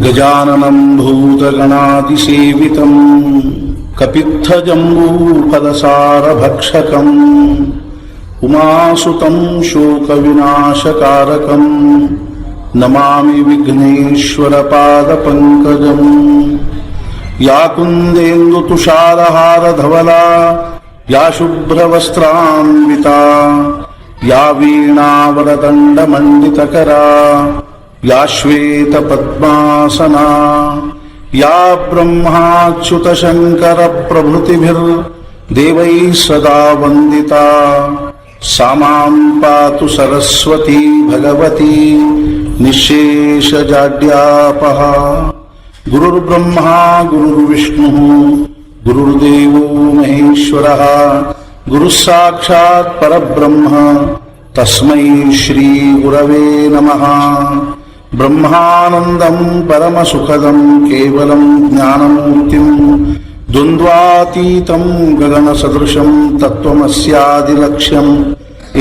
ಗಜಾನನಂ ಭೂತಗಣಾದಿಸೇವಿತಂ ಕಪಿತ್ಥಜಂಬೂಫಲಸಾರಭಕ್ಷಕಂ ಉಮಾಸುತಂ ಶೋಕವಿನಾಶಕಾರಕಂ ನಮಾಮಿ ವಿಘ್ನೇಶ್ವರಪಾದಪಂಕಜಂ ಯಾ ಕುಂದೇಂದು ತುಷಾರಹಾರಧವಲಾ ಯಾ ಶುಭ್ರವಸ್ತ್ರಾನ್ವಿತಾ ಯಾ ವೀಣಾವರದಂಡಮಂಡಿತಕರಾ ಯಾ ಶ್ವೇತಪದ್ಮಾಸನಾ ಯಾ ಬ್ರಹ್ಮಾಚ್ಯುತಶಂಕರಪ್ರಭೃತಿಭಿರ್ದೇವೈಃ ಸದಾ ವಂದಿತಾ ಸಾ ಮಾಂ ಪಾತು ಸರಸ್ವತೀ ಭಗವತಿ ನಿಶ್ಶೇಷಜಾಡ್ಯಾಪಃ. ಗುರುರ್ಬ್ರಹ್ಮಾ ಗುರುರ್ವಿಷ್ಣುಃ ಗುರುರ್ದೇವೋ ಮಹೇಶ್ವರಃ ಗುರುಃ ಸಾಕ್ಷಾತ್ ಪರಬ್ರಹ್ಮ ತಸ್ಮೈ ಶ್ರೀ ಗುರವೇ ನಮಃ. ಬ್ರಹ್ಮಾನಂದಂ ಪರಮಸುಖದಂ ಕೇವಲಂ ಜ್ಞಾನಮೂರ್ತಿಂ ದ್ವಂದ್ವಾತೀತಂ ಗಗನಸದೃಶಂ ತತ್ವಮಸ್ಯಾದಿಲಕ್ಷ್ಯಂ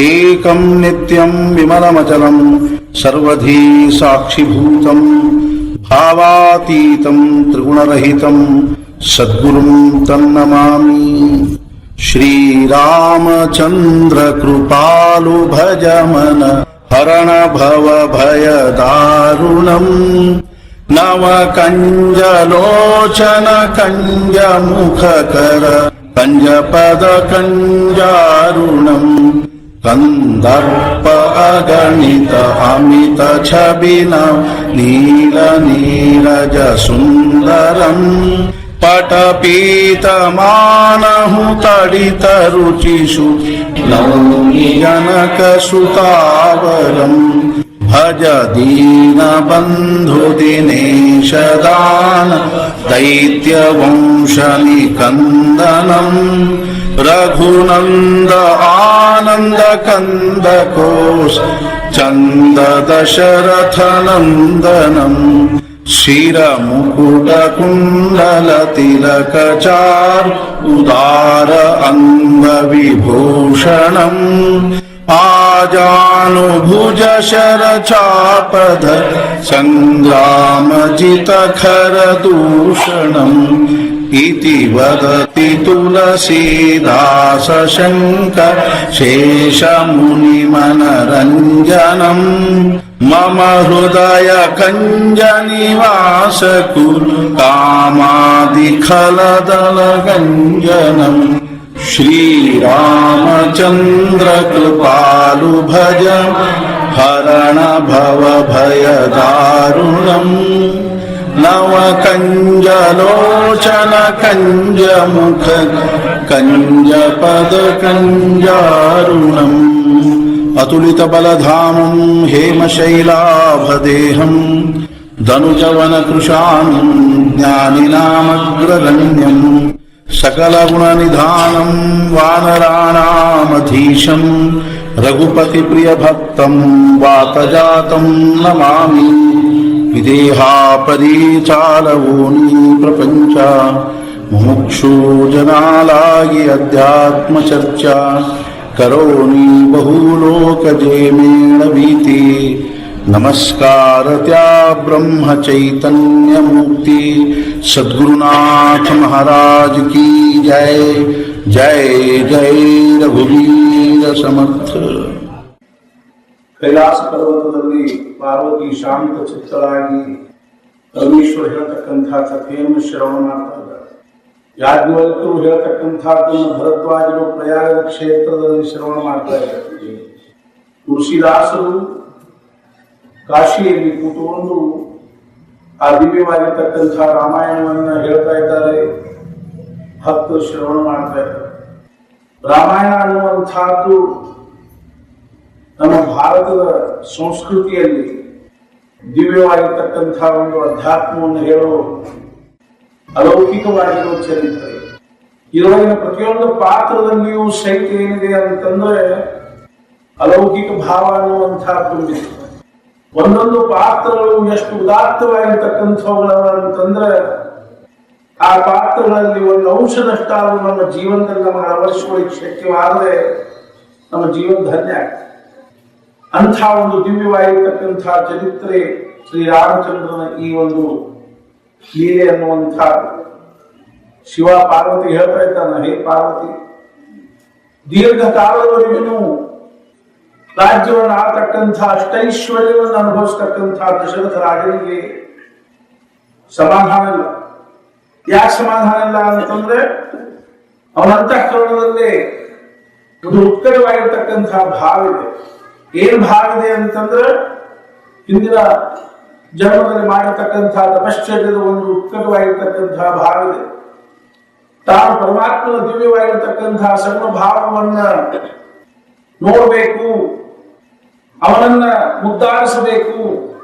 ಏಕಂ ನಿತ್ಯಂ ವಿಮಲಮಚಲಂ ಸರ್ವಧೀ ಸಾಕ್ಷಿಭೂತಂ ಭಾವಾತೀತಂ ತ್ರಿಗುಣರಹಿತಂ ಸದ್ಗುರುಂ ತನ್ನಮಾಮಿ. ಶ್ರೀರಾಮಚಂದ್ರ ಕೃಪಾಲು ಭಜಮನ ಹರಣ ಭವ ಭಯ ದಾರುಣಂ ನವ ಕಂಜಲೋಚನ ಕಂಜ ಮುಖಕರ ಕಂಜಪದ ಕಂಜಾರುಣಂ ಕಂದರ್ಪ ಅಗಣಿತ ಅಮಿತ ಛಬಿನ ನೀಲ ನೀರಜ ಸುಂದರಂ ಪಟಪೀತಮಾನಹು ತಡಿತ ರುಚಿಷು ನೌಮಿ ಜನಕ ಸುತಾವರಂ ಭಜ ದೀನ ಬಂಧು ದಿನೇಶ ದಾನ ದೈತ್ಯ ವಂಶ ನಿಕಂದನಂ ರಘುನಂದ ಆನಂದ ಕಂದ ಕೋಶ ಚಂದ ದಶರಥ ನಂದನಂ ಶಿರ ಮುಕುಟ ಕುಂಡಲ ತಿಲಕ ಚಾರು ಉದಾರ ಅಂಗ ವಿಭೂಷಣಂ ಆಜಾನುಭುಜ ಶರ ಚಾಪಧ ಸಂಗ್ರಾಮ ಜಿತ ಖರ ದೂಷಣಂ ಇತಿ ವದತಿ ತುಳಸೀದಾಸ ಶಂಕರ ಶೇಷ ಮುನಿ ಮನರಂಜನಂ ಮಮ ಹೃದಯ ಕಂಜ ನಿವಾಸ ಕುರು ಕಾಮಾದಿ ಖಲದಲ ಗಂಜನಂ. ಶ್ರೀರಾಮಚಂದ್ರ ಕೃಪಾಲು ಭಜ ಹರಣ ಭವ ಭಯ ದಾರುಣಂ ನವ ಕಂಜಲೋಚನ ಕಂಜ ಮುಖ ಕಂಜ ಪದ ಕಂಜಾರುಣಂ ಅತುಲಿತ ಬಲಧಾಮಂ ಹೇಮಶೈಲಾಭದೇಹಂ ಧನುಜವನ ಕೃಶಾನಂ ಜ್ಞಾನಿನಾಮಗ್ರಗಣ್ಯಂ ಸಕಲ ಗುಣ ನಿಧಾನಂ ವಾನರಾಣಾಮಧೀಶಂ ರಘುಪತಿ ಪ್ರಿಯ ಭಕ್ತಂ ವಾತಜಾತಂ ನಮಾಮಿ. ವಿದೇಹಾಪರಿಚಾಲವೋನಿ ಪ್ರಪಂಚ ಮುಮುಕ್ಷು ಜನಾಲಾಗಿ ಅಧ್ಯಾತ್ಮ ಚರ್ಚಾ ಕರೋನಿ ಬಹುಲೋಕ ಜೇಮೇಣ ಭೀತಿ ನಮಸ್ಕಾರ ತ್ಯಾ ಬ್ರಹ್ಮ ಚೈತನ್ಯ ಮುಕ್ತಿ ಸದ್ಗುರುನಾಥ ಮಹಾರಾಜ್ ಕಿ ಜೈ. ಜೈ ಜೈ ರಘುವೀರ ಸಮರ್ಥ. ಕೈಲಾಸ ಪರ್ವತದಲ್ಲಿ ಪಾರ್ವತಿ ಶಾಂತ ಚಿತ್ತಳಾಗಿ ಪರಮೇಶ್ವರ ಹೇಳ್ತಕ್ಕಂಥ ಕಥೆಯನ್ನು ಶ್ರವಣ ಮಾಡ್ತಾ ಇದ್ದಾರೆ. ಯಾಜ್ಞವಲ್ಕ್ಯರು ಹೇಳ್ತಕ್ಕಂಥದ್ದನ್ನು ಭರದ್ವಾಜರು ಪ್ರಯಾಗದ ಕ್ಷೇತ್ರದಲ್ಲಿ ಶ್ರವಣ ಮಾಡ್ತಾ ಇದ್ದಾರೆ. ತುಳಸಿದಾಸರು ಕಾಶಿಯಲ್ಲಿ ಕೂತುಕೊಂಡು ಆ ದಿವ್ಯವಾಗಿರ್ತಕ್ಕಂಥ ರಾಮಾಯಣವನ್ನ ಹೇಳ್ತಾ ಇದ್ದಾರೆ. ಭಕ್ತರು ಶ್ರವಣ ಮಾಡ್ತಾ ಇದ್ದಾರೆ. ರಾಮಾಯಣ ಅನ್ನುವಂಥದ್ದು ನಮ್ಮ ಭಾರತದ ಸಂಸ್ಕೃತಿಯಲ್ಲಿ ದಿವ್ಯವಾಗಿರ್ತಕ್ಕಂಥ ಒಂದು ಅಧ್ಯಾತ್ಮವನ್ನು ಹೇಳೋ ಅಲೌಕಿಕವಾಗಿರುವ ಚರಿತ್ರೆ. ಇದರೊಳಗಿನ ಪ್ರತಿಯೊಂದು ಪಾತ್ರದಲ್ಲಿಯೂ ಸಹಿತ ಏನಿದೆ ಅಂತಂದ್ರೆ ಅಲೌಕಿಕ ಭಾವ ಅನ್ನುವಂಥದ್ದು. ಒಂದೊಂದು ಪಾತ್ರಗಳು ಎಷ್ಟು ಉದಾತ್ತವಾಗಿರ್ತಕ್ಕಂಥವುಗಳವ ಅಂತಂದ್ರೆ ಆ ಪಾತ್ರಗಳಲ್ಲಿ ಒಂದು ಅಂಶದಷ್ಟಾದರೂ ನಮ್ಮ ಜೀವನದಲ್ಲಿ ನಮಗೆ ಅಳವಡಿಸಿಕೊಳ್ಳಿಕ್ಕೆ ಶಕ್ಯವಾದರೆ ನಮ್ಮ ಜೀವನ ಧನ್ಯ ಆಗ್ತದೆ. ಅಂಥ ಒಂದು ದಿವ್ಯವಾಗಿರ್ತಕ್ಕಂಥ ಚರಿತ್ರೆ ಶ್ರೀರಾಮಚಂದ್ರನ ಈ ಒಂದು ಲೀಲೆ ಅನ್ನುವಂಥ ಶಿವ ಪಾರ್ವತಿ ಹೇಳ್ತಾ ಇದ್ದಾನ, ಹೇ ಪಾರ್ವತಿ, ದೀರ್ಘಕಾಲದವರೆಗೂ ರಾಜ್ಯವನ್ನು ಆಳ್ತಕ್ಕಂಥ ಅಷ್ಟೈಶ್ವರ್ಯವನ್ನು ಅನುಭವಿಸ್ತಕ್ಕಂಥ ದಶರಥ ರಾಜನಿಗೆ ಸಮಾಧಾನ ಇಲ್ಲ. ಯಾಕೆ ಸಮಾಧಾನ ಇಲ್ಲ ಅಂತಂದ್ರೆ ಅವನ ಅಂತಃಕರಣದಲ್ಲಿ ಒಂದು ಉತ್ಕಟವಾಗಿರ್ತಕ್ಕಂಥ ಭಾವ ಇದೆ. ಏನ್ ಭಾವ ಇದೆ ಅಂತಂದ್ರೆ ಹಿಂದಿನ ಜನ್ಮದಲ್ಲಿ ಮಾಡಿರ್ತಕ್ಕಂಥ ತಪಶ್ಚರ್ಯದ ಒಂದು ಉತ್ಕಟವಾಗಿರ್ತಕ್ಕಂಥ ಭಾವ ಇದೆ. ತಾನು ಪರಮಾತ್ಮನ ದಿವ್ಯವಾಗಿರ್ತಕ್ಕಂತಹ ಸಣ್ಣ ಭಾವವನ್ನ ನೋಡಬೇಕು, ಅವನನ್ನ ಮುದ್ದಾಡಿಸಬೇಕು,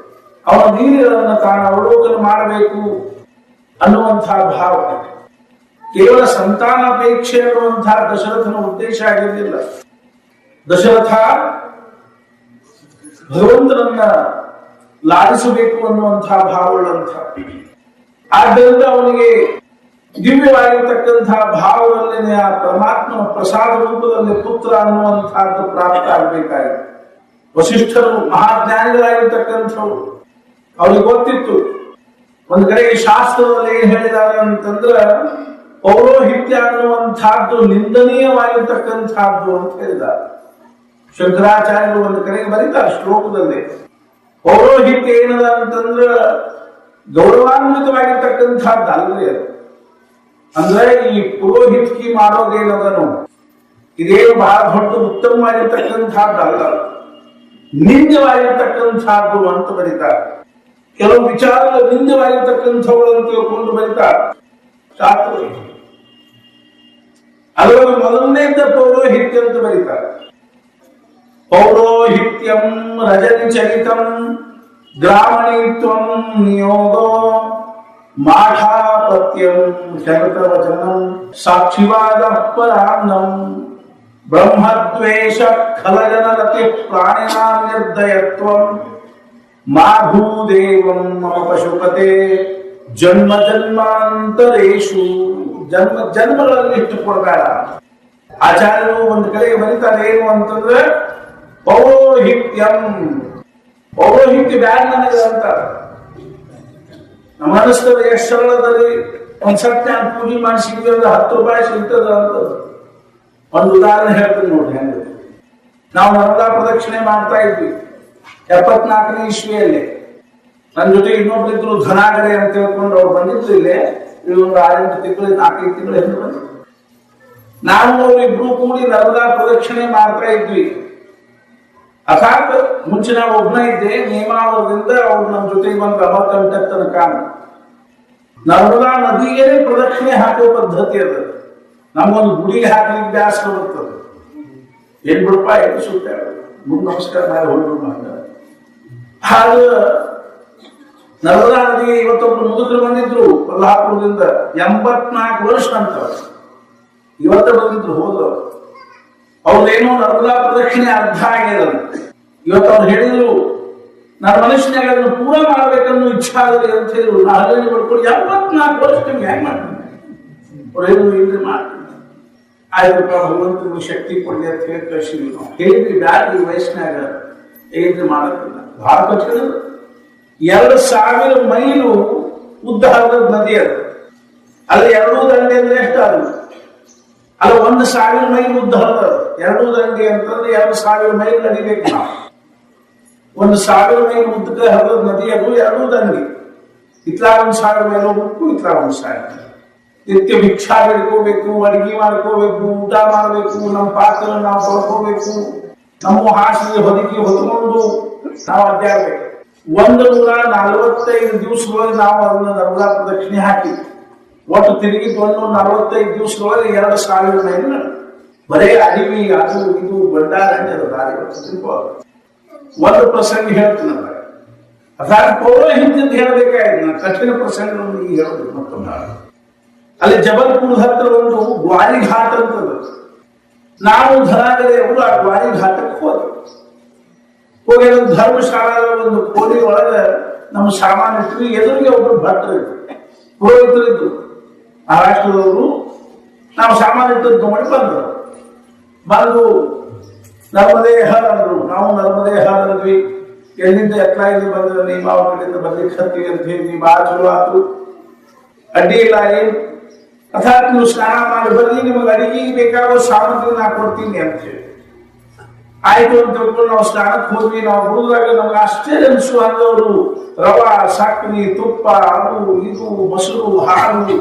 ಅವನ ನೀರುಗಳನ್ನು ತಾನು ಅವಲೋಕನ ಮಾಡಬೇಕು ಅನ್ನುವಂತಹ ಭಾವ. ಕೇವಲ ಸಂತಾನಾಪೇಕ್ಷೆ ಅನ್ನುವಂತಹ ದಶರಥನ ಉದ್ದೇಶ ಆಗಿರಲಿಲ್ಲ. ದಶರಥ ಭಗವಂತನನ್ನ ಲಾಲಿಸಬೇಕು ಅನ್ನುವಂತಹ ಭಾವವುಳ್ಳಂಥ, ಆದ್ದರಿಂದ ಅವನಿಗೆ ದಿವ್ಯವಾಗಿರ್ತಕ್ಕಂತಹ ಭಾವದಲ್ಲಿನೇ ಆ ಪರಮಾತ್ಮನ ಪ್ರಸಾದ ರೂಪದಲ್ಲಿ ಪುತ್ರ ಅನ್ನುವಂತಹದ್ದು ಪ್ರಾಪ್ತ ಆಗಬೇಕಾಗಿದೆ. ವಸಿಷ್ಠರು ಮಹಾಜ್ಞಾನಿಗಳಾಗಿರ್ತಕ್ಕಂಥವ್ರು, ಅವ್ರಿಗೆ ಗೊತ್ತಿತ್ತು. ಒಂದ್ ಕಡೆಗೆ ಶಾಸ್ತ್ರದಲ್ಲಿ ಏನ್ ಹೇಳಿದ್ದಾರೆ ಅಂತಂದ್ರ ಪೌರೋಹಿತ್ಯ ಅನ್ನುವಂತಹದ್ದು ನಿಂದನೀಯವಾಗಿರ್ತಕ್ಕಂಥದ್ದು ಅಂತ ಹೇಳಿದ್ದಾರೆ. ಶಂಕರಾಚಾರ್ಯರು ಒಂದು ಕಡೆಗೆ ಬರೀತಾರೆ ಶ್ಲೋಕದಲ್ಲಿ, ಪೌರೋಹಿತ್ಯ ಏನದ ಅಂತಂದ್ರ ಗೌರವಾನ್ವಿತವಾಗಿರ್ತಕ್ಕಂಥದ್ದು ಅಲ್ರಿ ಅದು. ಅಂದ್ರೆ ಈ ಪುರೋಹಿತ್ಕಿ ಮಾಡೋದೇನದನು ಇದೇನು ಬಹಳ ದೊಡ್ಡ ಉತ್ತಮವಾಗಿರ್ತಕ್ಕಂಥದ್ದಲ್ಲ, ನಿಂದ್ಯವಾಗಿರ್ತಕ್ಕಂಥದ್ದು ಅಂತ ಬರೀತಾರೆ. ಕೆಲವು ವಿಚಾರಗಳು ನಿಂದ್ಯವಾಗಿರ್ತಕ್ಕಂಥವುಗಳನ್ನು ತಿಳ್ಕೊಂಡು ಬರೀತಾರೆ ಶಾಸ್ತ್ರ. ಅದರಲ್ಲಿ ಮೊದಲನೇದ ಪೌರೋಹಿತ್ಯ ಅಂತ ಬರೀತಾರೆ. ಪೌರೋಹಿತ್ಯಂ ರಜನಿ ಚರಿತಂ ಗ್ರಾಮಣೀತ್ವಂ ನಿಯೋಗೋ ಮಾಠಾಪತ್ಯಂ ಶರತವಚನಂ ಸಾಕ್ಷಿವಾದ ಪರಾನ್ನಂ ಬ್ರಹ್ಮದ್ವೇಷ ಖಲಜನರತಿ ಪ್ರಾಣಿನಾ ನಿರ್ದಯತ್ವಂ ಮಾ ಭೂದೇವಂ ಮಮ ಪಶುಪತೆ ಜನ್ಮ ಜನ್ಮಾಂತರೇಶು. ಜನ್ಮಗಳಲ್ಲಿ ಇಟ್ಟು ಕೊಡಬೇಡ. ಆಚಾರ್ಯರು ಒಂದು ಕಡೆಗೆ ಬರೀತಾರೆ ಏನು ಅಂತಂದ್ರೆ ಪೌರೋಹಿತ್ಯಂ, ಪೌರೋಹಿತ್ಯ ಬ್ಯಾಗ್ ನನಗೆ ಅಂತಾರೆ. ನಮ್ಮ ಅನಿಸ್ತದೆ ಎಷ್ಟು ಸರಳದಲ್ಲಿ ಒಂದ್ ಸತ್ಯ ಪೂಜೆ ಮಾಡಿ ಸಿಗ್ತದ, 10 ರೂಪಾಯಿ ಸಿಗ್ತದ ಅಂತ. ಒಂದು ಉದಾಹರಣೆ ಹೇಳ್ತೀನಿ ನೋಡ್ರಿ. ಹೆಂಗ ನಾವು ನರ್ಮದಾ ಪ್ರದಕ್ಷಿಣೆ ಮಾಡ್ತಾ ಇದ್ವಿ 74ನೇ ಇಸ್ವಿಯಲ್ಲಿ. ನನ್ನ ಜೊತೆ ಇನ್ನೊಬ್ರಿದ್ರು ಧನಾಗರೆ ಅಂತ ಹೇಳ್ಕೊಂಡು ಅವ್ರು ಬಂದಿದ್ರು. ಇಲ್ಲೇ ಒಂದು 6-8 ತಿಂಗಳು 4-5 ತಿಂಗಳು ಎಂದು ಬಂದಿದ್ರು. ನಾವು ಅವ್ರಿಬ್ರು ಕೂಡಿ ನರ್ಮದಾ ಪ್ರದಕ್ಷಿಣೆ ಮಾಡ್ತಾ ಇದ್ವಿ. ಅರ್ಥಾತ್ ಮುಂಚೆ ನಾವು ಒಬ್ಬನೇ ಇದ್ದೆ, ನೇಮಾವರದಿಂದ ಅವ್ರು ನಮ್ಮ ಜೊತೆಗೆ ಬಂದು ಅಮರಕಂಠ ತನಕ ನರ್ಮದಾ ನದಿಗೇನೆ ಪ್ರದಕ್ಷಿಣೆ ಹಾಕುವ ಪದ್ಧತಿ ಅದ. ನಮ್ಗೊಂದು ಗುಡಿಗೆ ಹಾಕಲಿಕ್ಕೆ ಬ್ಯಾಸರ ಬರ್ತದೆ. ಏನ್ ಬಿಡಪ್ಪ ಏನು ಸುತ್ತ ಮುಂದೆ ನಮಸ್ಕಾರ ಮಾಡಿ ಹೊರಡು. ಹಾಗ ನರ್ಮದಾ ನದಿಗೆ ಇವತ್ತೊಬ್ರು ಮುದುಕರು ಬಂದಿದ್ರು ಕೊಲ್ಹಾಪುರದಿಂದ, 84 ವರ್ಷ ಅಂತ. ಇವತ್ತ ಬಂದಿದ್ರು, ಹೋದ್ರು. ಅವ್ರೇನೋ ನರ್ಮದಾ ಪ್ರದಕ್ಷಿಣೆ ಅರ್ಧ ಆಗ್ಯದ. ಇವತ್ತು ಅವ್ರು ಹೇಳಿದ್ರು ನಾನು ಮನುಷ್ಯನಾಗ ಅದನ್ನು ಪೂರ ಮಾಡ್ಬೇಕನ್ನೋ ಇಚ್ಛಾ ಆಗಲಿ ಅಂತ ಹೇಳಿದ್ರು. ನಾ ಹಳ್ಳಿ ಬರ್ಕೊಂಡು 74 ವರ್ಷ ನಿಮ್ಗೆ ಹೆಂಗ್ ಮಾಡ್ತೀನಿ? ಅವ್ರು ಹೇಳಿದ್ರು ಇಲ್ರಿ ಮಾಡ್ತೀನಿ. ಆಯ್ತು ಭಗವಂತನಿಗೆ ಶಕ್ತಿ ಕೊಡ್ಲಿ ಅಂತ ಹೇಳಿ ಕಳಿಸಿದ್ವಿ. ನಾವು ಹೇಳಿದ್ವಿ ಬ್ಯಾಡ್ರಿ ವಯಸ್ಸಿನಾಗ ಹೇಳಿದ್ರಿ ಮಾಡಕ್ಕಿಲ್ಲ. ಬಹಳ ಕಠಿಣ. 2000 ಮೈಲು ಉದ್ದ ಹರಿದ ನದಿ ಅದು. ಅಲ್ಲಿ 2 ದಂಡೆ ಅಂದ್ರೆ ಎಷ್ಟು ಅದು? ಅಲ್ಲ, 1000 ಮೈಲ್ ಉದ್ದ ಹರಿದ 2 ದಂಡೆ ಅಂತಂದ್ರೆ 2000 ಮೈಲ್ ನಡಿಬೇಕು ನಾವು. 1000 ಮೈಲ್ ಉದ್ದಕ್ಕೆ ಹರಿದ ನದಿ ಅದು 2 ದಂಡೆ. ಇತ್ಲಾ 1000 ಮೈಲ್ ಹೋಗ್ಬೇಕು, ಇತ್ಲಾ 1000. ನಿತ್ಯ ಭಿಕ್ಷಾ ಬೆಳ್ಕೋಬೇಕು, ಅಡಿಗೆ ಮಾಡ್ಕೋಬೇಕು, ಊಟ ಮಾಡ್ಬೇಕು, ನಮ್ಮ ಪಾತ್ರ ನಾವು ತೊಳ್ಕೋಬೇಕು, ನಮ್ಮ ಹಾಸಿಗೆ ಹೊದಿಕೆ ಹೊತ್ಕೊಂಡು ನಾವು ಅಡ್ಡಾಡ್ಬೇಕು. 145 ದಿವಸದೊಳಗೆ ನಾವು ಅದನ್ನ ನರ್ಮದಾ ಪ್ರದಕ್ಷಿಣೆ ಹಾಕಿ ಒಟ್ಟು ತಿರುಗಿ 145 ದಿವಸದೊಳಗೆ 2000 ಮೈಲ್ ಬರೇ ಅಡಿವಿ ಅದು ಇದು ಬಂಡಾರ ದಾರಿ. ಒಂದು ಪ್ರಸಂಗ ಹೇಳ್ತೀನಿ. ಅದಾದ ಪೌರೋಹಿತ್ಯ ಹೇಳಬೇಕಾಯ್ತು. ನಾನು ಕಠಿಣ ಪ್ರಸಂಗವನ್ನು ಈಗ ಹೇಳೋದು ಮತ್ತೊಂದು. ಅಲ್ಲಿ ಜಬಲ್ಪುರದ ಹತ್ರ ಒಂದು ಗ್ವಾರಿ ಘಾಟ್ ಅಂತದ. ನಾವು ಧನಾಗರೆ ಅವರು ಆ ಗ್ವಾರಿ ಘಾಟಕ್ಕೆ ಹೋದ್ರು. ಹೋಗಿ ಒಂದು ಧರ್ಮಶಾಲಾ ಒಂದು ಕೋಣೆ ಒಳಗೆ ನಮ್ಮ ಸಾಮಾನು ಇಟ್ಟು ಎದುರಿಗೆ ಒಬ್ರು ಭಟ್ರು ಇದ್ರು, ಪುರೋಹಿತರು ಇದ್ರು, ಮಹಾರಾಷ್ಟ್ರದವರು. ನಾವು ಸಾಮಾನು ಇಟ್ಟದ್ದು ಮಾಡಿ ಬಂದರು. ಬಂದು ನರ್ಮದೇ ಹರ್ ಅಂದ್ರು. ನಾವು ನರ್ಮದೇ ಹರ್ ಅಂದ್ವಿ. ಎಲ್ಲಿಂದ ಎತ್ತಲಾಗಿ ಬಂದ್ರೆ ನೀವು ಅವ್ರ ಕಡೆಯಿಂದ ಬರ್ಲಿಕ್ಕೆ ಹತ್ತೀವಿ ಅಂತ ಹೇಳಿ ಬಹಳ ಚಲೋ ಆಯ್ತು. ಅಡ್ಡಿ ಇಲ್ಲ. ಏನ್ ಅರ್ಥಾತ್ ನೀವು ಸ್ನಾನ ಮಾಡಿ ಬರ್ಲಿ, ನಿಮಗೆ ಅಡಿಗೆಗೆ ಬೇಕಾಗೋ ಸಾಮಗ್ರಿ ನಾ ಕೊಡ್ತೀನಿ ಅಂತ ಹೇಳಿ ಆಯ್ತು ಅಂತ ತಿಳ್ಕೊಂಡು ನಾವು ಸ್ನಾನಕ್ಕೆ ಹೋದ್ವಿ. ನಾವು ಹುಡುಗರಾಗ ನಮ್ಗೆ ಅಷ್ಟೇ ಅನಿಸು ಅಂದವರು ರವಾ, ಸಕ್ಕರೆ, ತುಪ್ಪ, ಅದು ಇದು, ಮೊಸರು, ಹಾಲು,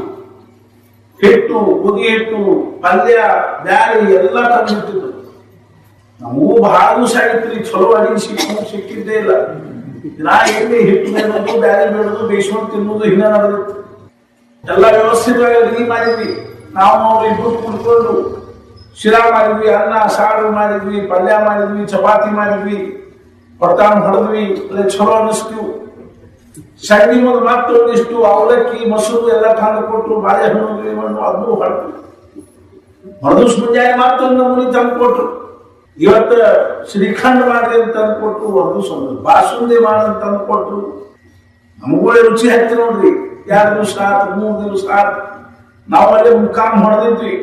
ಹಿಟ್ಟು, ಕುದಿ ಹಿಟ್ಟು, ಪಲ್ಯ, ಬ್ಯಾಳಿ ಎಲ್ಲ ತಂದಿಟ್ಟಿದ್ರು. ನಮಗೂ ಬಹಳ ದಿವಸ ಆಗಿತ್ತು ಚಲೋ ಅಡಿಗೆ ಸಿಕ್ಕಿದ್ದೇ ಇಲ್ಲ. ನಾ ಎಲ್ಲಿ ಹಿಟ್ಟು ಬೇಡೋದು, ಬ್ಯಾಳಿ ಬೇಡೋದು, ಬೇಯಿಸ್ಕೊಂಡು ತಿನ್ನೋದು ಹಿಂಗ ನಡೆದಿತ್ತು. ಎಲ್ಲ ವ್ಯವಸ್ಥಿತವಾಗಿ ಅಡಿಗೆ ಮಾಡಿದ್ವಿ. ನಾವು ಇಬ್ಬರು ಕುತ್ಕೊಂಡು ಶಿರಾ ಮಾಡಿದ್ವಿ, ಅನ್ನ ಸಾರು ಮಾಡಿದ್ವಿ, ಪಲ್ಯ ಮಾಡಿದ್ವಿ, ಚಪಾತಿ ಮಾಡಿದ್ವಿ, ಹೊಟ್ಟಾಣ ಹೊಡೆದ್ವಿ. ಅದೇ ಚಲೋ ಅನ್ನಿಸ್ತೀವಿ. ಸಂಜೆ ಮುಂದೆ ಮತ್ತೊಂದಿಷ್ಟು ಅವಲಕ್ಕಿ, ಮೊಸರು ಎಲ್ಲ ತಂದು ಕೊಟ್ಟರು. ಬಾಳೆಹಣ್ಣು ಅದನ್ನು ಹೊಡೆದ್ವಿ. ಮರುದಿವ್ಸ ಮುಂಜಾನೆ ಮತ್ತೊಂದು ನಮೂನಿ ತಂದು ಕೊಟ್ರು. ಇವತ್ತು ಶ್ರೀಖಂಡ ಮಾಡಿ ಅಂತ ತಂದು ಕೊಟ್ಟರು. ಒಂದು ಬಾಸುಂದಿ ಮಾಡಿ ಅಂತ ತಂದು ಕೊಟ್ಟರು. ನಮಗಳೇ ರುಚಿ ಹತ್ತಿ ನೋಡ್ರಿ. 2 ದಿವಸ ಆಯ್ತು, 3 ದಿವಸ ಆಯ್ತು. ನಾವು ಅಲ್ಲೇ ಮುಖಾಮ್ ಹೊಡೆದಿದ್ವಿ.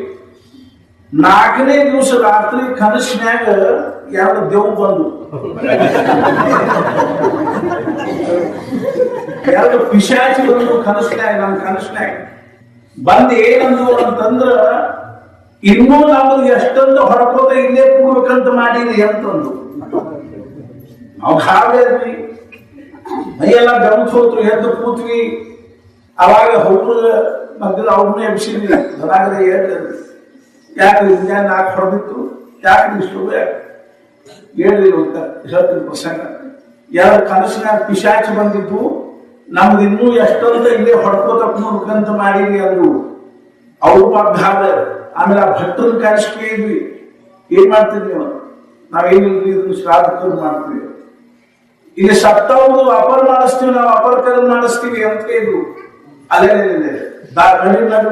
4ನೇ ದಿವಸ ರಾತ್ರಿ ಕನಸಿನ್ಯಾಗ 2 ದೇವ್ ಬಂದು 2 ಪಿಶಾಚಿ ಬಂದು ಕನಸಿನ್ಯಾಗ, ನಮ್ಮ ಕನಸಿನ್ಯಾಗ ಬಂದ್ ಏನಂದು ಅಂತಂದ್ರ, ಇನ್ನೂ ನಮಗೆ ಎಷ್ಟೊಂದು ಹೊರಕೋತ ಇಲ್ಲೇ ಕೂಡ್ಬೇಕಂತ ಮಾಡಿರಿ ಅಂತಂದು. ನಾವು ಹಾವೇದ್ವಿ, ಮೈಯೆಲ್ಲ ಬೆಂತ್ ಹೋತ್ರು. ಎದ್ದು ಕೂತ್ವಿ. ಅವಾಗ ಹುಡುಗ ಮಧ್ಯದ ಅವ್ರನ್ನೇ ಎಬ್ಸಿದ್ವಿ. ಅದಾಗದೆ ಯಾಕೆ ಮುಂಜಾನೆ 4 ಹೊಡೆದಿತ್ತು, ಯಾಕೆ ಇಷ್ಟು ಹೇಳ್ರಿ ಅಂತ ಹೇಳ್ತೀನಿ ಪ್ರಸಂಗ. 2 ಕನಸಿನಾಗ ಪಿಶಾಚಿ ಬಂದಿದ್ದು. ನಮ್ದು ಇನ್ನೂ ಎಷ್ಟೊಂದು ಇಲ್ಲೇ ಹೊಡ್ಕೋತ ನೋಡ್ಕಂತ ಮಾಡಿರಿ ಅಂದ್ರು. ಅವ್ರು ಭಾಗ. ಆಮೇಲೆ ಆ ಭಟ್ರನ್ನ ಕಾಯಿಸ್ಕಿದ್ವಿ. ಏನ್ ಮಾಡ್ತೀವಿ ನೀವು? ನಾವೇನಿಲ್ರಿ, ಇದನ್ನು ಶ್ರಾದ್ದಕ್ಕೂ ಮಾಡ್ತೀವಿ. ಇಲ್ಲಿ ಸತ್ತವ್ರು ಅಪರ ಮಾಡಿಸ್ತೀವಿ, ನಾವು ಅಪರಕರ ಮಾಡಿಸ್ತೀವಿ ಅಂತ ಇದ್ರು. ಅಲ್ಲೇ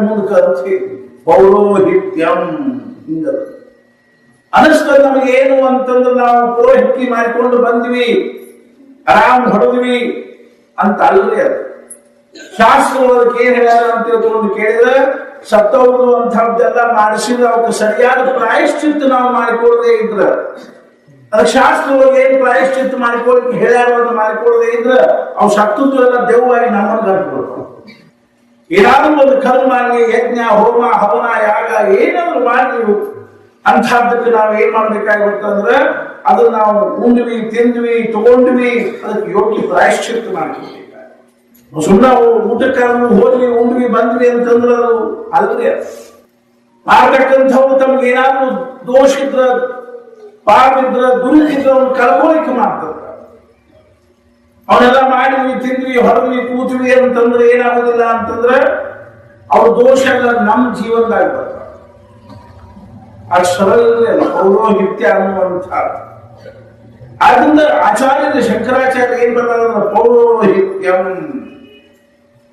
ಮುಂದಕ್ಕೆ ಅಂತ ಪೌರೋಹಿತ್ಯಂ ಹಿಂಗ ಅನಿಸ್ತದ. ನಮಗೆ ಏನು ಅಂತಂದ್ರೆ ನಾವು ಪುರೋಹಿತ್ಯ ಮಾಡಿಕೊಂಡು ಬಂದ್ವಿ, ಆರಾಮ್ ಹೊಡೆದ್ವಿ ಅಂತ ಅಲ್ರಿ. ಅದು ಶಾಸ್ತ್ರದೊಳಗೆ ಏನ್ ಹೇಳ್ಯಾರ ಅಂತ ತಿಳ್ಕೊಂಡು ಕೇಳಿದ್ರೆ, ಸತ್ತವ್ರು ಅಂತಹದ್ದೆಲ್ಲ ಮಾಡಿಸಿದ್ರೆ ಅವಕ್ಕೆ ಸರಿಯಾದ ಪ್ರಾಯಶ್ಚಿತ್ತ ನಾವು ಮಾಡಿಕೊಳ್ಳದೆ ಇದ್ರ, ಅದಕ್ಕೆ ಶಾಸ್ತ್ರದೊಳಗೆ ಏನ್ ಪ್ರಾಯಶ್ಚಿತ್ತ ಮಾಡಿಕೊಳ್ಳಿ ಹೇಳ್ಯಾರ ಮಾಡಿಕೊಳ್ಳದೆ ಇದ್ರ ಅವು ಸತ್ತದ್ದು ಎಲ್ಲ ದೆವ್ವಾಗಿ ನಮ್ಮನ್ನು ಗಂಟ್ಕೊಳ್ತಾವ. ಏನಾದ್ರೂ ಒಂದು ಕರ್ಮ ಮಾಡಿ, ಯಜ್ಞ, ಹೋಮ, ಹವನ, ಯಾಗ ಏನಾದ್ರು ಮಾಡಿ ಅಂತಹದ್ದಕ್ಕೆ ನಾವು ಏನ್ ಮಾಡ್ಬೇಕಾಗಿತ್ತಂದ್ರೆ, ಅದನ್ನ ನಾವು ಉಂಡ್ವಿ, ತಿಂದ್ವಿ, ತಗೊಂಡ್ವಿ, ಅದಕ್ಕೆ ಯೋಗ್ಯ ಪ್ರಾಯಶ್ಚಿತ್ತ ಮಾಡ್ಕೊಳ್ಬೇಕಾಗ. ಸುಮ್ಮನೆ ಊಟಕ್ಕೆ ಹೋದ್ವಿ, ಉಂಡ್ವಿ, ಬಂದ್ವಿ ಅಂತಂದ್ರೆ ಅದು ಅಲ್ರಿ. ಮಾಡ್ತಕ್ಕಂಥವ್ರು ತಮ್ಗೆ ಏನಾದ್ರು ದೋಷ ಇದ್ರ, ಪಾಪ ಇದ್ರ, ದುರಿದ್ರ ಅವ್ನು ಕಳ್ಕೊಳಿಕೆ ಮಾಡ್ತಾರೆ. ಅವನ್ನೆಲ್ಲ ಮಾಡಿದ್ವಿ, ತಿಂದ್ವಿ, ಹೊರದ್ವಿ, ಕೂತ್ವಿ ಅಂತಂದ್ರೆ ಏನಾಗುದಿಲ್ಲ ಅಂತಂದ್ರೆ ಅವ್ರ ದೋಷ ಎಲ್ಲ ನಮ್ಮ ಜೀವನದಾಗ ಬರ್ತಾರೆ. ಅದು ಸರಳ ಪೌರೋಹಿತ್ಯ ಅನ್ನುವಂಥ. ಆದ್ರಿಂದ ಆಚಾರ್ಯ ಶಂಕರಾಚಾರ್ಯ ಏನ್ ಬರ್ತಾರೆ, ಪೌರೋಹಿತ್ಯಂ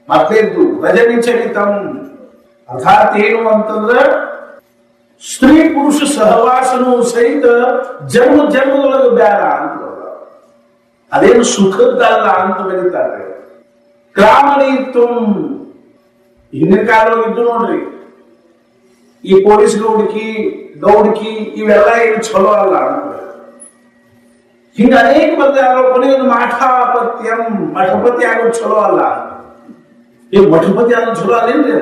ಮತ್ತೆದ್ದು ರಜನಿಚರಿತಂ. ಅರ್ಥಾತ್ ಏನು ಅಂತಂದ್ರೆ ಸ್ತ್ರೀ ಪುರುಷ ಸಹವಾಸನೂ ಸಹಿತ ಜನ್ಮ ಜನ್ಮದೊಳಗೆ ಬ್ಯಾಡ ಅಂತ. ಅದೇನು ಸುಖದ್ದಲ್ಲ ಅಂತ ಬರೀತಾರೆ. ಗ್ರಾಮಣೀತ್ವಂ ಹಿಂದಿನ ಕಾಲದಲ್ಲಿ ಇದ್ದು ನೋಡ್ರಿ. ಈ ಪೊಲೀಸ್ ಗೌಡಕಿ ಇವೆಲ್ಲ ಏನು ಚಲೋ ಅಲ್ಲ ಅಂತ ಹಿಂಗ ಅನೇಕ ಬರ್ತಾರೆ. ಕೊನೆಯೊಂದು ಮಠಾಪತ್ಯಂ, ಮಠಪತಿ ಆಗೋದು ಚಲೋ ಅಲ್ಲ. ಈ ಮಠಪತಿ ಆಗೋದು ಚಲೋ ಅಲ್ಲೇನ್ರಿ?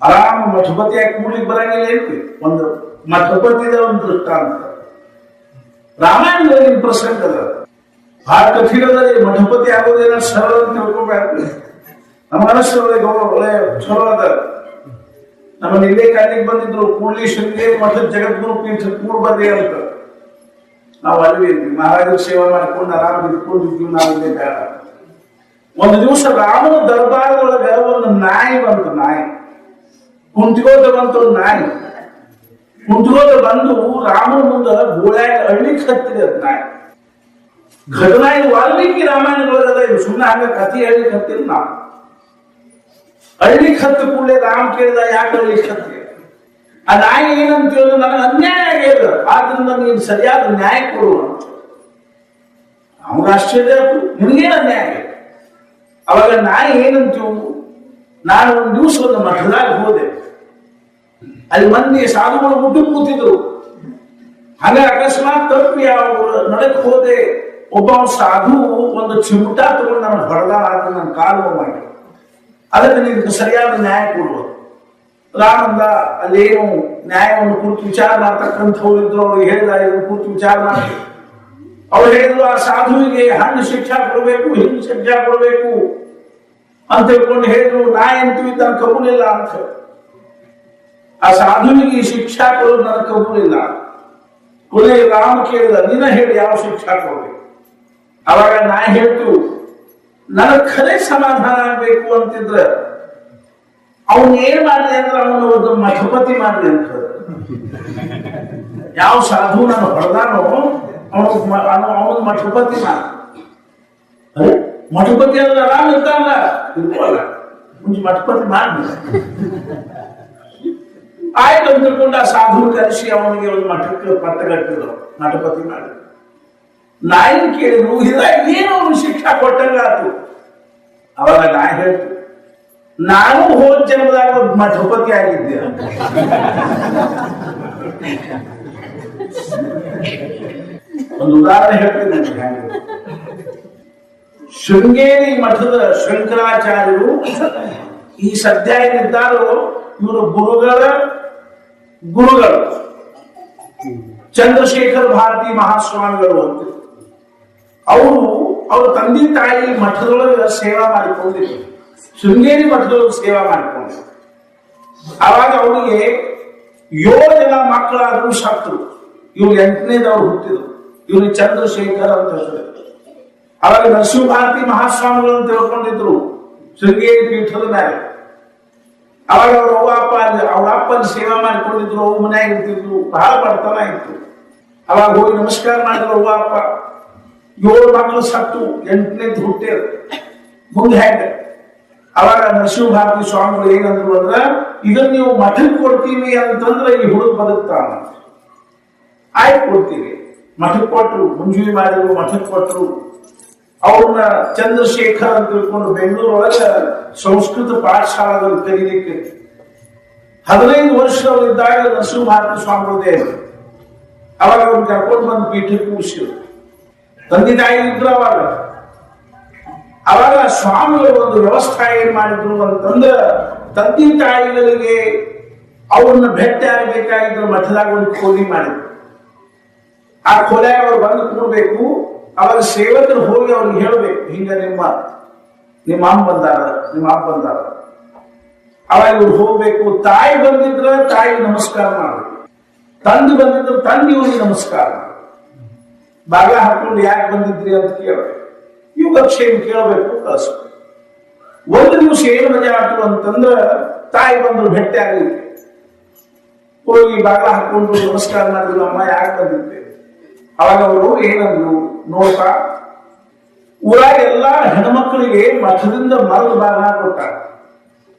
ಆರಾಮ ಮಠಪತಿ ಆಗಿ ಕೂಡ್ಲಿಕ್ಕೆ ಬರಂಗಿಲ್ಲ ಏನ್ರಿ? ಒಂದು ಮಠಪತಿದ ಒಂದು ದೃಷ್ಟಾಂತ ರಾಮಾಯಣದಲ್ಲಿ ಪ್ರಸಂಗ ಅದ. ಬಹಳ ಕಠಿಣದಲ್ಲಿ ಮಠಪತಿ ಆಗೋದೇನ ಸರಳ ಅಂತ ತಿಳ್ಕೊಬೇಕು. ನಮ್ಮ ಮನಸ್ಸೊಳಗೆ ಒಳ್ಳೆ ಚಲೋ ಅದ. ನಮ್ಮ ಇಲ್ಲೇ ಕಾಲಿಗೆ ಬಂದಿದ್ರು, ಕೂಡ್ಲಿ ಶೃಂಗೇರಿ ಮಠದ ಜಗದ್ಗುರು ಪೀಠ ಕೂಡ್ ಬರ್ರಿ ಅಂತ. ನಾವು ಅಲ್ಲಿ ಮಹಾರಾಜರ ಸೇವೆ ಮಾಡಿಕೊಂಡು ಆರಾಮ ಇದ್ಕೊಂಡಿದ್ದೀವಿ. ನಾವು ಇಲ್ಲೇ ಬೇಡ. ಒಂದು ದಿವಸ ರಾಮನ ದರ್ಬಾರದೊಳಗ ಒಂದು ನಾಯಿ ಬಂತು. ನಾಯಿ ಕುಂತ್ಕೋತ ಬಂತು. ಒಂದು ನಾಯಿ ಕುಂತ್ಕೋತ ಬಂದು ರಾಮನ ಮುಂದೆ ಗೋಳ್ಯಾಗ ಅಳ್ಳಿಕ್ ಹತ್ತಿದೆ. ಅದು ನಾಯಿ ಘಟನಾ ಇದು ವಾಲ್ಮೀಕಿ ರಾಮಾಯಣದೊಳಗದ. ಇದು ಸುಮ್ಮನೆ ಹಂಗ ಕಥೆ ಹಳ್ಳಿಕ್ ಹತ್ತಿಲ್ಲ. ನಾವು ಹಳ್ಳಿಕ್ ಹತ್ತ ಕೂಡಲೇ ರಾಮ ಕೇಳಿದ, ಯಾಕೆ ಹಳ್ಳಿಕ್ ಹತ್ತಿ? ಆ ನಾಯಿ ಏನಂತ ಹೇಳಿದ್ರೆ, ನನಗೆ ಅನ್ಯಾಯ ಆಗ್ಯದ, ಆದ್ರಿಂದ ನೀನು ಸರಿಯಾದ ನ್ಯಾಯ ಕೊಡು ಅಂತ. ನಮ್ಗೆ ಆಶ್ಚರ್ಯ ಆಯ್ತು, ನಿನ್ಗೇನು ಅನ್ಯಾಯ ಆಗಿದೆ? ಅವಾಗ ನಾಯಿ ಏನಂತೀವು, ನಾನು ಒಂದು ದಿವಸ ಒಂದು ಮಠದಾಗ ಹೋದೆ. ಅಲ್ಲಿ ಮಂದಿ ಸಾಧುಗಳು ಮುಟ್ಟು ಕೂತಿದ್ರು. ಹಂಗ ಅಕಸ್ಮಾತ್ ತಪ್ಪಿ ನಡಕ್ ಹೋದೆ. ಒಬ್ಬ ಸಾಧು ಒಂದು ಚಿಮುಟ ತಗೊಂಡು ನಾನು ಹೊಡೆದ, ನನ್ನ ಕಾಲು ಮಾಡಿ ಅದಕ್ಕೆ ನಿನಗೆ ಸರಿಯಾದ ನ್ಯಾಯ ಕೊಡುವುದು. ರಾಮಂದ ಅಲ್ಲೇನು ನ್ಯಾಯವನ್ನು ಕುರಿತು ವಿಚಾರ ಮಾಡ್ತಕ್ಕಂಥವ್ರು ಇದ್ರು, ಅವ್ರಿಗೆ ಹೇಳಿದ ಇದನ್ನು ಕುರಿತು ವಿಚಾರ ಮಾಡಿ ಅವ್ರು ಹೇಳಿದ್ರು ಆ ಸಾಧುವಿಗೆ ಹಣ್ಣು ಶಿಕ್ಷಾ ಕೊಡಬೇಕು, ಹಿಂಡು ಶಿಕ್ಷಾ ಕೊಡಬೇಕು ಅಂತ ಹೇಳ್ಕೊಂಡು ಹೇಳಿದ್ರು. ನಾ ಎಂತೀವಿ ತನ್ನ ಕಬೂಲಿಲ್ಲ ಅಂತ. ಆ ಸಾಧುವಿಗೆ ಶಿಕ್ಷಾ ಕೊಡೋದು ನನ್ನ ಕಬೂಲಿಲ್ಲ. ಕೊನೆಗೆ ರಾಮ ಕೇಳಿದ, ನಿನ್ನ ಹೇಳಿ ಯಾವ ಶಿಕ್ಷಾ ಕೊಡಬೇಕು. ಅವಾಗ ನಾ ಹೇಳ್ತು, ನನಗೆ ಖರೆ ಸಮಾಧಾನ ಆಗ್ಬೇಕು ಅಂತಿದ್ರೆ ಅವನ್ ಏನ್ ಮಾಡ್ಲಿ ಅಂದ್ರೆ ಅವನು ಒಂದು ಮಠಪತಿ ಮಾಡ್ಲಿ ಅಂತ. ಯಾವ ಸಾಧು ನಾನು ಹೊಡೆದಾನೋ ಅವನು ಮಠಪತಿ ಮಾಡಿ, ಮಠಪತಿ ಅಂದ್ರೆ ಆರಾಮ್ ಇರ್ತಾನಲ್ಲ, ಇರ್ಕೋಲ್ಲ, ಮುಂಚೆ ಮಠಪತಿ ಮಾಡಿ ಆಯ್ತು ಅಂತ ತಿಳ್ಕೊಂಡು ಆ ಸಾಧು ಕರೆಸಿ ಅವನಿಗೆ ಒಂದು ಮಠಕ್ಕೆ ಪಟ್ಟಗಟ್ಟಿದ್ರು, ಮಠಪತಿ ಮಾಡಿ. ನಾಯಿ ಕೇಳಿದ್ರು, ಇದಾಗ ಏನು ಅವನು ಶಿಕ್ಷಾ ಕೊಟ್ಟಂಗಾತು. ಅವಾಗ ನಾ ಹೇಳ್ತು, ನಾನು ಹೋದ ಜನ್ಮದಾಗ ಮಠಪತಿ ಆಗಿದ್ದೆ. ಒಂದು ಉದಾಹರಣೆ ಹೇಳ್ತಿದ್ದೆ. ಶೃಂಗೇರಿ ಮಠದ ಶಂಕರಾಚಾರ್ಯರು ಈ ಸದ್ಯ ಏನಿದ್ದಾರೋ ಇವರು ಗುರುಗಳು ಚಂದ್ರಶೇಖರ ಭಾರತಿ ಮಹಾಸ್ವಾಮಿಗಳು ಅಂತ. ಅವ್ರ ತಂದೆ ತಾಯಿ ಮಠದೊಳಗೆ ಸೇವಾ ಮಾಡಿಕೊಂಡಿದ್ರು, ಶೃಂಗೇರಿ ಮಠದೊಳಗೆ ಸೇವಾ ಮಾಡಿಕೊಂಡಿದ್ರು. ಆವಾಗ ಅವರಿಗೆ 7 ಜನ ಮಕ್ಕಳಾದರೂ ಸತ್ತರು. ಇವ್ರು 8ನೇದವ್ರು ಹುಟ್ಟಿದ್ರು. ಇವ್ರಿಗೆ ಚಂದ್ರಶೇಖರ್ ಅಂತ ಹೆಸರು. ಅವಾಗ ನರಸಿಂಹ ಭಾರತಿ ಮಹಾಸ್ವಾಮಿಗಳು ಅಂತ ತಿಳ್ಕೊಂಡಿದ್ರು ಶೃಂಗೇರಿ ಪೀಠದ ಮೇಲೆ. ಅವಾಗ ಅವ್ರ ಅಪ್ಪನ ಸೇವಾ ಮಾಡಿಕೊಂಡಿದ್ರು, ಅವ್ರ ಮನೆಯಾಗ ಇರ್ತಿದ್ರು, ಬಹಳ ಬಡತನ ಇತ್ತು. ಅವಾಗ ಹೋಗಿ ನಮಸ್ಕಾರ ಮಾಡಿದ್ರು ಅವ್ವ ಅಪ್ಪ. 7 ಮಕ್ಕಳು ಸತ್ತು, 8ನೇದು ಹುಟ್ಟಿದ್ರು. ಮುಂದೆ ಹೇಗೆ? ಅವಾಗ ನರಸಿಂಹ ಭಾರತಿ ಸ್ವಾಮಿಗಳು ಏನಂದ್ರು ಅಂದ್ರ, ಇದನ್ನ ನೀವು ಮಠಕ್ಕೆ ಕೊಡ್ತೀವಿ ಅಂತಂದ್ರೆ ಈ ಹುಡುಗ ಬದುಕ್ತಾನ. ಆಯ್ತು ಕೊಡ್ತೀವಿ. ಮಠಕ್ಕೆ ಕೊಟ್ಟರು, ಮುಂಜೂರಿ ಮಾಡಿದ್ರು, ಮಠಕ್ಕೆ ಕೊಟ್ಟರು. ಅವ್ರನ್ನ ಚಂದ್ರಶೇಖರ್ ಅಂತ ತಿಳ್ಕೊಂಡು ಬೆಂಗಳೂರೊಳಗ ಸಂಸ್ಕೃತ ಪಾಠಶಾಲೆದಲ್ಲಿ ಕರೀಲಿಕ್ಕೆ 15 ವರ್ಷದವರಿದ್ದಾಗ ನರಸಿಂಹ ಭಾರತಿ ಸ್ವಾಮಿಗಳು ದೇವರು. ಅವಾಗ ಅವ್ರನ್ನ ಕರ್ಕೊಂಡು ಬಂದು ಪೀಠಕ್ಕೆ ಕೂರಿಸಿದ್ರು. ತಂದೆ ತಾಯಿ ಇದ್ರು. ಅವಾಗ ಸ್ವಾಮಿಗಳು ಒಂದು ವ್ಯವಸ್ಥೆ ಏನ್ ಮಾಡಿದ್ರು ಅಂತಂದ್ರೆ, ತಂದೆ ತಾಯಿಗಳಿಗೆ ಅವ್ರನ್ನ ಭೇಟಿ ಆಗಬೇಕಾಗಿದ್ರು ಮಠದಾಗ ಒಂದು ಕೋಲಿ ಮಾಡಿದ್ರು. ಆ ಕೋಲ್ಯಾಗ ಅವ್ರು ಬಂದು ಕೂಡಬೇಕು. ಅವಾಗ ಸೇವಕರು ಹೋಗಿ ಅವ್ರಿಗೆ ಹೇಳ್ಬೇಕು, ಹಿಂಗ ನಿಮ್ಮ ಅಮ್ಮ ಬಂದಾರ, ನಿಮ್ಮ ಅಪ್ಪ ಬಂದಾರ. ಅವಾಗ ಇವ್ರು ಹೋಗ್ಬೇಕು. ತಾಯಿ ಬಂದಿದ್ರ ತಾಯಿ ನಮಸ್ಕಾರ ಮಾಡ್ಬೇಕು, ತಂದೆ ಬಂದಿದ್ರ ತಂದೆ ಇವ್ರಿಗೆ ನಮಸ್ಕಾರ ಮಾಡ್ಬೇಕು. ಬಾಗ್ಲ ಹಾಕೊಂಡು ಯಾಕೆ ಬಂದಿದ್ರಿ ಅಂತ ಕೇಳ್ಬೇಕು, ಯೋಗಕ್ಷೇಮ ಕೇಳಬೇಕು, ಕಳಿಸ್ಬೇಕು. ಒಂದು ದಿವಸ ಏನು ಮಜಾ ಆಯ್ತು ಅಂತಂದ್ರ, ತಾಯಿ ಬಂದ್ರು ಭೇಟಿ ಆಗಲಿಕ್ಕೆ. ಹೋಗಿ ಬಾಗ್ಲ ಹಾಕೊಂಡು ನಮಸ್ಕಾರ ಮಾಡಿದ್ರು, ಅಮ್ಮ ಯಾಕೆ ಬಂದಿದ್ದೆ? ಅವಾಗ ಅವರು ಏನಂದ್ರು, ನೋಡ್ತಾ ಊರಾಗ ಎಲ್ಲಾ ಹೆಣ್ಮಕ್ಳಿಗೆ ಮಠದಿಂದ ಮರದ ಬಾಗಿನ ಕೊಟ್ಟಾರ.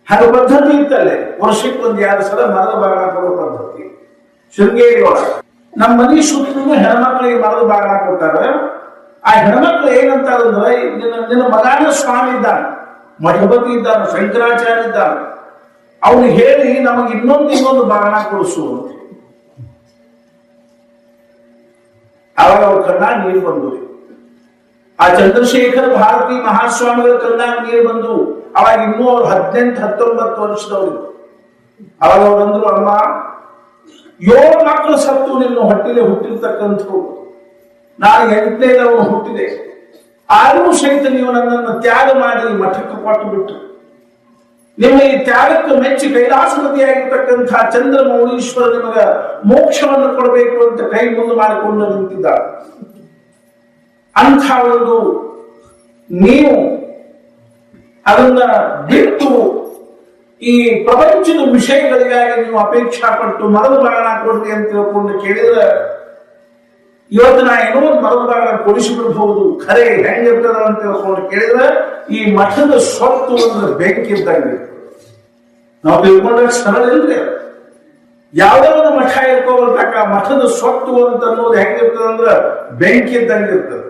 ಹಾಗೆ ಪದ್ಧತಿ ಇತ್ತಲ್ಲೇ, ವರ್ಷಕ್ಕೆ 1-2 ಸಲ ಮರದ ಬಾಗಿನ ಕೊಡೋ ಪದ್ಧತಿ ಶೃಂಗೇರಿ ಒಳಗೆ. ನಮ್ಮ ಮನೆ ಸುತ್ತಲೂ ಹೆಣ್ಮಕ್ಳಿಗೆ ಮರದ ಬಾಗಿನ ಕೊಟ್ಟಾರ. ಆ ಹೆಣ್ಮಕ್ಳು ಏನಂತಾರಂದ್ರೆ, ನಿನ್ನ ಮಗಾನ ಸ್ವಾಮಿ ಇದ್ದಾನೆ, ಮಠಪತಿ ಇದ್ದಾನೆ, ಶಂಕರಾಚಾರ್ಯ ಇದ್ದಾನೆ, ಅವನು ಹೇಳಿ ನಮಗೆ ಇನ್ನೊಂದು ಬಾಗಿನ ಕೊಡಿಸು ಅಂತ. ಅವಾಗ ಅವ್ರ ಕಣ್ಣಾಗ ನೀರು ಬಂದು, ಆ ಚಂದ್ರಶೇಖರ ಭಾರತಿ ಮಹಾಸ್ವಾಮಿಗಳ ಕಣ್ಣಾಗ ನೀರು ಬಂದು. ಅವಾಗ ಇನ್ನೂ ಅವ್ರು 18-19 ವರ್ಷದವ್ರು. ಅವಾಗ ಅವ್ರಂದ್ರು, ಅಮ್ಮ 7 ಮಕ್ಕಳು ಸತ್ತು ನಿನ್ನ ಹೊಟ್ಟಿಲೆ ಹುಟ್ಟಿರ್ತಕ್ಕಂಥವ್ರು, ನಾನು 8ನೇದವನು ಹುಟ್ಟಿದೆ. ಆದರೂ ಸಹಿತ ನೀವು ನನ್ನನ್ನು ತ್ಯಾಗ ಮಾಡಿ ಮಠಕ್ಕೆ ಕೊಟ್ಟು ಬಿಟ್ಟು, ನಿಮ್ಮ ಈ ತ್ಯಾಗಕ್ಕೆ ಮೆಚ್ಚಿ ಕೈಲಾಸಪತಿಯಾಗಿರ್ತಕ್ಕಂಥ ಚಂದ್ರಮೌಳೀಶ್ವರ ನಿಮಗ ಮೋಕ್ಷವನ್ನು ಕೊಡಬೇಕು ಅಂತ ಕೈ ಮುಂದೆ ಮಾಡಿಕೊಂಡು ನಿಂತಿದ್ದಾರೆ. ಅಂಥ ಒಂದು ನೀವು ಅದನ್ನ ಬಿಟ್ಟು ಈ ಪ್ರಪಂಚದ ವಿಷಯಗಳಿಗಾಗಿ ನೀವು ಅಪೇಕ್ಷಾ ಪಟ್ಟು ಮರದ ಬಾಗಿನ ಕೊಡ್ರಿ ಅಂತ ತಿಳ್ಕೊಂಡು ಕೇಳಿದ್ರೆ, ಇವತ್ತು ನಾ ಏನೋ ಒಂದು ಮರದ ಬಾಗಿನ ಕೊಡಿಸಿಬಿಡ್ಬಹುದು. ಖರೆ ಹೆಂಗಿರ್ತದ ಅಂತ ತಿಳ್ಕೊಂಡು ಕೇಳಿದ್ರೆ, ಈ ಮಠದ ಸ್ವತ್ತು ಅಂದ್ರೆ ಬೆಂಕಿ ಇದ್ದಂಗೆ. ನಾವು ತಿಳ್ಕೊಂಡ್ರೆ ಸರಳ ಇಲ್ರಿ. ಯಾವುದೇ ಒಂದು ಮಠ ಇರ್ಕೋಬರ್ತಕ್ಕ ಮಠದ ಸ್ವತ್ತು ಅಂತ ಅನ್ನೋದು ಹೆಂಗಿರ್ತದಂದ್ರೆ ಬೆಂಕಿ ಇದ್ದಂಗೆ ಇರ್ತದೆ.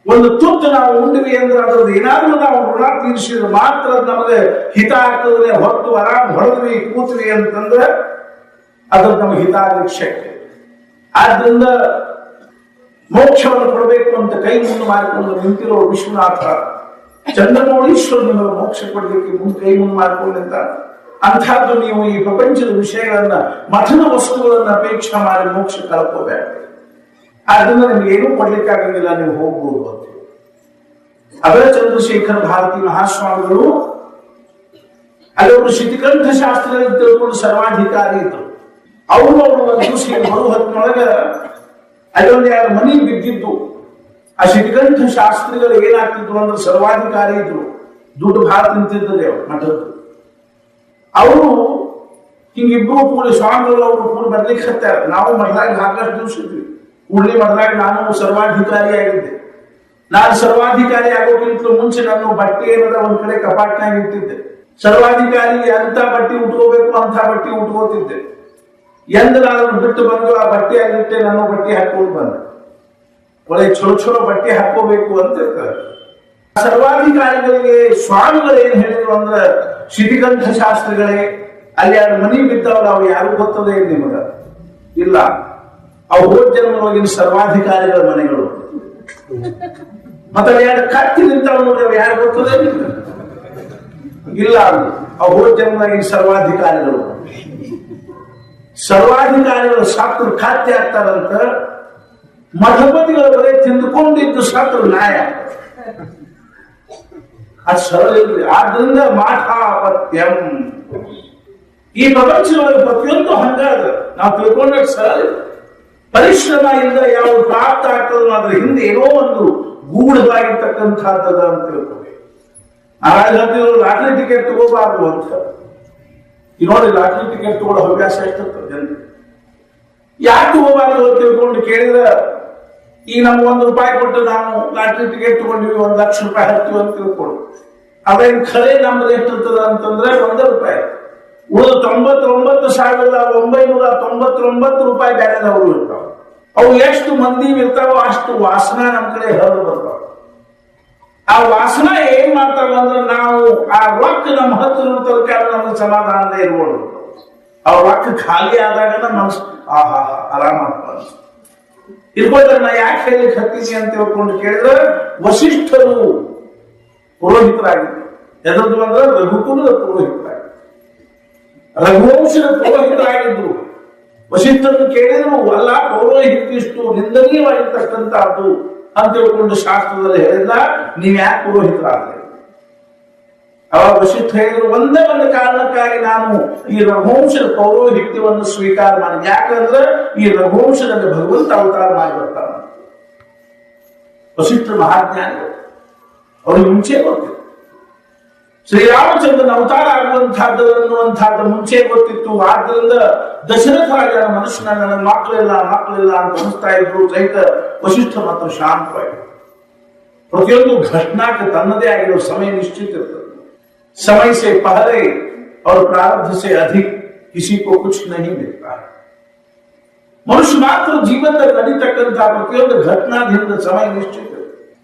ಒಂದು ತುತ್ತು ನಾವು ಉಂಡ್ವಿ ಅಂದ್ರೆ ಅದ್ರದ್ದು ಏನಾದ್ರೂ ನಾವು ಋಣ ತೀರಿಸಿದ್ರೆ ಮಾತ್ರ ನಮಗೆ ಹಿತ ಆಗ್ತದೆ. ಹೊತ್ತು ಆರಾಮ್ ಹೊಡೆದ್ವಿ ಕೂತ್ವಿ ಅಂತಂದ್ರೆ ಅದ್ರದ್ದು ನಮಗೆ ಹಿತ ಆಗ್ಲಿಕ್ಕೆ ಶಕ್ತಿ. ಆದ್ರಿಂದ ಮೋಕ್ಷವನ್ನು ಕೊಡಬೇಕು ಅಂತ ಕೈ ಮುಂದೆ ಮಾಡಿಕೊಂಡು ನಿಂತಿರೋ ವಿಶ್ವನಾಥ ಚಂದ್ರಮೌಳೀಶ್ವರ ನಿಮಗೆ ಮೋಕ್ಷ ಕೊಡಲಿಕ್ಕೆ ಕೈ ಮುಂದೆ ಮಾಡ್ಕೊಂಡಿದ್ದ. ಅಂಥದ್ದು ನೀವು ಈ ಪ್ರಪಂಚದ ವಿಷಯಗಳನ್ನ, ಮಠದ ವಸ್ತುಗಳನ್ನ ಅಪೇಕ್ಷೆ ಮಾಡಿ ಮೋಕ್ಷ ಕಳ್ಕೋಬೇಡ. ಅದನ್ನ ನಿಮ್ಗೆ ಏನೂ ಕೊಡ್ಲಿಕ್ಕಾಗಂಗಿಲ್ಲ, ನೀವು ಹೋಗ್ಬೋದು ಅಂತ. ಅಭಯ ಚಂದ್ರಶೇಖರ ಭಾರತಿ ಮಹಾಸ್ವಾಮಿಗಳು ಅಲ್ಲೊಬ್ರು ಶಿತಿಕಂಠ ಶಾಸ್ತ್ರದಲ್ಲಿ ತಿಳ್ಕೊಂಡು ಸರ್ವಾಧಿಕಾರಿ ಇದ್ರು. ಅವರು ಒಂದು ದಿವಸ ಮರು ಹೊತ್ತಿನೊಳಗ ಅಲ್ಲೊಂದು ಯಾರು ಮನಿ ಬಿದ್ದಿದ್ದು. ಆ ಶಿತಿಕಂಠ ಶಾಸ್ತ್ರಿಗಳು ಏನಾಗ್ತಿದ್ರು ಅಂದ್ರೆ ಸರ್ವಾಧಿಕಾರಿ ಇದ್ರು, ದುಡ್ಡು ಭಾಳ ತಿಂತಿದ್ದರೆ ಅವ್ರು ಮಠದ್ದು. ಅವರು ಹಿಂಗಿಬ್ರು ಕೂಡ ಸ್ವಾಮಿಗಳು ಅವರು ಕೂಡ ಬರ್ಲಿಕ್ಕೆ ಹತ್ತಾರ. ನಾವು ಮಠದಾಗ ಸಾಕಷ್ಟು ದಿವಸ ಇದ್ವಿ. ಕೂಡಲೇ ಮಠದಾಗ ನಾನು ಸರ್ವಾಧಿಕಾರಿ ಆಗಿದ್ದೆ. ನಾನು ಸರ್ವಾಧಿಕಾರಿ ಆಗೋಕ್ಕಿಂತ ಮುಂಚೆ ನಾನು ಬಟ್ಟೆ ಏನದ ಒಂದ್ ಕಡೆ ಕಪಾಟ್ನಾಗ ಇಟ್ಟಿದ್ದೆ. ಸರ್ವಾಧಿಕಾರಿ ಎಂತ ಬಟ್ಟೆ ಉಟ್ಕೋಬೇಕು ಅಂತ ಬಟ್ಟೆ ಉಟ್ಕೋತಿದ್ದೆ. ಎಂದು ನಾನು ಬಿಟ್ಟು ಬಂದು ಆ ಬಟ್ಟೆ ಆಗಿಟ್ಟೆ, ನಾನು ಬಟ್ಟೆ ಹಾಕೊಂಡು ಬಂದೆ. ಒಳ್ಳೆ ಚಲೋ ಚಲೋ ಬಟ್ಟೆ ಹಾಕೋಬೇಕು ಅಂತ ಇರ್ತಾರೆ. ಸರ್ವಾಧಿಕಾರಿಗಳಿಗೆ ಸ್ವಾಮಿಗಳು ಏನ್ ಹೇಳಿದ್ರು ಅಂದ್ರೆ, ಶಿತಿಕಂಠ ಶಾಸ್ತ್ರಿಗಳೇ, ಅಲ್ಲಿ ಯಾರು ಮನಿ ಬಿದ್ದವಲ್ಲ ಅವು ಯಾರು ಗೊತ್ತದೇ ನಿಮಗ ಇಲ್ಲ, ಅವು ಹೋದ ಜನ್ಮವಾಗಿನ ಸರ್ವಾಧಿಕಾರಿಗಳ ಮನೆಗಳು. ಮತ್ತೆ ಎರಡು ಕತ್ತಿ ನಿಂತವ ನೋಡಿ, ಅವು ಯಾರು ಗೊತ್ತದೇ ಇಲ್ಲ, ಅವು ಹೋದ ಜನ್ಮವಾಗಿನ ಸರ್ವಾಧಿಕಾರಿಗಳು. ಸರ್ವಾಧಿಕಾರಿಗಳು ಸತ್ರು ಖಾತೆ ಆಗ್ತಾರಂತ, ಮಠಪತಿಗಳ ಬರೇ ತಿಂದುಕೊಂಡಿದ್ದು ಸತ್ರು ನ್ಯಾಯ. ಅದು ಸರಳ ಇಲ್ರಿ. ಆದ್ರಿಂದ ಮಾಠಾಪತ್ಯಂ, ಈ ಪ್ರಪಂಚದೊಳಗೆ ಪ್ರತಿಯೊಂದು ಹಂಗಾದ ನಾವು ತಿಳ್ಕೊಂಡ ಸರಳ. ಪರಿಶ್ರಮ ಇಲ್ಲ ಯಾವ ಪ್ರಾಪ್ತ ಆಗ್ತದೋ ಅದ್ರ ಹಿಂದೆ ಏನೋ ಒಂದು ಗೂಢವಾಗಿರ್ತಕ್ಕಂಥದ್ದದ ಅಂತ ತಿಳ್ಕೊಬೇಕು. ನಾಳೆ ಲಾಟ್ರಿ ಟಿಕೆಟ್ ತಗೋಬಾರ್ದು ಅಂತ. ಈ ನೋಡಿ, ಲಾಟ್ರಿ ಟಿಕೆಟ್ ತಗೊಳ್ಳೋ ಹವ್ಯಾಸ ಎಷ್ಟಿರ್ತದೆ ಜನರಿಗೆ. ಯಾಕೆ ತಗೋಬಾರ್ದು ಅಂತ ತಿಳ್ಕೊಂಡು ಕೇಳಿದ್ರೆ, ಈಗ ನಮ್ಗೆ ₹1 ಕೊಟ್ಟು ನಾವು ಲಾಟ್ರಿ ಟಿಕೆಟ್ ತಗೊಂಡಿವಿ, ₹1,00,000 ಹತ್ತೀವಿ ಅಂತ ತಿಳ್ಕೊಂಡು, ಅದೇನು ಖರೆ ನಮ್ದು ಎಷ್ಟಿರ್ತದ ಅಂತಂದ್ರೆ ₹1. ಉಳಿದ $99,999 ಬೇರೆದವರು ಇರ್ತಾವ. ಅವು ಎಷ್ಟು ಮಂದಿ ಇರ್ತಾವೋ ಅಷ್ಟು ವಾಸನ ನಮ್ಮ ಕಡೆ ಹರಿದು ಬರ್ತಾವ. ಆ ವಾಸನ ಏನ್ ಮಾಡ್ತಾವ ಅಂದ್ರೆ, ನಾವು ಆ ರೊಕ್ಕ ನಮ್ಮ ಹತ್ರ ತನಕ ನಮ್ಗೆ ಸಮಾಧಾನದೇ ಇರ್ಬೋದು. ಆ ರೊಕ್ಕ ಖಾಲಿ ಆದಾಗ ಮನಸ್ಸು ಆಹಾ ಆರಾಮ ಇರ್ಬೋದ್ರೆ. ನಾ ಯಾಕೆ ಹೇಳಿಕ್ ಹತ್ತೀನಿ ಅಂತ ತಿಳ್ಕೊಂಡು ಕೇಳಿದ್ರೆ, ವಸಿಷ್ಠರು ಪುರೋಹಿತರಾಗಿದ್ರು. ಎದ್ದು ಅಂದ್ರೆ ರಘುಕುಲದ ಪುರೋಹಿತರಾಗಿದ್ರು, ರಘುವಂಶದ ಪುರೋಹಿತರಾಗಿದ್ರು. ವಸಿಷ್ಠರನ್ನು ಕೇಳಿದ್ರು, ಅಲ್ಲ ಪೌರೋಹಿತ್ಯಷ್ಟು ನಿಂದನೀಯವಾಗಿರ್ತಕ್ಕಂಥದ್ದು ಅಂತ ತಿಳ್ಕೊಂಡು ಶಾಸ್ತ್ರದಲ್ಲಿ ಹೇಳಿಲ್ಲ, ನೀವ್ ಯಾಕೆ ಪುರೋಹಿತರಾಗ್ಲಿ? ಅವಾಗ ವಸಿಷ್ಠ ಹೇಳಿದ್ರು, ಒಂದೇ ಒಂದು ಕಾರಣಕ್ಕಾಗಿ ನಾನು ಈ ರಘುವಂಶದ ಪೌರೋಹಿತ್ಯವನ್ನು ಸ್ವೀಕಾರ ಮಾಡಿ. ಯಾಕಂದ್ರೆ ಈ ರಘುವಂಶದಲ್ಲಿ ಭಗವಂತ ಅವತಾರ ಮಾಡಿ ಬರ್ತಾನ. ವಸಿಷ್ಠ ಮಹಾಜ್ಞಾನಿಗಳು, ಅವ್ರಿಗೆ ಮುಂಚೆ ಗೊತ್ತಿತ್ತು ಶ್ರೀರಾಮಚಂದ್ರನ ಅವತಾರ ಆಗುವಂತಹದ್ದು ಅನ್ನುವಂತಹದ್ದು ಮುಂಚೆ ಗೊತ್ತಿತ್ತು. ಆದ್ರಿಂದ ದಶರಥ ರಾಜನ ಮನುಷ್ಯನ ನನ್ನ ಮಕ್ಕಳಿಲ್ಲ ಅಂತ ಅನಿಸ್ತಾ ಇದ್ರು. ಸಹಿತ ವಸಿಷ್ಠ ಮಾತ್ರ ಶಾಂತವಾಗಿ, ಪ್ರತಿಯೊಂದು घटनाಕ್ಕೆ ತನ್ನದೇ ಆಗಿರೋ ಸಮಯ ನಿಶ್ಚಿತ ಇರ್ತದೆ. समय से पहले और प्रारब्ध से अधिक किसी को कुछ नहीं मिलता है. मनुष्य मात्र ಜೀವನದಲ್ಲಿ ನಡೀತಕ್ಕಂತಹ ಪ್ರತಿಯೊಂದು ಘಟನಾದಿಂದ ಸಮಯ ನಿಶ್ಚಿತ.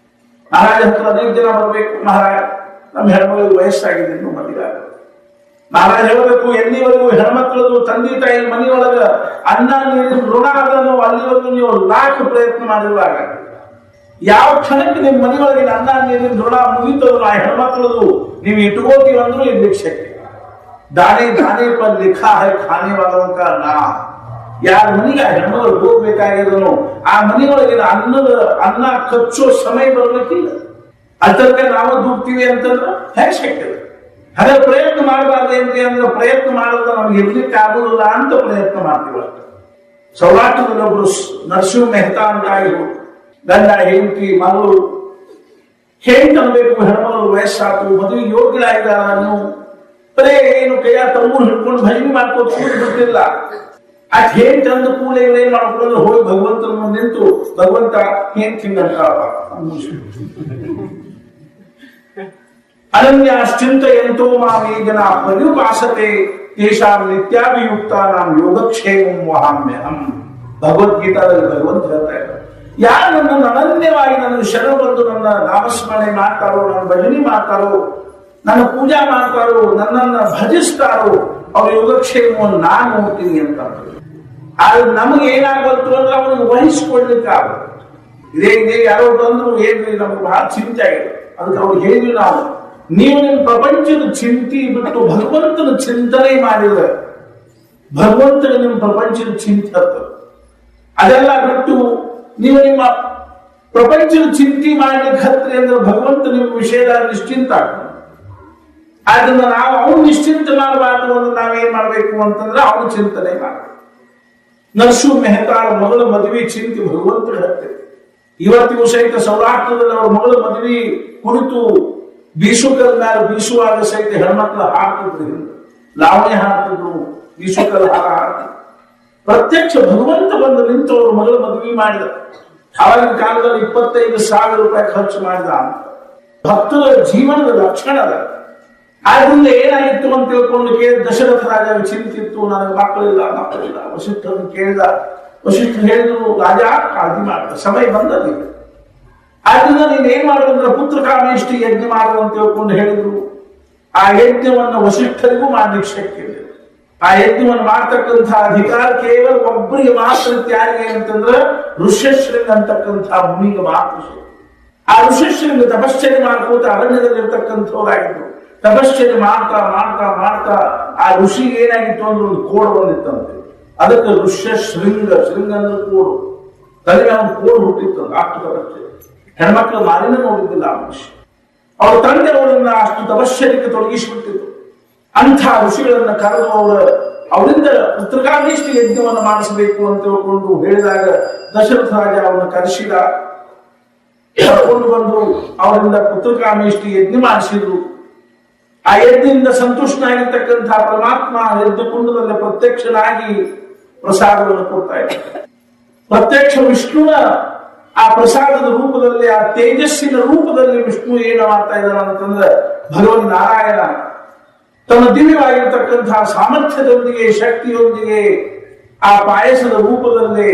ಮಹಾರಾಜ ಹತ್ರ ಅನೇಕ ಜನ ಬರಬೇಕು, ಮಹಾರಾಜ ನಮ್ಮ ಹೆಣ್ಮಗಳಿಗೆ ವಯಸ್ಸಾಗಿದೆ, ಇನ್ನು ಮದುವೆ ಆಗ. ಮಹಾರಾಜ ಹೇಳಬೇಕು, ಎಲ್ಲಿವರೆಗೂ ಹೆಣ್ಮಕ್ಳದು ತಂದೆ ತಾಯಿ ಮನೆಯೊಳಗ ಅನ್ನ ನೀರಿನ ಋಣ ಅದನ್ನು ಅಲ್ಲಿವರೆಗೂ ನೀವು ಲಾಖ ಪ್ರಯತ್ನ ಮಾಡಿರುವಾಗ, ಯಾವ ಕ್ಷಣಕ್ಕೆ ನಿಮ್ಮ ಮನೆಯೊಳಗಿನ ಅನ್ನ ನೀರಿನ ಋಣ ಮುಗಿತದ್ರು ಆ ಹೆಣ್ಮಕ್ಳದು ನೀವು ಇಟ್ಕೋತೀವಿ ಅಂದ್ರೂ ಇರ್ಲಿಕ್ಕೆ ಶಕ್ತಿ. ದಾನೆ ದಾನೆ ಪರ್ ಲಿಖಾ ಹೈ ಖಾನೆ ವಾಲೋಂ ಕಾ ನಾಮ್. ಯಾರ ಮನೆಗೆ ಆ ಹೆಣ್ಮಗಳು ಹೋಗ್ಬೇಕಾಗಿದ್ರು ಆ ಮನೆಯೊಳಗಿನ ಅನ್ನ ಕಚ್ಚೋ ಸಮಯ ಬರ್ಬೇಕಿಲ್ಲ. ಅದಕ್ಕ ನಾವು ದುಡ್ತೀವಿ ಅಂತಂದ್ರೆ ಹೇಗೆ ಶಕ್ತಿ? ಅದೇ ಪ್ರಯತ್ನ ಮಾಡಬಾರ್ದೇನ್ರಿ ಅಂದ್ರೆ, ಪ್ರಯತ್ನ ಮಾಡೋದು ನಮ್ಗೆ ಇರ್ಲಿಕ್ಕೆ ಆಗುದಿಲ್ಲ ಅಂತ ಪ್ರಯತ್ನ ಮಾಡ್ತೀವಿ ಅಷ್ಟೇ. ಸೌರಾಷ್ಟ್ರದಲ್ಲಿ ಒಬ್ರು ನರಸಿಂಹ ಮೆಹ್ತಾ ಅಂತ ಆಗಿರು, ಗಂಡ ಹೆಂಡತಿ ಮಗಳು. ಹೆಂಡತಿ ಅನ್ಬೇಕು, ಹೆಣ್ಮಗಳು ವಯಸ್ಸಾತು, ಮದುವೆ ಯೋಗ್ಯರಾಗಿದ್ದಾರ, ನೀವು ಬರೇ ಏನು ಕೈಯ ತಮ್ಮು ಹಿಡ್ಕೊಂಡು ಭಜನೆ ಮಾಡ್ಕೊಂಡು ಕೂಡಿ ಬಿಟ್ಟಿಲ್ಲ. ಆ ಹೆಂಡತಿ ಅಂದ ಕೂಡಲೇ ಏನ್ ಮಾಡ್ಕೊಂಡು ಹೋಗಿ ಭಗವಂತನ ಮುಂದೆ ನಿಂತು, ಭಗವಂತ ಹೆಂಡತಿ ಅಂತ ಅನನ್ಯಾಶ್ಚಿಂತಯಂತೋ ಮಾಂ ಯೇ ಜನಾ ಪರ್ಯುಪಾಸತೆ ತೇಷಾಂ ನಿತ್ಯಾಭಿಯುಕ್ತಾನಾಂ ಯೋಗಕ್ಷೇಮಂ ವಹಾಮ್ಯಹಂ. ಭಗವದ್ಗೀತಾದಲ್ಲಿ ಭಗವಂತ ಹೇಳ್ತಾ ಇದ್ದಾರೆ, ಯಾರು ನನ್ನನ್ನು ಅನನ್ಯವಾಗಿ ನನ್ನ ಶರಣ ಬಂದು ನನ್ನ ನಾಮಸ್ಮರಣೆ ಮಾಡ್ತಾರೋ, ನನ್ನ ಭಜನೆ ಮಾಡ್ತಾರೋ, ನನ್ನ ಪೂಜಾ ಮಾಡ್ತಾರೋ, ನನ್ನನ್ನು ಭಜಿಸ್ತಾರೋ, ಅವ್ರ ಯೋಗಕ್ಷೇಮವನ್ನು ನಾನು ನೋಡ್ತೀನಿ ಅಂತ. ಆದ್ರೆ ನಮಗೆ ಏನಾಗತ್ತು ಅಂದ್ರೆ ಅವನಿಗೆ ವಹಿಸ್ಕೊಳ್ಲಿಕ್ಕೆ ಆಗುತ್ತೆ. ಇದೇ ಯಾರೋ ಬಂದ್ರು ಏನ್ರಿ ನಮ್ಗೆ ಬಹಳ ಚಿಂತೆ ಆಗಿದೆ, ಅದಕ್ಕೆ ಅವ್ರಿಗೆ ಹೇಳಿದ್ವಿ ನಾವು, ನೀವು ನಿಮ್ಮ ಪ್ರಪಂಚದ ಚಿಂತೆ ಬಿಟ್ಟು ಭಗವಂತನ ಚಿಂತನೆ ಮಾಡಿದ್ರೆ ಭಗವಂತನ ನಿಮ್ಮ ಪ್ರಪಂಚದ ಚಿಂತೆ ಹತ್ತದ. ಅದೆಲ್ಲ ಬಿಟ್ಟು ನೀವು ನಿಮ್ಮ ಪ್ರಪಂಚದ ಚಿಂತೆ ಮಾಡ್ಲಿಕ್ಕೆ ಹತ್ರಿ ಅಂದ್ರೆ ಭಗವಂತ ನಿಮ್ಮ ವಿಷಯದ ನಿಶ್ಚಿಂತ ಆಗ್ತಾನೆ. ಆದ್ರಿಂದ ನಾವು ಅವನು ನಿಶ್ಚಿಂತ ಮಾಡಬಾರ್ದು ಅಂದ್ರೆ ನಾವೇನ್ ಮಾಡ್ಬೇಕು ಅಂತಂದ್ರೆ ಅವನು ಚಿಂತನೆ ಮಾಡಬೇಕು. ನರಸು ಮೆಹತಾರ ಮಗಳ ಮದುವೆ ಚಿಂತೆ ಭಗವಂತನ ಹತ್ತಿರ. ಇವತ್ತಿಗೂ ಸಹಿತ ಸೌರಾಷ್ಟ್ರದಲ್ಲಿ ಅವರ ಮಗಳ ಮದುವೆ ಕುರಿತು ಬೀಸುಕದ ಮೇಲೆ ಬೀಸುವಾಗ ಸಹಿತ ಹೆಣ್ಮಕ್ಳು ಹಾಡ್ತಿದ್ರು, ಲಾವಣಿ ಹಾಡ್ತಿದ್ರು, ಬೀಸುಕದ ಹಾರ ಹಾಡ್ತಿದ್ರು. ಪ್ರತ್ಯಕ್ಷ ಭಗವಂತ ಬಂದು ನಿಂತು ಅವ್ರ ಮಗಳ ಮದುವೆ ಮಾಡಿದ. ಆವಾಗಿನ ಕಾಲದಲ್ಲಿ 25,000 ರೂಪಾಯಿ ಖರ್ಚು ಮಾಡಿದ ಅಂತ ಭಕ್ತರ ಜೀವನದ ಲಕ್ಷಣ ಅದ. ಆದ್ರಿಂದ ಏನಾಗಿತ್ತು ಅಂತ ತಿಳ್ಕೊಂಡು ದಶರಥ ರಾಜ ಚಿಂತಿತ್ತು, ನನಗೆ ಮಕ್ಕಳಿಲ್ಲ. ವಸಿಷ್ಠರನ್ನು ಕೇಳಿದ. ವಸಿಷ್ಠ ಹೇಳಿದ್ರು, ರಾಜ ಕಾಳಜಿ ಮಾಡ್ತಾರೆ, ಸಮಯ ಬಂದದ್ದು. ಆದ್ರಿಂದ ನೀನ್ ಏನ್ ಮಾಡುವಂದ್ರೆ ಪುತ್ರ ಕಾಮೇಷ್ಟಿ ಯಜ್ಞ ಮಾಡು ಅಂತ ತಿಳ್ಕೊಂಡು ಹೇಳಿದ್ರು. ಆ ಯಜ್ಞವನ್ನು ವಸಿಷ್ಠರಿಗೂ ಮಾಡ್ಲಿಕ್ಕೆ ಶಕ್ಯ ಇಲ್ಲ. ಆ ಯಜ್ಞವನ್ನು ಮಾಡ್ತಕ್ಕಂಥ ಅಧಿಕಾರ ಕೇವಲ ಒಬ್ಬರಿಗೆ ಮಾತ್ರ. ಯಾರಿಗೆ ಅಂತಂದ್ರೆ ಋಷ್ಯಶೃಂಗ ಅಂತಕ್ಕಂಥ ಮುನಿಗೆ ಮಾತ್ರ. ಆ ಋಷ್ಯಶೃಂಗ ತಪಶ್ಚರ್ಯ ಮಾಡ್ಕೋತ ಅರಣ್ಯದಲ್ಲಿರ್ತಕ್ಕಂಥವ್ರಾಗಿದ್ರು. ತಪಶ್ಚರ್ಯ ಮಾಡ್ತಾ ಮಾಡ್ತಾ ಮಾಡ್ತಾ ಆ ಋಷಿಗೆ ಏನಾಗಿತ್ತು ಅಂದ್ರೆ ಒಂದು ಕೋಡ್ ಬಂದಿತ್ತಂತೆ. ಅದಕ್ಕೆ ಋಷ್ಯಶೃಂಗ, ಶೃಂಗ ಅಂದ್ರೆ ಕೋಡು. ತಲೆಗೆ ಅವನು ಕೋಡು ಹುಟ್ಟಿತ್ತು. ಅಷ್ಟು ತಪಶ್ಚರ್ಯ ಹೆಣ್ಮಕ್ಳು ಮಾಲಿನ ನೋಡಿದ್ದಿಲ್ಲ ಆ ಋಷಿ. ಅವ್ರ ತಂದೆ ಅವರನ್ನ ಅಷ್ಟು ತಪಶ್ಚರ್ಯಕ್ಕೆ ತೊಡಗಿಸಿಬಿಟ್ಟಿದ್ರು. ಅಂಥ ಋಷಿಗಳನ್ನ ಕರೆದು ಅವರಿಂದ ಪುತ್ರಕಾಮೇಷ್ಟಿ ಯಜ್ಞವನ್ನು ಮಾಡಿಸಬೇಕು ಅಂತ ತಿಳ್ಕೊಂಡು ಹೇಳಿದಾಗ ದಶರಥ ರಾಜ ಅವರನ್ನು ಕರೆಸಿದ. ಕರ್ಕೊಂಡು ಬಂದು ಅವರಿಂದ ಪುತ್ರಕಾಮೇಷ್ಟಿ ಯಜ್ಞ ಮಾಡಿಸಿದ್ರು. ಆ ಯಜ್ಞದಿಂದ ಸಂತುಷ್ಟನಾಗಿರ್ತಕ್ಕಂಥ ಪರಮಾತ್ಮ ಯಜ್ಞಕುಂಡದಲ್ಲಿ ಪ್ರತ್ಯಕ್ಷನಾಗಿ ಪ್ರಸಾದವನ್ನು ಕೊಡ್ತಾ ಇದ್ದಾರೆ. ಪ್ರತ್ಯಕ್ಷ ವಿಷ್ಣುನ ಆ ಪ್ರಸಾದದ ರೂಪದಲ್ಲಿ, ಆ ತೇಜಸ್ಸಿನ ರೂಪದಲ್ಲಿ ವಿಷ್ಣು ಏನು ಮಾಡ್ತಾ ಇದ್ದಾನೆ ಅಂತಂದ್ರೆ ಭಗವನ್ ನಾರಾಯಣ ತನ್ನ ದಿವ್ಯವಾಗಿರ್ತಕ್ಕಂತಹ ಸಾಮರ್ಥ್ಯದೊಂದಿಗೆ, ಶಕ್ತಿಯೊಂದಿಗೆ ಆ ಪಾಯಸದ ರೂಪದಲ್ಲಿ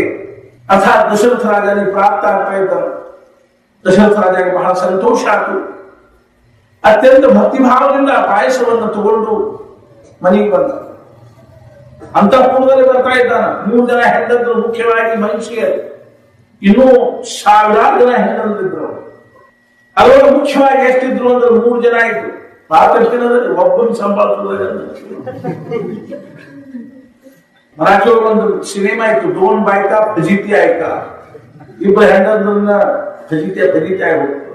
ಅರ್ಥಾತ್ ದಶರಥ ರಾಜನಿಗೆ ಪ್ರಾಪ್ತ ಆಗ್ತಾ ಇದ್ದಾನೆ. ದಶರಥ ರಾಜನಿಗೆ ಬಹಳ ಸಂತೋಷ ಆಯಿತು. ಅತ್ಯಂತ ಭಕ್ತಿಭಾವದಿಂದ ಆ ಪಾಯಸವನ್ನು ತಗೊಂಡು ಮನೆಗೆ ಬಂದ. ಅಂತಃಪುರದಲ್ಲಿ ಬರ್ತಾ ಇದ್ದಾನ. 3 ಜನ ಹೆಂಡಂದ್ರು, ಮುಖ್ಯವಾಗಿ ಮನುಷ್ಯರು. ಇನ್ನೂ ಸಾವಿರಾರು ಜನ ಹೆಂಡಂದಿದ್ರು. ಅದರೊಳಗೆ ಮುಖ್ಯವಾಗಿ ಎಷ್ಟಿದ್ರು ಅಂದ್ರೆ 3 ಜನ ಇದ್ರು. ಭಾರತದಲ್ಲಿ ಒಬ್ಬನ ಸಂಪಾದಿಸಿದಾಗ ಮರಾಠಿ ಒಂದು ಸಿನಿಮಾ ಇತ್ತು, ಡೋನ್ ಬಾಯ್ಕ ಫಜೀತಿ ಆಯ್ಕ. ಇಬ್ಬರು ಹೆಂಡಂದ್ರನ್ನ ಫಜೀತಿ ಆಗಿ ಹೋಗ್ತಾರೆ.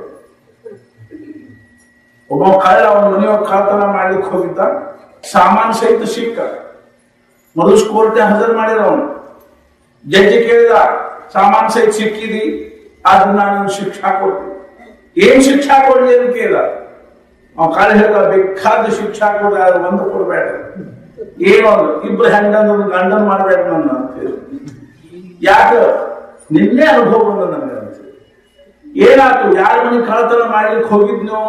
ಒಬ್ಬ ಕಳ್ಳ ಅವನ ಮನೆಯೊಳಗೆ ಕಳ್ಳತನ ಮಾಡ್ಲಿಕ್ಕೆ ಹೋಗಿದ್ದ. ಸಾಮಾನು ಸಹಿತ ಸಿಕ್ಕ. ಮೊದಲು ಕೋರ್ಟ್ ಹಾಜರು ಮಾಡಿದ. ಅವನು ಜಡ್ಜಿ ಕೇಳಿದ, ಸಾಮಾನು ಸಹಿತ ಸಿಕ್ಕಿದಿ, ಆದ್ರೆ ನಾನು ಶಿಕ್ಷಾ ಕೊಡ್ತೀನಿ. ಏನ್ ಶಿಕ್ಷಾ ಕೊಡ್ಲಿ ಅಂತ ಕೇಳಿದ. ಅವ್ ಕಳ್ಳ ಹೇಳ್ದ, ಬೇಕಾದ ಶಿಕ್ಷಾ ಕೊಡ್ಲಿ, ಅದು ಒಂದು ಕೊಡ್ಬೇಡ. ಏನು ಅದು, ಇಬ್ರು ಹೆಂಡಂದ್ರು ಗಂಡನ್ ಮಾಡ್ಬೇಡ ನನ್ನ ಅಂತ ಹೇಳಿ. ಯಾಕ ನಿನ್ನೆ ಅನುಭವ ಬಂದ ನನಗೆ ಅಂತ. ಏನಾಯ್ತು, ಯಾರ ಮನೆ ಕಳ್ಳತನ ಮಾಡ್ಲಿಕ್ಕೆ ಹೋಗಿದ್ನು,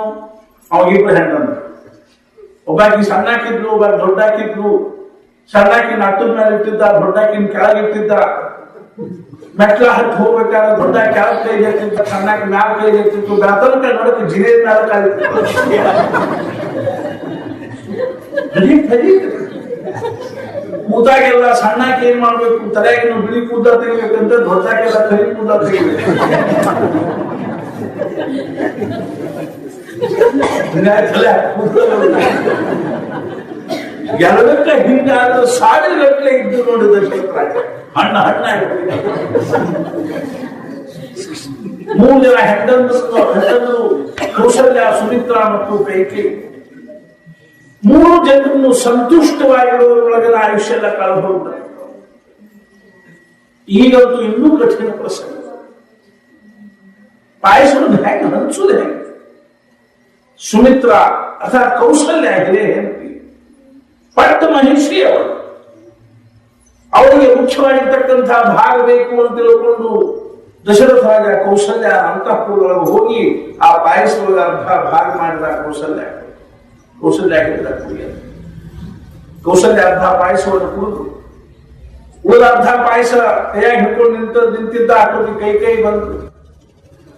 ಅವಾಗಿಬ್ರು ಹೆಂಡಂದ್ರು. ಒಬ್ಬಾಕಿ ಸಣ್ಣಾಕಿದ್ಲು, ಒಬ್ಬ ದೊಡ್ಡಾಕಿದ್ಲು. ಸಣ್ಣಾಕಿನ ಹತ್ತದ ಮೇಲೆ ಇಟ್ಟಿದ್ದ, ದೊಡ್ಡಾಕಿನ ಕೆಳಗಿಟ್ಟಿದ್ದ. ಮೆಟ್ಲ ಹತ್ತಿ ಹೋಗ್ಬೇಕಾದ್ರೆ ದೊಡ್ಡ ಕೆಳಗ್ ಕೈ ಇರ್ತಿದ್ದ, ಸಣ್ಣಾಕಿ ಮ್ಯಾಲ ಕೈ ಇರ್ತಿತ್ತು. ಬೆಳತನ ಕೈ ನೋಡಕ್ಕೆ ಜಿರೇ ಮ್ಯಾಲ ಕೂದಾಗೆಲ್ಲ ಸಣ್ಣಾಕಿ ಏನ್ ಮಾಡ್ಬೇಕು, ತಲೆಯಾಗಿನ ಬಿಳಿ ಕೂದ ತೆಗಿಬೇಕಂತ, ದೊಡ್ಡಾಕೆಲ್ಲ ಕರಿ ಕೂದ ತೆಗಿಬೇಕು. ಎಲ್ಲದಕ್ಕ ಹಿಂಗಾದ 1000 ಗಟ್ಟಲೆ ಇದ್ದು ನೋಡಿದಷ್ಟು ಹಣ್ಣ ಮೂರು ಜನ ಹೆಂಡಂದ್ರು ಕೌಸಲ್ಯ, ಸುಮಿತ್ರಾ ಮತ್ತು ಕೈಕೇಯಿ. 3 ಜನರನ್ನು ಸಂತುಷ್ಟವಾಗಿರುವುದರೊಳಗಿನ ಆಯುಷ್ಯ ಎಲ್ಲ ಕಳೆದು. ಈಗಂತೂ ಇನ್ನೂ ಕಠಿಣ ಪ್ರಸಂಗ. ಪಾಯಸವನ್ನು ಹೇಗೆ ಹಂಚುವುದು ಹೇಗೆ? ಸುಮಿತ್ರಾ ಅರ್ಥಾತ್ ಕೌಸಲ್ಯ ಹಿರೇ ಹೆಂಡತಿ, ಪಟ್ಟ ಮಹಿಷಿ ಅವಳು. ಅವರಿಗೆ ಮುಖ್ಯವಾಗಿರ್ತಕ್ಕಂತಹ ಭಾಗ ಬೇಕು ಅಂತ ತಿಳ್ಕೊಂಡು ದಶರಥ ರಾಜ ಕೌಸಲ್ಯ ಅಂತಃಪುರದೊಳಗೆ ಹೋಗಿ ಆ ಪಾಯಸದೊಳಗೆ ಅರ್ಧ ಭಾಗ ಮಾಡಿದ. ಕೌಸಲ್ಯ ಹಿಡಿದ ಕುಡಿಯಲು. ಕೌಸಲ್ಯ ಅರ್ಧ ಪಾಯಸವನ್ನು ಕುಡಿದು ಉಳಿದ ಅರ್ಧ ಪಾಯಸ ಕೈಯಾಗಿ ಹಿಡ್ಕೊಂಡು ನಿಂತಿದ್ದ. ಅಷ್ಟೊತ್ತಿಗೆ ಕೈ ಬಂತು.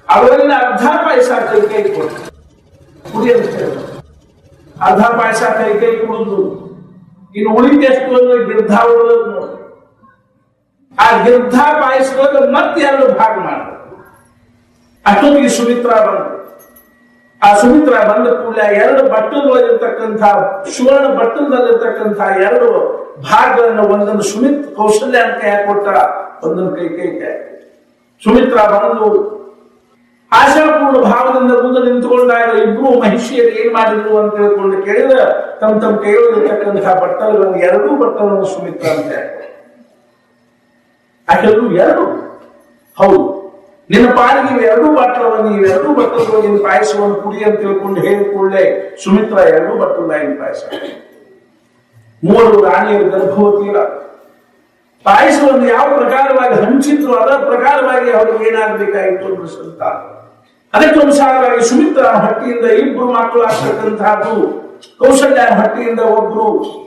ಅವರನ್ನ ಅರ್ಧ ಪಾಯಸ ಕೈ ಕೊಟ್ಟು ಕುಡಿಯಂತ ಅರ್ಧ ಪಾಯಸ ಕೈ ಕುಡಿದು ಇನ್ನು ಉಳಿದೆಷ್ಟು ಅಂದ್ರೆ ಗಿರ್ಧಾ ಉಳಿದ ನೋಡಿ. ಆ ಗಿರ್ಧಾ ಪಾಯಸದೊಳಗೆ ಮತ್ತೆ 2 ಭಾಗ ಮಾಡಿದ್ರು. ಅಷ್ಟೊತ್ತಿಗೆ ಸುಮಿತ್ರಾ ಬಂದು ಆ ಸುಮಿತ್ರ ಬಂದ ಕೂಡಲೇ ಎರಡು ಬಟ್ಟಲಲ್ಲಿರ್ತಕ್ಕಂಥ ಸುವರ್ಣ ಬಟ್ಟಲದಲ್ಲಿರ್ತಕ್ಕಂಥ ಎರಡು ಭಾಗಗಳನ್ನು ಒಂದೊಂದು ಕೌಶಲ್ಯ ಅಂತ ಕೈ ಕೊಟ್ಟ, ಒಂದೊಂದು ಕೈ ಸುಮಿತ್ರ ಬಂದು ಆಶಾಪೂರ್ಣ ಭಾವದಿಂದ ಮುಂದೆ ನಿಂತುಕೊಂಡಾಗ ಇಬ್ರು ಮಹಿಷಿಯರು ಏನ್ ಮಾಡಿದ್ರು ಅಂತ ಹೇಳ್ಕೊಂಡು ಕೇಳಿದ ತಮ್ಮ ಕೈಯೊಳಗಿರ್ತಕ್ಕಂಥ ಬಟ್ಟಲುಗಳನ್ನು ಎರಡೂ ಬಟ್ಟಲನ್ನು ಸುಮಿತ್ರ ಅಂತ ಯಾಕೆಂದ್ರು ಎರಡು ಹೌದು ನಿನ್ನ ಪಾಲಿಗೆ ಇವೆರಡೂ ಬಟ್ಟಲವನ್ನು ಇವೆರಡೂ ಬಟ್ಟಲುಗಳಿಗೆ ಪಾಯಸವನ್ನು ಕುಡಿ ಅಂತ ತಿಳ್ಕೊಂಡು ಹೇಳಿಕೊಳ್ಳೆ ಸುಮಿತ್ರ ಎರಡೂ ಬಟ್ಟಲಾಗಿನ ಪಾಯಸ. ಮೂವರು ರಾಣಿಯರು ಗರ್ಭವತಿಯರ ಪಾಯಸವನ್ನು ಯಾವ ಪ್ರಕಾರವಾಗಿ ಹಂಚಿದ್ರು ಅದರ ಪ್ರಕಾರವಾಗಿ ಅವರಿಗೆ ಏನಾಗಬೇಕಾಗಿತ್ತು ಅನ್ನೋ ಸಂತಾನ. ಅದಕ್ಕೊಂದು ಸುಮಿತ್ರ ಹಟ್ಟಿಯಿಂದ ಇಬ್ರು ಮಕ್ಕಳು ಆಗ್ತಕ್ಕಂತಹದ್ದು, ಕೌಶಲ್ಯ ಹಟ್ಟಿಯಿಂದ ಒಬ್ರು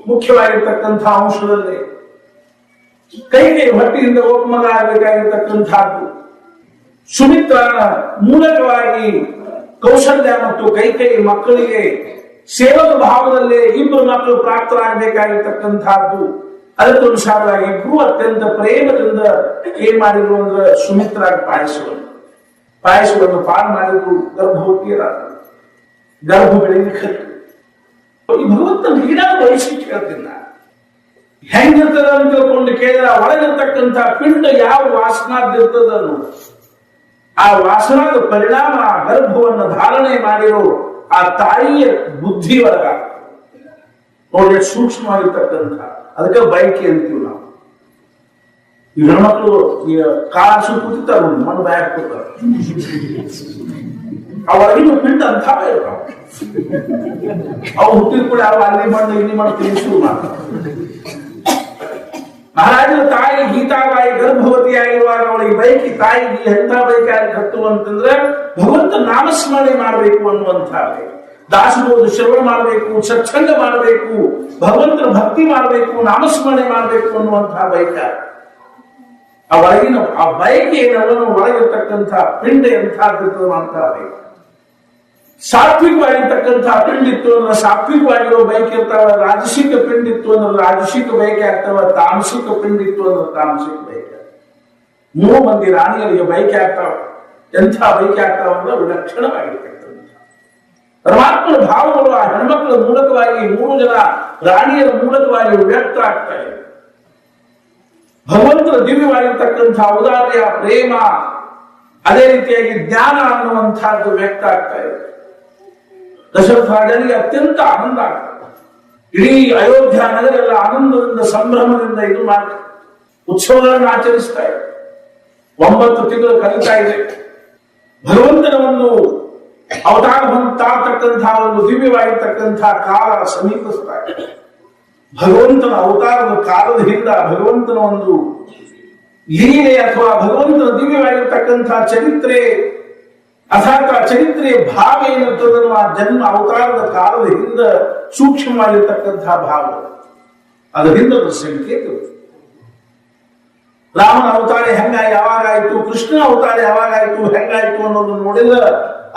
ಮುಖ್ಯವಾಗಿರ್ತಕ್ಕಂಥ ಅಂಶದಲ್ಲಿ, ಕೈ ಹಟ್ಟಿಯಿಂದ ಒಬ್ಬ ಮಗ ಆಗಬೇಕಾಗಿರ್ತಕ್ಕಂಥದ್ದು. ಸುಮಿತ್ರನ ಮೂಲಕವಾಗಿ ಕೌಶಲ್ಯ ಮತ್ತು ಕೈ ಮಕ್ಕಳಿಗೆ ಸೇವಕ ಭಾವದಲ್ಲೇ ಇಬ್ಬರು ಮಕ್ಕಳು ಪ್ರಾಪ್ತರಾಗಬೇಕಾಗಿರ್ತಕ್ಕಂಥದ್ದು. ಅದಕ್ಕೊಂದು ಇಬ್ರು ಅತ್ಯಂತ ಪ್ರೇಮದಿಂದ ಏನ್ ಮಾಡಿದ್ರು ಅಂದ್ರೆ ಸುಮಿತ್ರ ಪಾಯಸವನ್ನು ಪಾನ್ ಮಾಡಿದ್ರು. ಗರ್ಭವತಿಯರಾದ ಗರ್ಭ ಬೆಳೆಯಲಿಕ್ಕೆ ಈ ಭಗವಂತನ ಏನಾದ್ರು ವೈಶಿಷ್ಟ್ಯ ಹೇಳ್ತೀನಿ ನಾನು. ಹೆಂಗಿರ್ತದ ಅಂತ ತಿಳ್ಕೊಂಡು ಕೇಳಿದ ಒಳಗಿರ್ತಕ್ಕಂಥ ಪಿಂಡ ಯಾವ ವಾಸನಾದಿರ್ತದನ್ನು ಆ ವಾಸನಾದ ಪರಿಣಾಮ ಗರ್ಭವನ್ನು ಧಾರಣೆ ಮಾಡಿರೋ ಆ ತಾಯಿಯ ಬುದ್ಧಿ ಒಳಗ ನೋಡಿ ಸೂಕ್ಷ್ಮವಾಗಿರ್ತಕ್ಕಂಥ. ಅದಕ್ಕೆ ಬಯಕೆ ಅಂತೀವಿ ನಾವು. ಈ ಹೆಣ್ಮಕ್ಳು ಈ ಕಾಸು ಕೂತಿರ್ತಾರ ಮಣ್ಣು ಬಾಯ್ ಹಾಕ್ತಿರ್ತಾರ, ಅವರಿಗೂ ಪಿಂಡ ಅಂತಾವೇ ಇರ್ತಾವ. ಅವು ಹುಟ್ಟಿದ ಕೂಡ ಅವ ಅಲ್ಲಿ ಮಣ್ಣು ಇಲ್ಲಿ ಮಣ್ಣು ತಿಳಿಸು ಮಾಡ್ತಾವ. ಮಹಾರಾಜನ ತಾಯಿ ಗೀತಾಬಾಯಿ ಗರ್ಭವತಿಯಾಗಿರುವಾಗ ಅವಳಿಗೆ ಬೈಕಿ ತಾಯಿಗೆ ಎಂಥ ಬೈಕಾಗಿ ಕಟ್ಟು ಅಂತಂದ್ರೆ ಭಗವಂತ ನಾಮಸ್ಮರಣೆ ಮಾಡಬೇಕು ಅನ್ನುವಂಥ ದಾಸಬೋಧ ಶ್ರವಣ ಮಾಡಬೇಕು, ಸತ್ಸಂಗ ಮಾಡಬೇಕು, ಭಗವಂತನ ಭಕ್ತಿ ಮಾಡಬೇಕು, ನಾಮಸ್ಮರಣೆ ಮಾಡಬೇಕು ಅನ್ನುವಂತಹ ಬೈಕ. ಆ ಒಳಗಿನ ಆ ಬೈಕ್ ಏನನ್ನು ಒಳಗಿರ್ತಕ್ಕಂಥ ಪಿಂಡ ಎಂಥದ್ದು ಅಂತ ಬೈಕ್. ಸಾತ್ವಿಕವಾಗಿರ್ತಕ್ಕಂಥ ಪಿಂಡ್ ಇತ್ತು ಅಂದ್ರೆ ಸಾತ್ವಿಕವಾಗಿರೋ ಬೈಕ್ ಇರ್ತಾವ, ರಾಜಸಿಕ ಪಿಂಡ್ ಇತ್ತು ಅಂದ್ರೆ ರಾಜಸಿಕ ಬೈಕ್ ಆಗ್ತಾವ, ತಾಮಸಿಕ ಪಿಂಡ್ ಇತ್ತು ಅಂದ್ರೆ ತಾಮಸಿಕ ಬೈಕ್. 3 ಮಂದಿ ರಾಣಿಯರಿಗೆ ಬೈಕ್ ಆಗ್ತಾವ. ಎಂಥ ಬೈಕ್ ಆಗ್ತಾವ ಅಂದ್ರೆ ವಿಲಕ್ಷಣವಾಗಿರ್ತಕ್ಕಂಥ ಪರಮಾತ್ಮನ ಭಾವಗಳು ಆ ಹೆಣ್ಮಕ್ಳ ಮೂಲಕವಾಗಿ 3 ಜನ ರಾಣಿಯರ ಮೂಲಕವಾಗಿ ವ್ಯಕ್ತ ಆಗ್ತಾ ಇದೆ. ಭಗವಂತನ ದಿವ್ಯವಾಗಿರ್ತಕ್ಕಂಥ ಔದಾರ್ಯ, ಪ್ರೇಮ, ಅದೇ ರೀತಿಯಾಗಿ ಜ್ಞಾನ ಅನ್ನುವಂಥದ್ದು ವ್ಯಕ್ತ ಆಗ್ತಾ ಇದೆ. ದಶರಥ ರಾಜನಿಗೆ ಅತ್ಯಂತ ಆನಂದ ಆಗ್ತದೆ. ಇಡೀ ಅಯೋಧ್ಯ ನಗರ ಎಲ್ಲ ಆನಂದದಿಂದ ಸಂಭ್ರಮದಿಂದ ಇದು ಮಾಡ್ತಾರೆ, ಉತ್ಸವಗಳನ್ನು ಆಚರಿಸ್ತಾ ಇದೆ. 9 ತಿಂಗಳು ಕಲಿತಾ ಇದೆ. ಭಗವಂತನ ಒಂದು ಅವತಾರ ಹೊಂದತಕ್ಕಂತಹ ಒಂದು ದಿವ್ಯವಾಗಿರ್ತಕ್ಕಂಥ ಕಾಲ ಸಮೀಪಿಸ್ತಾ ಇದೆ. ಭಗವಂತನ ಅವತಾರದ ಕಾಲದ ಹಿಂದ ಭಗವಂತನ ಒಂದು ಲೀಲೆ ಅಥವಾ ಭಗವಂತನ ದಿವ್ಯವಾಗಿರ್ತಕ್ಕಂಥ ಚರಿತ್ರೆ ಅರ್ಥಾತ್ ಆ ಚರಿತ್ರೆಯ ಭಾವ ಏನಿರ್ತದನ್ನು ಆ ಜನ್ಮ ಅವತಾರದ ಕಾಲದ ಹಿಂದ ಸೂಕ್ಷ್ಮವಾಗಿರ್ತಕ್ಕಂತಹ ಭಾವ, ಅದರ ಹಿಂದ ಸಂಕೇತ. ರಾಮನ ಅವತಾರ ಹೆಂಗಾಗಿ ಯಾವಾಗಾಯ್ತು, ಕೃಷ್ಣನ ಅವತಾರ ಯಾವಾಗಾಯ್ತು ಹೆಂಗಾಯ್ತು ಅನ್ನೋದನ್ನು ನೋಡಿದ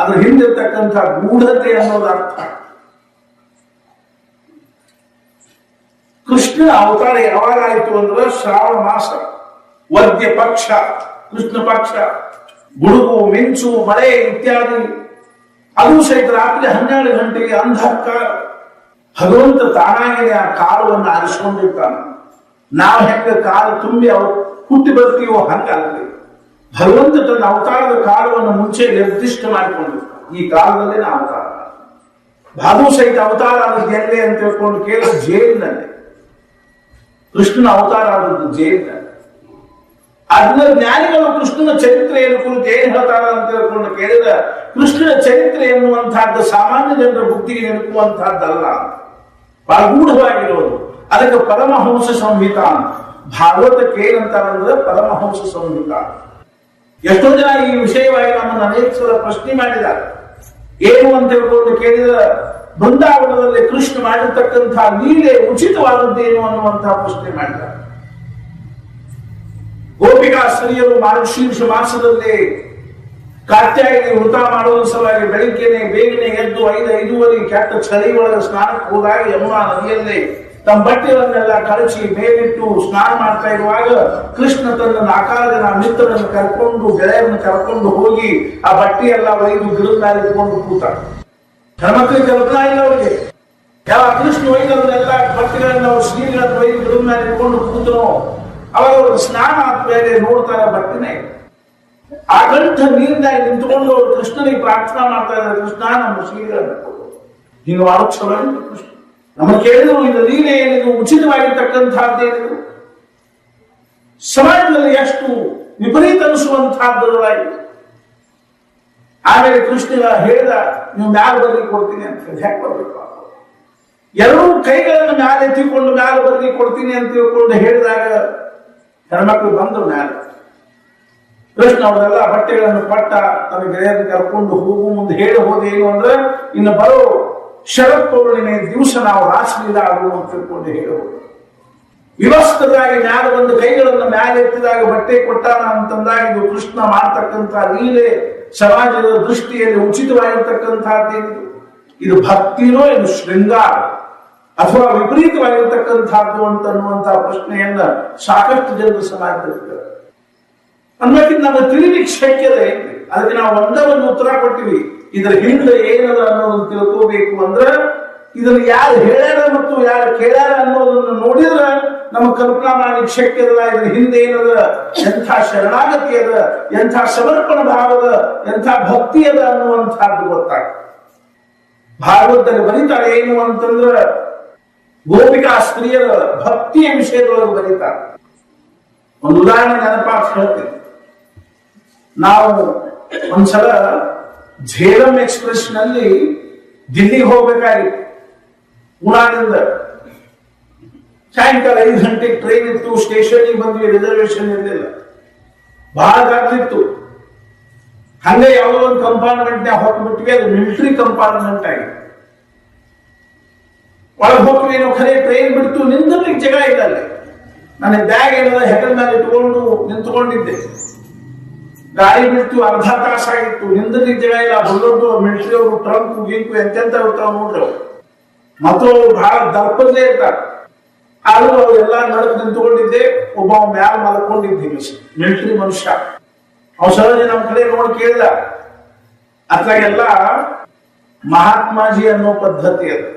ಅದ್ರ ಹಿಂದಿರ್ತಕ್ಕಂಥ ಗೂಢತೆ ಅನ್ನೋದು ಅರ್ಥ. ಕೃಷ್ಣನ ಅವತಾರ ಯಾವಾಗಾಯ್ತು ಅಂದ್ರೆ ಶ್ರಾವಣ ಮಾಸ, ವದ್ಯ ಪಕ್ಷ, ಕೃಷ್ಣ ಪಕ್ಷ, ಗುಡುಗು, ಮಿಂಚು, ಮಳೆ ಇತ್ಯಾದಿ. ಅದು ಸಹಿತ ರಾತ್ರಿ 12 ಗಂಟೆಗೆ ಅಂಧಕಾರ. ಭಗವಂತ ತಾನಾಗಿನೇ ಆ ಕಾಲವನ್ನು ಆರಿಸಿಕೊಂಡಿರ್ತಾನೆ. ನಾವು ಹೆಂಗ ಕಾಲ ತುಂಬಿ ಹುಟ್ಟಿ ಬರ್ತೀವೋ ಹಂಗಲ್ಲದೆ ಭಗವಂತ ತನ್ನ ಅವತಾರದ ಕಾಲವನ್ನು ಮುಂಚೆ ನಿರ್ದಿಷ್ಟ ಮಾಡಿಕೊಂಡಿರ್ತಾನೆ. ಈ ಕಾಲದಲ್ಲೇ ನಾ ಅವತಾರ. ಭಾದು ಸಹಿತ ಅವತಾರ ಆದದ್ದು ಎಲ್ಲೇ ಅಂತ ಹೇಳ್ಕೊಂಡು ಕೇಳಿದ ಜೈಲಿನಲ್ಲಿ. ಕೃಷ್ಣನ ಅವತಾರ ಆದದ್ದು ಜೈಲಿನಲ್ಲಿ. ಅದನ್ನ ಜ್ಞಾನಿಗಳು ಕೃಷ್ಣನ ಚರಿತ್ರೆಯನ್ನು ಕುರಿತು ಏನ್ ಹೇಳ್ತಾರ ಅಂತ ಹೇಳ್ಕೊಂಡು ಕೇಳಿದ ಕೃಷ್ಣನ ಚರಿತ್ರೆ ಎನ್ನುವಂತಹದ್ದು ಸಾಮಾನ್ಯ ಜನರ ಬುದ್ಧಿಗೆ ನೆನಪುವಂತಹದ್ದಲ್ಲ, ಬಹಳ ಗೂಢವಾಗಿರೋದು. ಅದಕ್ಕೆ ಪರಮಹಂಸ ಸಂಹಿತ, ಭಾಗವತಕ್ಕೆ ಏನಂತಾರಂದ್ರೆ ಪರಮಹಂಸ ಸಂಹಿತ. ಎಷ್ಟೋ ಜನ ಈ ವಿಷಯವಾಗಿ ನಮ್ಮನ್ನು ಅನೇಕ ಸಲ ಪ್ರಶ್ನೆ ಮಾಡಿದ್ದಾರೆ. ಏನು ಅಂತ ಹೇಳ್ಕೊಂಡು ಕೇಳಿದ ಬೃಂದಾವನದಲ್ಲಿ ಕೃಷ್ಣ ಮಾಡಿರ್ತಕ್ಕಂತಹ ಲೀಲೆ ಉಚಿತವಾದದ್ದೇನು ಅನ್ನುವಂತಹ ಪ್ರಶ್ನೆ ಮಾಡಿದ್ದಾರೆ. ಗೋಪಿಕಾ ಸ್ತ್ರೀಯರು ಮಾರ್ಗಶೀರ್ಷ ಮಾಸದಲ್ಲಿ ಕಾತ್ಯಾಯನಿ ವೃತ ಮಾಡುವ ಸಲುವಾಗಿ ಬೆಳಿಗ್ಗೆನೆ ಬೇಗನೆ ಎದ್ದು 5:05 ಕೆಟ್ಟ ಚಳಿ ಒಳಗೆ ಸ್ನಾನಕ್ಕೆ ಹೋದಾಗ ಯಮುನಾ ನದಿಯಲ್ಲಿ ತಮ್ಮ ಬಟ್ಟೆಗಳನ್ನೆಲ್ಲ ಕಳಚಿ ಮೇಲಿಟ್ಟು ಸ್ನಾನ ಮಾಡ್ತಾ ಇರುವಾಗ ಕೃಷ್ಣ ತನ್ನ 4 ಜನ ಮಿತ್ರರನ್ನು ಕರ್ಕೊಂಡು ಗೆಳೆಯರನ್ನು ಕರ್ಕೊಂಡು ಹೋಗಿ ಆ ಬಟ್ಟೆಯೆಲ್ಲ ಒಯ್ದು ಗಿಡದ ಮೇಲೆ ಇಟ್ಕೊಂಡು ಕೂತ. ಹೆಣ್ಮಕ್ಳಿಗೆ ಕಲ್ಪನಾ ಇಲ್ಲ ಅವ್ರಿಗೆ. ಯಾವ ಕೃಷ್ಣ ಒಯ್ದವ್ರನ್ನೆಲ್ಲ ಬಟ್ಟೆಗಳನ್ನ ಅವ್ರು ಶ್ರೀಗಳನ್ನ ಒಯ್ದು ಗಿಡದ ಮೇಲೆ ಇಟ್ಕೊಂಡು ಕೂತನೋ ಅವಾಗ ಅವ್ರು ಸ್ನಾನ ಆದ್ಮೇಲೆ ನೋಡ್ತಾರೆ ಬಟ್ಟೆನೆ. ಆ ಗಂಟ ನೀರಿನಾಗ ನಿಂತ್ಕೊಂಡು ಅವ್ರು ಕೃಷ್ಣನಿಗೆ ಪ್ರಾರ್ಥನಾ ಮಾಡ್ತಾ ಇದ್ದಾರೆ, ಕೃಷ್ಣ ನಮ್ಮ ಶ್ರೀಗಳನ್ನ ನೀನು ಮಾಡೋ ಚಲೋ ಕೃಷ್ಣ ನಮ್ಮ ಕೇಳಿದ್ರು ಇದು ನೀನೇ ಏನಿದು ಉಚಿತವಾಗಿರ್ತಕ್ಕಂಥದ್ದೇನಿದು ಸಮಾಜದಲ್ಲಿ ಎಷ್ಟು ವಿಪರೀತ ಅನಿಸುವಂತಹದ್ದು. ಆಮೇಲೆ ಕೃಷ್ಣ ಹೇಳಿದ ನೀವು ಮ್ಯಾಲ ಬರ್ಲಿಕ್ಕೆ ಕೊಡ್ತೀನಿ ಅಂತ ಹೇಳಿ ಹೆಂಗ್ ಬರ್ಬೇಕು, ಎರಡೂ ಕೈಗಳನ್ನು ಮ್ಯಾಲ ಎತ್ತಿಕೊಂಡು ಮ್ಯಾಲ ಬರ್ಲಿಕ್ಕೆ ಕೊಡ್ತೀನಿ ಅಂತ ತಿಳ್ಕೊಂಡು ಹೇಳಿದಾಗ ಹೆಣ್ಮಕ್ಳು ಬಂದ್ರು ಮ್ಯಾಲ. ಕೃಷ್ಣ ಅವರೆಲ್ಲ ಬಟ್ಟೆಗಳನ್ನು ಪಟ್ಟ ತನ್ನ ಗೆಳೆಯರನ್ನು ಕರ್ಕೊಂಡು ಹೋಗು ಮುಂದೆ ಹೇಳಿ ಹೋದೇನು ಅಂದ್ರೆ ಇನ್ನು ಬರೋ ಶರತ್ ಪೌರ್ಣಿಮೆ ದಿವಸ ನಾವು ರಾಸಲೀಲ ಆಗುವ ಅಂತ ತಿಳ್ಕೊಂಡು ಹೇಳುವುದು. ವಿವಸ್ತರಾಗಿ ಮ್ಯಾಲ ಒಂದು ಕೈಗಳನ್ನು ಮ್ಯಾಲೆ ಎತ್ತಿದಾಗ ಬಟ್ಟೆ ಕೊಟ್ಟಾನ ಅಂತಂದಾಗ ಇದು ಕೃಷ್ಣ ಮಾಡ್ತಕ್ಕಂಥ ಲೀಲೆ ಸಮಾಜದ ದೃಷ್ಟಿಯಲ್ಲಿ ಉಚಿತವಾಗಿರ್ತಕ್ಕಂಥದ್ದೇನಿದು, ಇದು ಭಕ್ತಿನೋ ಇದು ಶೃಂಗಾರ ಅಥವಾ ವಿಪರೀತವಾಗಿರ್ತಕ್ಕಂಥದ್ದು ಅಂತನ್ನುವಂತಹ ಪ್ರಶ್ನೆಯನ್ನ ಸಾಕಷ್ಟು ಜನರು ಸಮಾಜದಲ್ಲಿ ಅನ್ನೋಕ್ಕಿಂತ ನಮಗೆ ತಿಳಿಲಿಕ್ಕೆ ಶಕ್ಯತೆ. ಅದಕ್ಕೆ ನಾವು ಒಂದೇ ಒಂದು ಉತ್ತರ ಕೊಟ್ಟಿವಿ, ಇದರ ಹಿಂದೆ ಏನದ ಅನ್ನೋದನ್ನು ತಿಳ್ಕೋಬೇಕು ಅಂದ್ರೆ ಇದನ್ನು ಯಾರು ಹೇಳ್ಯಾರ ಮತ್ತು ಯಾರು ಕೇಳ್ಯಾರ ಅನ್ನೋದನ್ನು ನೋಡಿದ್ರೆ ನಮಗೆ ಕಲ್ಪನಾ ಮಾಡ್ಲಿಕ್ಕೆ ಶಕ್ಯ ಅದ. ಇದ್ರ ಹಿಂದೆ ಏನದ, ಎಂಥ ಶರಣಾಗತಿ ಅದ, ಎಂಥ ಸಮರ್ಪಣ ಭಾವದ, ಎಂಥ ಭಕ್ತಿ ಅದ ಅನ್ನುವಂಥದ್ದು ಗೊತ್ತಾಗ್ತದೆ. ಭಾಗವತದಲ್ಲಿ ಬರೀತಾರೆ ಏನು ಅಂತಂದ್ರೆ ಗೋಪಿಕಾ ಸ್ತ್ರೀಯರ ಭಕ್ತಿಯ ವಿಷಯದೊಳಗೆ ಬರೀತಾರೆ. ಒಂದು ಉದಾಹರಣೆ ನೆನಪಾಗಿ ಹೇಳ್ತೀನಿ. ನಾವು ಒಂದ್ಸಲ ಝೇಲಂ ಎಕ್ಸ್ಪ್ರೆಸ್ ನಲ್ಲಿ ದಿಲ್ಲಿಗೆ ಹೋಗ್ಬೇಕಾಗಿತ್ತು. ಪುಣಾದಿಂದ ಸಾಯಂಕಾಲ 5 ಗಂಟೆಗೆ ಟ್ರೈನ್ ಇತ್ತು. ಸ್ಟೇಷನ್ಗೆ ಬಂದ್ವಿ, ರಿಸರ್ವೇಶನ್ ಇರಲಿಲ್ಲ, ಬಹಳ ಗಾಡ್ತಿತ್ತು. ಹಂಗೆ ಯಾವುದೋ ಒಂದು ಕಂಪಾರ್ಟ್ಮೆಂಟ್ ಹೊಕ್ಬಿಟ್ವಿ, ಅದು ಮಿಲಿಟರಿ ಕಂಪಾರ್ಟ್ಮೆಂಟ್ ಆಗಿ ಒಳಗೆ ಹೋಗ್ತೀವಿ. ನಾವು ಖರೆ ಟ್ರೈನ್ ಬಿಡ್ತು, ನಿಂತಿರ್ಲಿಕ್ಕೆ ಜಾಗ ಇಲ್ಲ ಅಲ್ಲಿ. ನನ್ನ ಬ್ಯಾಗ್ ಏನದ ಹೆಗಲ ಮೇಲೆ ಇಟ್ಕೊಂಡು ನಿಂತ್ಕೊಂಡಿದ್ದೆ. ಗಾಡಿ ಬಿಡ್ತು, ಅರ್ಧ ತಾಸಾಗಿತ್ತು, ನಿಂದಿರ್ಲಿಕ್ಕೆ ಜಾಗ ಇಲ್ಲ. ದೊಡ್ಡ ಮಿಲಿಟರಿ ಅವರು ಟ್ರಂಕ್ ಗಿಂಕು ಎಂತೆಂತ ಇರ್ತಾವ ನೋಡ್ರಿ. ಮತ್ತು ಬಹಳ ದರ್ಪದಲ್ಲೇ ಇರ್ತಾರೆ. ಆದ್ರೂ ಅವರೆಲ್ಲ ನಡಕ್ ನಿಂತ್ಕೊಂಡಿದ್ದೆ. ಒಬ್ಬ ಮ್ಯಾಲ ಮಲ್ಕೊಂಡಿದ್ದೆ, ಮಿಲಿಟರಿ ಮನುಷ್ಯ. ಅವ್ ಸಹಜ ನಮ್ಮ ಕಡೆ ನೋಡಿ ಕೇಳಿದ. ಅತ್ಲಾಗೆಲ್ಲ ಮಹಾತ್ಮಾಜಿ ಅನ್ನೋ ಪದ್ಧತಿ ಅದು,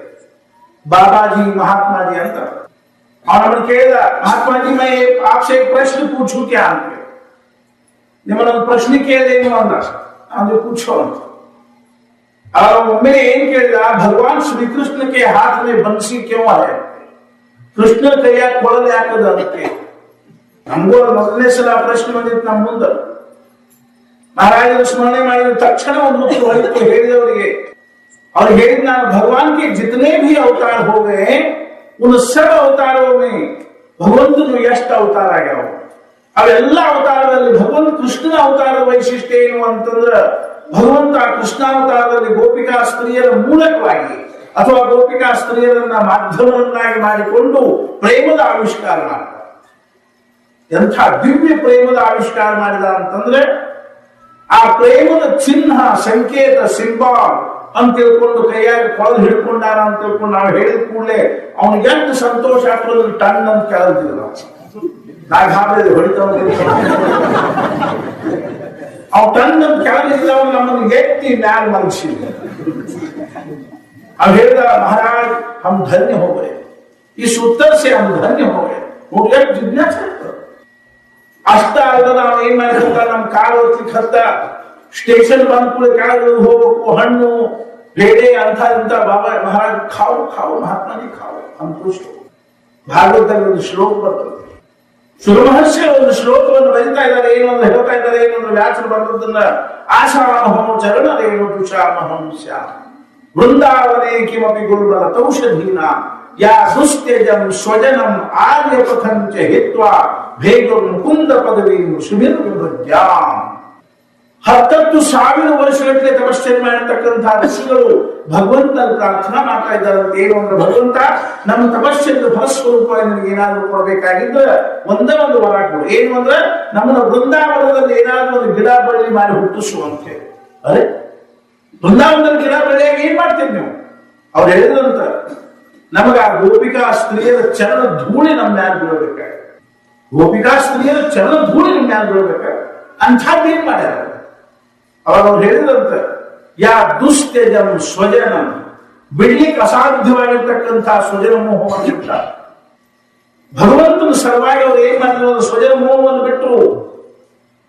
ಬಾಬಾಜಿ ಮಹಾತ್ಮಾಜಿ ಅಂತ. ಅವನನ್ನು ಕೇಳಿದ, ಮಹಾತ್ಮಾಜಿ ಮೈ आपसे एक प्रश्न पूछूं क्या ಅಂತ. ನಿಮ್ಮನ್ನೊಂದು ಪ್ರಶ್ನೆ ಕೇಳಿದೆ ನೀವು ಅಂದ. ಅಂದ್ರೆ पूछो ಅಂತ. ಒಮ್ಮೆ ಏನ್ ಕೇಳಿದ, ಭಗವಾನ್ ಶ್ರೀಕೃಷ್ಣ ಕೆ ಹಾथ में बंसी क्यों है, ಕೃಷ್ಣ ಕೈಯಾಗ ಕೊಳಲು ಯಾಕದ ಅದಕ್ಕೆ. ನಮಗೂ ಮೊದಲನೇ ಸಲ ಪ್ರಶ್ನೆ ಬಂದಿತ್ತು ನಮ್ಮ ಮುಂದ. ಮಹಾರಾಜರು ಸ್ಮರಣೆ ಮಾಡಿದ ತಕ್ಷಣ ಒಂದು ಉತ್ತರ ಹೋಯಿತು ಹೇಳಿದವರಿಗೆ. और ಹೇಳಿದ, ನಾನು भगवान के जितने भी अवतार हो गए उन सब अवतारों में ಭಗವಂತನು ಎಷ್ಟು ಅವತಾರ ಆಗ್ಯಾವ, ಅವೆಲ್ಲ ಅವತಾರದಲ್ಲಿ ಭಗವಂತ ಕೃಷ್ಣನ ಅವತಾರದ ವೈಶಿಷ್ಟ್ಯ ಏನು ಅಂತಂದ್ರೆ ಭಗವಂತ ಕೃಷ್ಣಾವತಾರದಲ್ಲಿ ಗೋಪಿಕಾ ಸ್ತ್ರೀಯರ ಮೂಲಕವಾಗಿ ಅಥವಾ ಗೋಪಿಕಾ ಸ್ತ್ರೀಯರನ್ನ ಮಾಧ್ಯಮವನ್ನಾಗಿ ಮಾಡಿಕೊಂಡು ಪ್ರೇಮದ ಆವಿಷ್ಕಾರ ಮಾಡಿದ. ಎಂಥ ದಿವ್ಯ ಪ್ರೇಮದ ಆವಿಷ್ಕಾರ ಮಾಡಿದ ಅಂತಂದ್ರೆ ಆ ಪ್ರೇಮದ ಚಿಹ್ನ, ಸಂಕೇತ, ಸಿಂಬಾಲ್ ಅಂತ ತಿಳ್ಕೊಂಡು ಕೈಯಾಗ ಕೊಳಲು ಹಿಡ್ಕೊಂಡಾರ ಅಂತ ತಿಳ್ಕೊಂಡು ನಾವು ಹೇಳಿದ ಕೂಡಲೇ ಅವನಿಗೆ ಎಷ್ಟು ಸಂತೋಷ ಆಗ್ತದೆ. ಟನ್ ಅಂತ ಕೇಳ್ತಿದ್ರು ನಾವು ಹಾಕಿದ್ರೆ ಹೊಡಿತಾವ. ಅವ್ ಟನ್ ಅಂತ ಕೇಳಿದ್ದ ನಮ್ಮನ್ನು ಎತ್ತಿ ಮ್ಯಾಲ ಮಲಗಿಸಿದ. अब ಹೇಳ್ದ, महाराज हम धन्य हो गए, इस उत्तर से हम धन्य हो गए. ನೋಡ್ಲಿಕ್ಕೆ ಜಿಜ್ಞಾಸೆ ಆಗ್ತದೆ. ಅಷ್ಟ ಅಲ್ಲ, ನಾವು ಏನ್ ಮಾಡ್ಬೇಕ, ನಮ್ ಕಾಲು ಹೊತ್ತಿಗೆ ಹತ್ತ ಸ್ಟೇಷನ್ ಬಂದ್ ಕೂಡ ಕಾಲು ಹೋಗ್ಬೇಕು, ಹಣ್ಣು ಬೇಳೆ ಅಂತ ಇಂತ. ಬಾಬಾ ಮಹಾರಾಜ್ ಖಾವು ಖಾವು, ಮಹಾತ್ಮಾಜಿ ಖಾವು ಸಂತುಷ್ಟ. ಭಾಗವತದಲ್ಲಿ ಒಂದು ಶ್ಲೋಕ ಬರ್ತದೆ. ಸುರಮಹರ್ಷಿ ಒಂದು ಶ್ಲೋಕವನ್ನು ಬರೀತಾ ಇದ್ದಾರೆ. ಏನೊಂದು ಹೇಳ್ತಾ ಇದ್ದಾರೆ, ಏನೊಂದು ವ್ಯಾಸರು ಬರ್ತದನ್ನ, ಆಶಾಮಹಂ ಚರಣರೇಣು ತುಷಾಮಹಂ ಶ್ಯಾಮ ವೃಂದಾವನೇ ಕಿಮಪಿ ಗುರುಬಲ ತೌಷಧೀನ ಯಾ ಸುಸ್ತ್ಯಜಂ ಸ್ವಜನಂ ಆರ್ಯ ಪಥಂಚ ಹಿತ್ವಾ ಭೇಗಂ ಮುಕುಂದ ಪದವಿ ಸುಭಿರ್ವಿಭಜ್ಯಾಂ. 10,000 ವರ್ಷಗಟ್ಟಲೆ ತಪಸ್ಸನ್ನು ಮಾಡಿರ್ತಕ್ಕಂತಹ ಋಷಿಗಳು ಭಗವಂತನ ಪ್ರಾರ್ಥನಾ ಮಾಡ್ತಾ ಇದ್ದಾರಂತೆ. ಏನು ಅಂದ್ರೆ, ಭಗವಂತ ನಮ್ಮ ತಪಸ್ಸಿನ ಫಲಸ್ವರೂಪ ನಿನಗೆ ಏನಾದ್ರು ಕೊಡಬೇಕಾಗಿದ್ರೆ ಒಂದೇ ಒಂದು ವರ ಕೊಡು. ಏನು ಅಂದ್ರೆ, ನಮ್ಮನ್ನ ಬೃಂದಾವನದಲ್ಲಿ ಏನಾದ್ರು ಒಂದು ಗಿಡ ಬಳ್ಳಿ ಮಾಡಿ ಹುಟ್ಟಿಸುವಂತೆ. ಅರೆ, ಬೃಂದಾವನದಲ್ಲಿ ಗಿಡ ಬಳ್ಳಿಯಾಗಿ ಏನ್ ಮಾಡ್ತೀವಿ ನೀವು? ಅವ್ರು ಹೇಳಿದ್ರಂತ, ನಮಗ ಆ ಗೋಪಿಕಾ ಸ್ತ್ರೀಯರ ಚರಣ ಧೂಳಿ ನಮ್ಮ ಮ್ಯಾಲ ಬೀಳಬೇಕಾಗ, ಗೋಪಿಕಾ ಸ್ತ್ರೀಯರ ಚರಣ ಧೂಳಿ ನಮ್ಮ ಮ್ಯಾಲ ಬೀಳಬೇಕಾಗ ಅಂಥದ್ದು ಏನ್ ಮಾಡ್ಯಾರ? ಅವಾಗ ಅವ್ರು ಹೇಳಿದ್ರಂತ, ಯಾ ದುಸ್ತ್ಯಜಂ ಸ್ವಜನಂ, ಬಿಡ್ಲಿಕ್ಕೆ ಅಸಾಧ್ಯವಾಗಿರ್ತಕ್ಕಂಥ ಸ್ವಜನ ಮೋಹವನ್ನು ಬಿಟ್ಟ. ಭಗವಂತನ ಸಲುವಾಗಿ ಅವರು ಏನ್ ಮಾಡಿದ್ರು? ಸ್ವಜನ ಮೋಹವನ್ನು ಬಿಟ್ಟರು.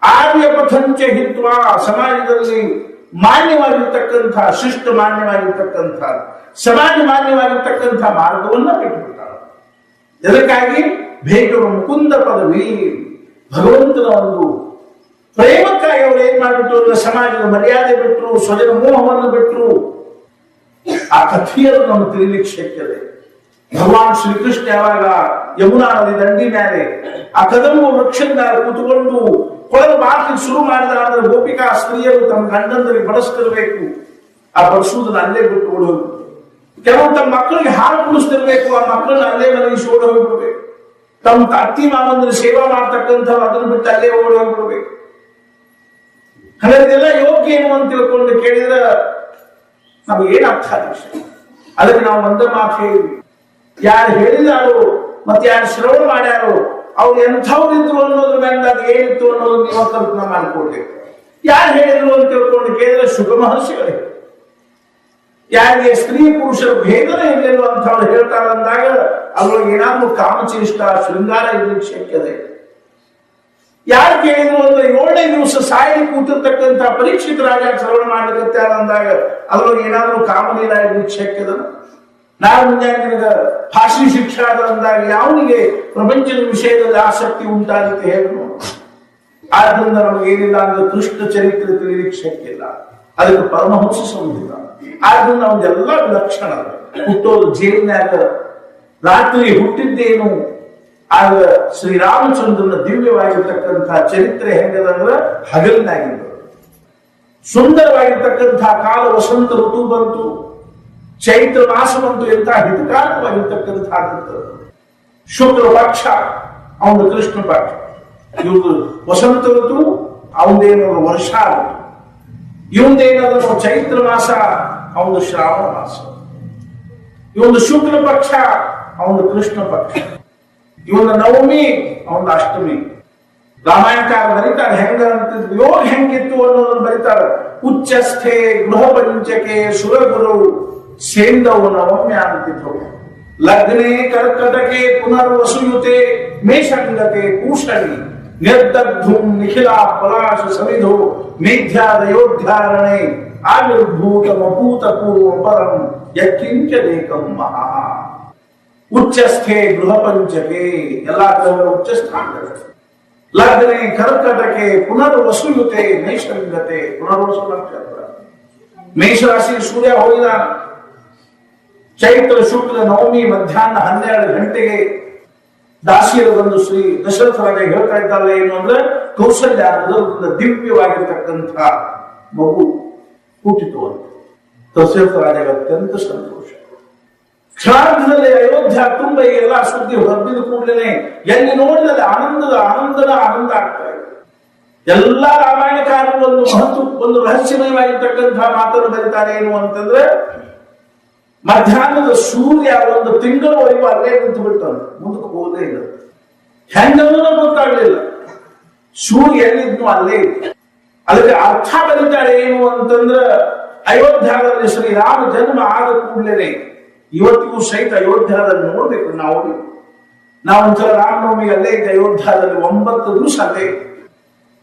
ಆರ್ಯ ಪಥಂಚ ಹಿತ್ವ, ಸಮಾಜದಲ್ಲಿ ಮಾನ್ಯವಾಗಿರ್ತಕ್ಕಂಥ, ಶಿಷ್ಟ ಮಾನ್ಯವಾಗಿರ್ತಕ್ಕಂಥ, ಸಮಾಜ ಮಾನ್ಯವಾಗಿರ್ತಕ್ಕಂಥ ಮಾರ್ಗವನ್ನ ಬಿಟ್ಟುಬಿಟ್ಟಾರ. ಇದಕ್ಕಾಗಿ ಬೇಕರು ಮುಕುಂದ ಪದವಿ, ಭಗವಂತನ ಒಂದು ಪ್ರೇಮಕ್ಕಾಗಿ ಅವರು ಏನ್ ಮಾಡಿಬಿಟ್ರು? ಸಮಾಜದ ಮರ್ಯಾದೆ ಬಿಟ್ಟರು, ಸ್ವಜನ ಮೋಹವನ್ನು ಬಿಟ್ಟರು. ಆ ಕಥೆಯನ್ನು ನಮ್ಗೆ ತಿಳಿಲಿಕ್ಕೆ ಶಕ್ಯತೆ. ಭಗವಾನ್ ಶ್ರೀಕೃಷ್ಣ ಯಾವಾಗ ಯಮುನಾ ನದಿ ದಂಡಿ ಮೇಲೆ ಆ ಕದಂಬ ವೃಕ್ಷದ ಮೇಲೆ ಕೂತ್ಕೊಂಡು ಕೊಳಲು ಮಾತಿಗೆ ಶುರು ಮಾಡಿದ ಅಂದ್ರೆ ಗೋಪಿಕಾ ಸ್ತ್ರೀಯರು ತಮ್ಮ ಗಂಡಂದರಿಗೆ ಬಡಿಸ್ತಿರ್ಬೇಕು, ಆ ಬಡಿಸುವುದನ್ನ ಅಲ್ಲೇ ಬಿಟ್ಟು ಓಡಿ ಹೋಗ್ಬೇಕು. ಕೆಲವು ತಮ್ಮ ಮಕ್ಕಳಿಗೆ ಹಾಲು ಕುಡಿಸ್ತಿರ್ಬೇಕು, ಆ ಮಕ್ಕಳನ್ನ ಅಲ್ಲೇ ಮಲಗಿಸಿ ಓಡಿ ಹೋಗ್ಬಿಡ್ಬೇಕು. ತಮ್ಮ ಅತ್ತಿ ಮಾವಂದ್ರೆ ಸೇವಾ ಮಾಡ್ತಕ್ಕಂಥವ್ರು ಅದನ್ನು ಬಿಟ್ಟು ಅಲ್ಲೇ ಓಡಿ ಹೋಗ್ಬಿಡ್ಬೇಕು. ಹಾಗಾದ್ರೆ ಯೋಗ್ಯ ಏನು ಅಂತ ತಿಳ್ಕೊಂಡು ಕೇಳಿದ್ರೆ ನಮಗೆ ಏನ್ ಅರ್ಥ ಆಗುತ್ತೆ? ಅದಕ್ಕೆ ನಾವು ಒಂದೇ ಮಾತು ಹೇಳಿದ್ವಿ, ಯಾರು ಹೇಳಿದಾರೋ ಮತ್ತೆ ಯಾರು ಶ್ರವಣ ಮಾಡ್ಯಾರೋ ಅವ್ರು ಎಂಥವ್ರಿದ್ರು ಅನ್ನೋದ್ರ ಮೇಲೆ ಅದು ಏನಿತ್ತು ಅನ್ನೋದು ನೀವು ಕಲ್ಪನಾ ಮಾಡಿಕೊಡ್ಬೇಕು. ಯಾರು ಹೇಳಿದ್ರು ಅಂತ ತಿಳ್ಕೊಂಡು ಕೇಳಿದ್ರೆ ಶುಕ ಮಹರ್ಷಿಗಳೇ. ಯಾರಿಗೆ ಸ್ತ್ರೀ ಪುರುಷರ ಭೇದನೆ ಇರಲಿಲ್ಲ ಅಂತ ಅವ್ರು ಹೇಳ್ತಾರೆ ಅಂದಾಗ ಅವ್ರಿಗೆ ಏನಾದ್ರೂ ಕಾಮಚೇಷ್ಟ ಶೃಂಗಾರ ಇರ್ಲಿಕ್ಕೆ ಶಕ್ಯತೆ. ಯಾರು ಕೇಳಿದ್ರು ಅಂದ್ರೆ 7ನೇ ದಿವಸ ಸಾಯಿ ಕೂತಿರ್ತಕ್ಕಂಥ ಪರೀಕ್ಷಿತ ರಾಜ ಶ್ರವಣ ಮಾಡ್ಲಿಕ್ಕೆ ಅಂದಾಗ ಅದ್ರೊಳಗೆ ಏನಾದ್ರೂ ಕಾಮಲೀಲ ಇರ್ಲಿಕ್ಕೆ ಶಕ್ಯದ. ನಾಳೆ ಮುಂಜಾನೆ ಫಾಶಿ ಶಿಕ್ಷೆ ಆದ ಅಂದಾಗ ಯಾವನಿಗೆ ಪ್ರಪಂಚದ ವಿಷಯದಲ್ಲಿ ಆಸಕ್ತಿ ಉಂಟಾಗುತ್ತೆ ಹೇಳು? ಆದ್ರಿಂದ ನಮಗೇನಿಲ್ಲ ಅಂದ್ರೆ ಕೃಷ್ಣ ಚರಿತ್ರೆ ತಿಳಿಲಿಕ್ಕೆ ಶಕ್ಯ ಇಲ್ಲ, ಅದಕ್ಕೆ ಪರಮಹಂಸ ಸಂಬಂಧಿತ. ಆದ್ರಿಂದ ಅವನ್ನೆಲ್ಲ ಲಕ್ಷಣ. ಹುಟ್ಟೋದು ಜೈಲಿನಾಗ, ರಾತ್ರಿ ಹುಟ್ಟಿದ್ದೇನು, ಆಗ ಶ್ರೀರಾಮಚಂದ್ರನ ದಿವ್ಯವಾಗಿರ್ತಕ್ಕಂಥ ಚರಿತ್ರೆ ಹೆಂಗದಂದ್ರ ಹಗಲಿನಾಗಿದ್ದು. ಸುಂದರವಾಗಿರ್ತಕ್ಕಂಥ ಕಾಲ ವಸಂತ ಋತು ಬಂತು, ಚೈತ್ರ ಮಾಸ ಬಂತು, ಎಂತ ಹಿತಕಾರಕವಾಗಿರ್ತಕ್ಕಂಥ ಶುಕ್ಲ ಪಕ್ಷ ಅವನು ಕೃಷ್ಣ ಪಕ್ಷ. ಇವ್ರದ್ದು ವಸಂತ ಋತು, ಅವನದೇನು ವರ್ಷ ಋತು. ಇವಂದೇನದ ಚೈತ್ರ ಮಾಸ, ಅವನು ಶ್ರಾವಣ ಮಾಸ. ಇವೊಂದು ಶುಕ್ಲ ಪಕ್ಷ, ಅವನು ಕೃಷ್ಣ ಪಕ್ಷ. ಇವನ ನವಮಿ, ಅವನ ಅಷ್ಟಮಿ. ರಾಮಾಯಣಕಾರ ಬರೀತಾರೆ ಹೆಂಗ ಅಂತ ಯೋಗ ಹೆಂಗಿತ್ತು ಅನ್ನೋದನ್ನು ಬರೀತಾರೆ. ಉಚ್ಚಸ್ಥೆ ಗೃಹ ಪಂಚಕೆ ಸುರಗುರು ಸೇಂದವು ನವಮ್ಯ ಅಂತಿದ್ದವು. ಲಗ್ನೆ ಕರ್ಕಟಕೆ ಪುನರ್ವಸುಯುತೆ ಮೇಷಂಗತೆ ಕೂಷಣಿ ನಿರ್ದಗ್ಧುಂ ನಿಖಿಲ ಪಲಾಶ ಸಮಿಧೋ ಮೇಧ್ಯಾದಯೋಧ್ಯಾರಣೆ ಆವಿರ್ಭೂತ ಮಭೂತ ಪೂರ್ವ ಪರಂ ಯತ್ಕಿಂಚದೇಕಂ ಮಹಾ. ಉಚ್ಚಸ್ಥೆ ಗೃಹ ಪಂಚಕೆ, ಎಲ್ಲಾ ಗ್ರಹಗಳ ಉಚ್ಚಸ್ಥಾನಗಳು. ಲಗ್ನೆ ಕರ್ಕಟಕೆ ಪುನರ್ವಸುಯುತೆ ಮೇಷಂಗತೆ, ಪುನರ್ವಸು ನಕ್ಷತ್ರ. ಮೇಷರಾಶಿ ಸೂರ್ಯ ಹೋಗಿದ. ಚೈತ್ರ ಶುಕ್ಲ ನವಮಿ ಮಧ್ಯಾಹ್ನ 12 ಗಂಟೆಗೆ ದಾಸಿಯರು ಬಂದು ಶ್ರೀ ದಶರಥ ರಾಜ ಹೇಳ್ತಾ ಇದ್ದಾರೆ ಏನು ಅಂದ್ರೆ, ಕೌಶಲ್ಯ ಮೊದಲಿಂದ ದಿವ್ಯವಾಗಿರ್ತಕ್ಕಂಥ ಮಗು ಹುಟ್ಟಿತು ಅಂತ. ದಶರಥ ರಾಜಗೆ ಅತ್ಯಂತ ಸಂತೋಷ. ಕ್ಷಾರ್ಧದಲ್ಲಿ ಅಯೋಧ್ಯ ತುಂಬ ಎಲ್ಲ ಸುದ್ದಿ ಹೊರಬಿದ ಕೂಡಲೇ ಎಲ್ಲಿ ನೋಡಿದಲ್ಲಿ ಆನಂದ ಆಗ್ತಾ ಇದೆ. ಎಲ್ಲಾ ರಾಮಾಯಣಕಾರರು ಒಂದು ರಹಸ್ಯಮಯವಾಗಿರ್ತಕ್ಕಂಥ ಮಾತನ್ನು ಬರೀತಾರೆ ಏನು ಅಂತಂದ್ರೆ, ಮಧ್ಯಾಹ್ನದ ಸೂರ್ಯ ಒಂದು ತಿಂಗಳವರೆಗೂ ಅಲ್ಲೇ ನಿಂತು ಬಿಟ್ಟಂತ, ಮುಂದಕ್ಕೆ ಹೋದೇ ಇಲ್ಲ. ಹೆಂಗನ್ನೂ ಗೊತ್ತಾಗ್ಲಿಲ್ಲ, ಸೂರ್ಯ ಎಲ್ಲಿದ್ನು ಅಲ್ಲೇ ಇತ್ತು. ಅದಕ್ಕೆ ಅರ್ಥ ಬರೀತಾರೆ ಏನು ಅಂತಂದ್ರೆ, ಅಯೋಧ್ಯದಲ್ಲಿ ಶ್ರೀರಾಮ ಜನ್ಮ ಆದ ಕೂಡಲೇ ಇವತ್ತಿಗೂ ಸಹಿತ ಅಯೋಧ್ಯದಲ್ಲಿ ನೋಡ್ಬೇಕು. ನಾವು ಒಂದ್ಸಲ ರಾಮನವಮಿ ಅಲ್ಲೇ ಇದ್ದ ಅಯೋಧ್ಯದಲ್ಲಿ 9 ದಿವಸ ಅಲ್ಲೇ.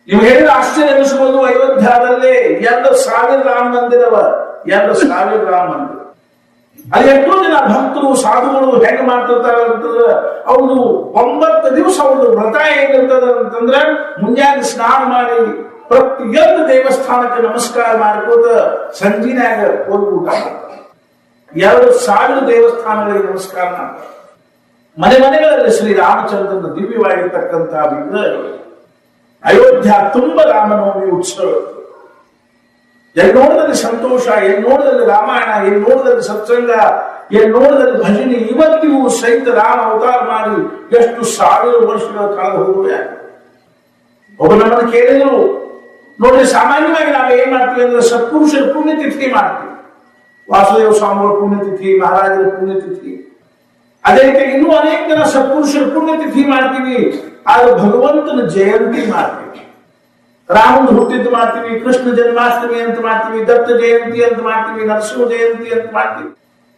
ನೀವು ಹೇಳಿದ್ರೆ ಆಶ್ಚರ್ಯ ಅನಿಸ್ಬೋದು, ಅಯೋಧ್ಯದಲ್ಲಿ 2,000 ರಾಮ ಮಂದಿರವ, 2,000 ರಾಮ ಮಂದಿರ. ಅಲ್ಲಿ ಎಷ್ಟೋ ಜನ ಭಕ್ತರು ಸಾಧುಗಳು ಹೆಂಗ್ ಮಾಡ್ತಿರ್ತಾರೆ ಅಂತಂದ್ರೆ, ಅವ್ರು 9 ದಿವಸ ಅವ್ರದ್ದು ವ್ರತ ಏನಿರ್ತದ ಅಂತಂದ್ರೆ, ಮುಂಜಾನೆ ಸ್ನಾನ ಮಾಡಿ ಪ್ರತಿಯೊಂದು ದೇವಸ್ಥಾನಕ್ಕೆ ನಮಸ್ಕಾರ ಮಾಡಿಕೋತ ಸಂಜಿನಾಗ ಹೋಗಿ ಊಟ ಮಾಡ್ತಾರೆ. 2,000 ದೇವಸ್ಥಾನಗಳಿಗೆ ನಮಸ್ಕಾರ ಮಾಡ್ತಾರೆ. ಮನೆಗಳಲ್ಲಿ ಶ್ರೀರಾಮಚಂದ್ರನ ದಿವ್ಯವಾಗಿರ್ತಕ್ಕಂತಹ ವಿಗ್ರಹಗಳು. ಅಯೋಧ್ಯ ತುಂಬ ರಾಮನವಮಿ ಉತ್ಸವ. ಎಲ್ಲಿ ನೋಡಿದಲ್ಲಿ ಸಂತೋಷ, ಎಲ್ಲಿ ನೋಡಿದಲ್ಲಿ ರಾಮಾಯಣ, ಎಲ್ಲಿ ನೋಡಿದಲ್ಲಿ ಸತ್ಸಂಗ, ಎಲ್ಲಿ ನೋಡಿದಲ್ಲಿ ಭಜನೆ. ಇವತ್ತಿಗೂ ಸಹಿತ ರಾಮ ಅವತಾರ ಮಾಡಿ ಎಷ್ಟು 1000 ವರ್ಷಗಳ ಕಳೆದು ಹೋಗುವೆ. ಒಬ್ಬ ನಮ್ಮನ್ನು ಕೇಳಿದ್ರು, ನೋಡಿ ಸಾಮಾನ್ಯವಾಗಿ ನಾವು ಏನ್ ಮಾಡ್ತೀವಿ ಅಂದ್ರೆ ಸತ್ಪುರುಷರ ಪುಣ್ಯತಿಥಿ ಮಾಡ್ತೀವಿ. ವಾಸುದೇವ ಸ್ವಾಮಿಗಳ ಪುಣ್ಯತಿಥಿ, ಮಹಾರಾಜರ ಪುಣ್ಯತಿಥಿ, ಅದೇ ರೀತಿ ಇನ್ನೂ ಅನೇಕ ಜನ ಸತ್ಪುರುಷರ ಪುಣ್ಯತಿಥಿ ಮಾಡ್ತೀವಿ. ಆದ್ರೆ ಭಗವಂತನ ಜಯಂತಿ ಮಾಡ್ತೀವಿ. ರಾಮನ ಹುಟ್ಟಿದ್ದು ಮಾಡ್ತೀವಿ, ಕೃಷ್ಣ ಜನ್ಮಾಷ್ಟಮಿ ಅಂತ ಮಾಡ್ತೀವಿ, ದತ್ತ ಜಯಂತಿ ಅಂತ ಮಾಡ್ತೀವಿ, ನರಸಿಂಹ ಜಯಂತಿ ಅಂತ ಮಾಡ್ತೀವಿ,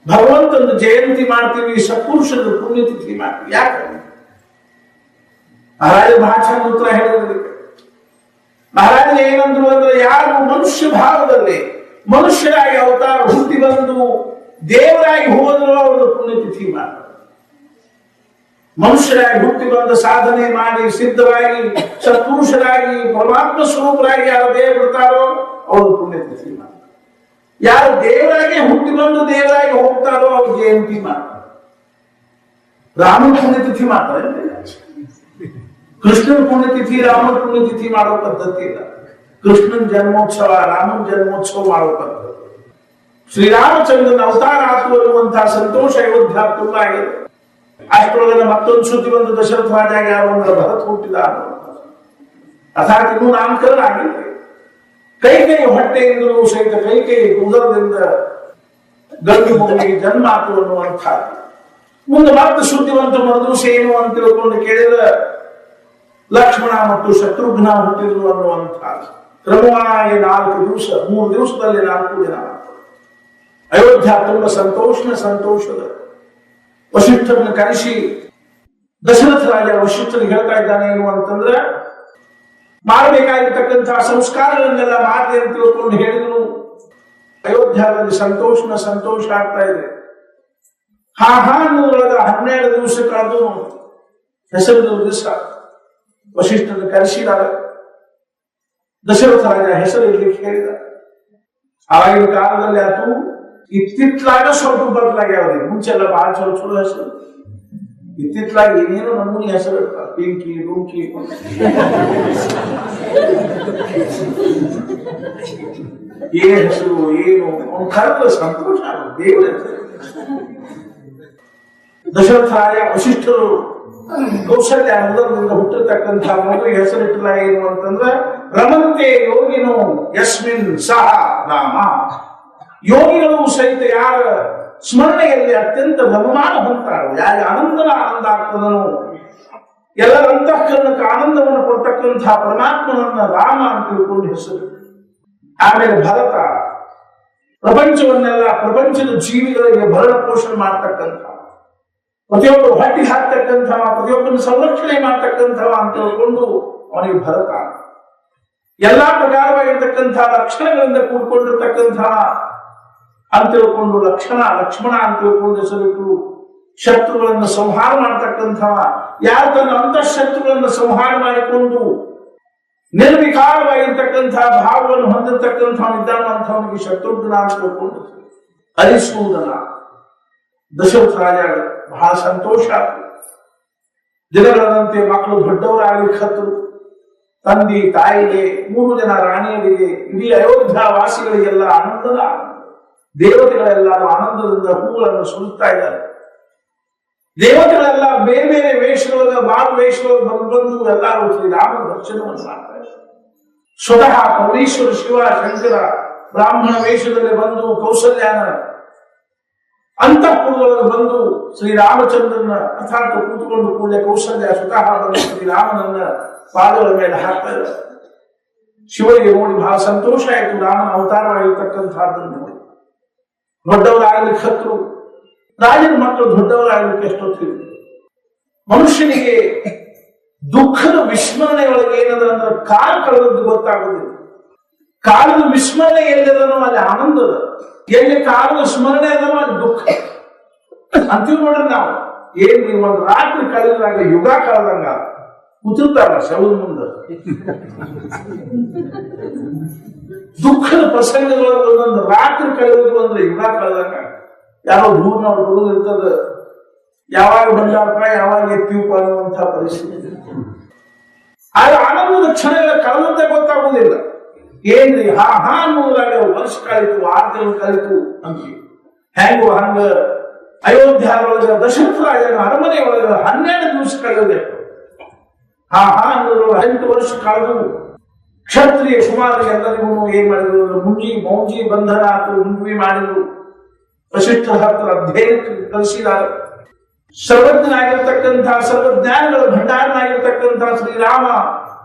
ಭಗವಂತನ ಜಯಂತಿ ಮಾಡ್ತೀವಿ, ಸತ್ಪುರುಷರ ಪುಣ್ಯತಿಥಿ ಮಾಡ್ತೀವಿ. ಯಾಕೆ? ಮಹಾರಾಜ ಬಹಳ ಚಂದ ಉತ್ತರ ಹೇಳಿದ್ರೆ, ಮಹಾರಾಜ ಏನಂದ್ರು ಅಂದ್ರೆ, ಯಾರು ಮನುಷ್ಯ ಭಾವದಲ್ಲಿ ಮನುಷ್ಯರಾಗಿ ಅವತಾರ ಹುಟ್ಟಿ ಬಂದು ದೇವರಾಗಿ ಹೋದ್ರು ಅವರು ಪುಣ್ಯತಿಥಿ ಮಾಡ್ತಾರೆ. ಮನುಷ್ಯರಾಗಿ ಹುಟ್ಟಿ ಬಂದ ಸಾಧನೆ ಮಾಡಿ ಸಿದ್ಧವಾಗಿ ಸತ್ಪುರುಷರಾಗಿ ಪರಮಾತ್ಮ ಸ್ವರೂಪರಾಗಿ ಯಾರು ದೇವ ಬಿಡ್ತಾರೋ ಅವರು ಪುಣ್ಯತಿಥಿ ಮಾಡ್ತಾರೆ. ಯಾರು ದೇವರಾಗಿ ಹುಟ್ಟಿ ಬಂದು ದೇವರಾಗಿ ಹೋಗ್ತಾರೋ ಅವ್ರು ಜಯಂತಿ ಮಾಡ್ತಾರೆ. ರಾಮನ ಪುಣ್ಯತಿಥಿ ಮಾಡ್ತಾರೆ, ಕೃಷ್ಣನ ಪುಣ್ಯತಿಥಿ ರಾಮನ ಪುಣ್ಯತಿಥಿ ಮಾಡೋ ಪದ್ಧತಿ ಇಲ್ಲ. ಕೃಷ್ಣನ ಜನ್ಮೋತ್ಸವ ರಾಮನ ಜನ್ಮೋತ್ಸವ ಮಾಡೋ ಪದ್ಧತಿ. ಶ್ರೀರಾಮಚಂದ್ರನ ಅವತಾರ ಆತು ಅನ್ನುವಂತಹ ಸಂತೋಷ ಅಯೋಧ್ಯ ತುಂಬಾ ಆಗಿದೆ. ಅಷ್ಟರೊಳಗೆ ಮತ್ತೊಂದು ಸುದ್ದಿ ಬಂದು ದಶರಥ ರಾಜಾಗ ಯಾರು ಅಂದ್ರೆ ಭರತ್ ಹುಟ್ಟಿದ ಅರ್ಥಾತ್ ಇನ್ನೂ ನಾಮಕರಣ ಆಗಿದೆ. ಕೈಕೈ ಹೊಟ್ಟೆಯಿಂದಲೂ ಸಹಿತ ಕೈಕೈ ಉದರದಿಂದ ಗಂಡು ಮಗುವಿಗೆ ಜನ್ಮ ಆತು ಅನ್ನುವಂಥ ಮುಂದೆ ಮತ್ತೆ ಸುದ್ದಿವಂತ ಮರುದಿವಸ ಏನು ಅಂತ ತಿಳ್ಕೊಂಡು ಕೇಳಿದ ಲಕ್ಷ್ಮಣ ಮತ್ತು ಶತ್ರುಘ್ನ ಹುಟ್ಟಿದ್ರು ಅನ್ನುವಂಥ ಕ್ರಮವಾಗಿ 4 ದಿವಸ 3 ದಿವಸದಲ್ಲಿ 4 ದಿನ ಅಯೋಧ್ಯ ತುಂಬ ಸಂತೋಷದ ವಶಿಷ್ಠರನ್ನು ಕರೆಸಿ ದಶರಥ ರಾಜ ವಶಿಷ್ಠರಿಗೆ ಹೇಳ್ತಾ ಇದ್ದಾನೆ ಏನು ಅಂತಂದ್ರೆ, ಮಾಡಬೇಕಾಗಿರ್ತಕ್ಕಂತಹ ಸಂಸ್ಕಾರಗಳನ್ನೆಲ್ಲ ಮಾಡಿ ಅಂತ ತಿಳ್ಕೊಂಡು ಹೇಳಿದ್ರು. ಅಯೋಧ್ಯದಲ್ಲಿ ಸಂತೋಷ ಆಗ್ತಾ ಇದೆ. ಅನ್ನೋದ್ರೊಳಗ 12 ದಿವಸ ಕಳೆದು ಹೆಸರು ದಿವಸ ವಶಿಷ್ಠರನ್ನು ಕರೆಸಿದಾಗ ದಶರಥ ರಾಜ ಹೆಸರು ಇರ್ಲಿಕ್ಕೆ ಹೇಳಿದ. ಆವಾಗಿನ ಕಾಲದಲ್ಲಿ ಆತು ಇತ್ತಿತ್ಲಾಗ ಸ್ವಲ್ಪ ಬದಲಾಗ್ಯಾವ್ರಿ. ಮುಂಚೆಲ್ಲ ಬಹಳ ಚಲೋ ಹೆಸರು, ಇತ್ತಿತ್ಲಾಗ ಏನೇನೋ ನಮೂನಿ ಹೆಸರು ಇರ್ತಾರೆ, ಪಿಂಕಿ ಡುಂಕಿ ಏನ್ ಹೆಸರು ಏನು ಅವ್ನು ಕರೆದ ಸಂತೋಷ ದೇವರ ಹೆಸರು. ದಶರಥ ರಾಜ ವಶಿಷ್ಠರು ಕೌಶಲ್ಯ ಮೊದಲಿನಿಂದ ಹುಟ್ಟಿರ್ತಕ್ಕಂಥ ಮಗುವಿಗೆ ಹೆಸರಿಟ್ಟಿಲ್ಲ ಏನು ಅಂತಂದ್ರೆ, ರಮಂತೆ ಯೋಗಿನೋ ಯಸ್ಮಿನ್ ಸಹ ರಾಮ. ಯೋಗಿಗಳು ಸಹಿತ ಯಾರ ಸ್ಮರಣೆಯಲ್ಲಿ ಅತ್ಯಂತ ಬಹುಮಾನ ಹೊಂದ್ತಾರೋ, ಯಾರಿಗೆ ಆನಂದ ಆಗ್ತದನೋ, ಎಲ್ಲರ ಅಂತಃಕರಣಕ್ಕೆ ಆನಂದವನ್ನು ಕೊಡ್ತಕ್ಕಂತಹ ಪರಮಾತ್ಮನನ್ನ ರಾಮ ಅಂತ ತಿಳ್ಕೊಂಡು ಹೆಸರು. ಆಮೇಲೆ ಭರತ ಪ್ರಪಂಚದ ಜೀವಿಗಳಿಗೆ ಭರಣ ಪೋಷಣೆ ಮಾಡ್ತಕ್ಕಂಥ, ಪ್ರತಿಯೊಬ್ಬರು ಹೊಟ್ಟಿ ಹಾಕ್ತಕ್ಕಂಥವ, ಪ್ರತಿಯೊಬ್ಬರನ್ನು ಸಂರಕ್ಷಣೆ ಮಾಡ್ತಕ್ಕಂಥವ ಅಂತ ತಿಳ್ಕೊಂಡು ಅವನಿಗೆ ಭರತ. ಎಲ್ಲಾ ಪ್ರಕಾರವಾಗಿರ್ತಕ್ಕಂಥ ಲಕ್ಷಣಗಳಿಂದ ಕೂಡ್ಕೊಂಡಿರ್ತಕ್ಕಂತಹ ಅಂತ ತಿಳ್ಕೊಂಡು ಲಕ್ಷ್ಮಣ ಅಂತ ತಿಳ್ಕೊಂಡು ಹೆಸರಿಟ್ಟು ಶತ್ರುಗಳನ್ನು ಸಂಹಾರ ಮಾಡ್ತಕ್ಕಂಥವ, ಯಾರು ತನ್ನ ಅಂತಃಶತ್ರುಗಳನ್ನು ಸಂಹಾರ ಮಾಡಿಕೊಂಡು ನಿರ್ವಿಕಾರವಾಗಿರ್ತಕ್ಕಂತಹ ಭಾವವನ್ನು ಹೊಂದಿರತಕ್ಕಂಥವನಿದ್ದಾನಂಥವನಿಗೆ ಶತ್ರುಘ್ನ ಅಂತ ತಿಳ್ಕೊಂಡು ಅರಿಸುವುದನ್ನ ದಶರಥ ರಾಜ ಬಹಳ ಸಂತೋಷ ಆಯ್ತು. ದಿನಗಳಂತೆ ಮಕ್ಕಳು ದೊಡ್ಡವರಾಗಲಿಕ್ಕೆ ಹತ್ತರು. ತಂದೆ ತಾಯಿಗೆ 3 ಜನ ರಾಣಿಯರಿಗೆ ಇಡೀ ಅಯೋಧ್ಯ ವಾಸಿಗಳಿಗೆಲ್ಲ ಆನಂದದ ದೇವತೆಗಳೆಲ್ಲರೂ ಆನಂದದಿಂದ ಹೂಗಳನ್ನು ಸುರಿತಾ ಇದ್ದಾರೆ. ದೇವತೆಗಳೆಲ್ಲ ಬೇರೆ ಬೇರೆ ವೇಷದೊಳಗ ಮಾರು ವೇಷದೊಳಗೆ ಬಂದು ಎಲ್ಲರೂ ಶ್ರೀರಾಮನ ದರ್ಶನವನ್ನು ಮಾಡ್ತಾರೆ. ಸ್ವತಃ ಪರಮೇಶ್ವರ ಶಿವ ಶಂಕರ ಬ್ರಾಹ್ಮಣ ವೇಷದಲ್ಲಿ ಬಂದು ಕೌಸಲ್ಯನ ಅಂತಃಪುರದೊಳಗೆ ಬಂದು ಶ್ರೀರಾಮಚಂದ್ರನ ಅರ್ಥಾತ್ ಕೂತ್ಕೊಂಡು ಕೂಡಲೇ ಕೌಸಲ್ಯ ಸ್ವತಃ ಬಂದು ಶ್ರೀರಾಮನನ್ನ ಪಾದಗಳ ಮೇಲೆ ಹಾಕ್ತಾ ಇದ್ದಾರೆ. ಶಿವನಿಗೆ ನೋಡಿ ಬಹಳ ಸಂತೋಷ ಆಯಿತು. ರಾಮನ ಅವತಾರವಾಗಿರ್ತಕ್ಕಂಥದ್ದನ್ನು ನೋಡಿ ದೊಡ್ಡವರಾಗಲಿಕ್ಕೆ ಹತ್ತರು. ರಾಜನ ಮಕ್ಕಳು ದೊಡ್ಡವರಾಗಲಿಕ್ಕೆ ಎಷ್ಟೊತ್ತಿದ್ರು. ಮನುಷ್ಯನಿಗೆ ದುಃಖದ ವಿಸ್ಮರಣೆ ಒಳಗೆ ಏನದ ಅಂದ್ರೆ ಕಾಲ ಕಳೆದದ್ದು ಗೊತ್ತಾಗುದಿಲ್ಲ. ಕಾಲದ ವಿಸ್ಮರಣೆ ಎಲ್ಲಿದನೋ ಅಲ್ಲಿ ಆನಂದದ, ಎಲ್ಲಿ ಕಾಲದ ಸ್ಮರಣೆ ಅದನೋ ಅಲ್ಲಿ ದುಃಖ ಅಂತೀವಿ. ನೋಡ್ರಿ ನಾವು ಏನ್ರಿ ಒಂದು ರಾತ್ರಿ ಕಳೆದಾಗ ಯುಗ ಕಳೆದಂಗ ಕೂತಿರ್ತಾರ ಶವದ ಮುಂದೆ. ದುಃಖದ ಪ್ರಸಂಗದೊಳಗೆ ಒಂದೊಂದು ರಾತ್ರಿ ಕಳೆಯೋದು ಅಂದ್ರೆ ಯುಗ ಕಳೆದಂಗ. ಯಾರೋ ದೂರ್ನವ್ರು ಬರೋದು ಇರ್ತದ, ಯಾವಾಗ ಬಂದಾರಪ್ಪ ಯಾವಾಗ ಎತ್ತಿವಪ್ಪ ಅನ್ನುವಂತಹ ಪರಿಸ್ಥಿತಿ. ಆದ್ರೆ ಆನಂದದ ಕ್ಷಣಗಳ ಕಳೆದಂತೆ ಗೊತ್ತಾಗುವುದಿಲ್ಲ. ಏನ್ರಿ ಅನ್ನುವುದಾಗ ವರ್ಷ ಕಳಿತು 6 ತಿಂಗಳು ಕಳಿತು ಅಂತೀವಿ. ಹೆಂಗು ಹಂಗ ಅಯೋಧ್ಯ ಒಳಗ ದಶರಥ ರಾಜನ ಅರಮನೆ ಒಳಗ 12 ದಿವಸ ಕಳೆದೆಷ್ಟು. ಅನ್ನೋದ್ರೊಳಗೆ 8 ವರ್ಷ ಕಳೆದು ಕ್ಷತ್ರಿಯ ಕುಮಾರ ಎಲ್ಲರಿಗೂ ಏನ್ ಮಾಡಿದ್ರು, ಮೌಂಜಿ ಬಂಧನ ಆತು, ಮುಂಜಿ ಮಾಡಿದ್ರು. ವಶಿಷ್ಠ ಹತ್ರ ಅಧ್ಯಯನಕ್ಕೆ ಕಳಿಸಿದ್ದಾರೆ. ಸರ್ವಜ್ಞನಾಗಿರ್ತಕ್ಕಂತಹ ಸರ್ವಜ್ಞಾನಗಳ ಭಂಡಾರನಾಗಿರ್ತಕ್ಕಂತಹ ಶ್ರೀರಾಮ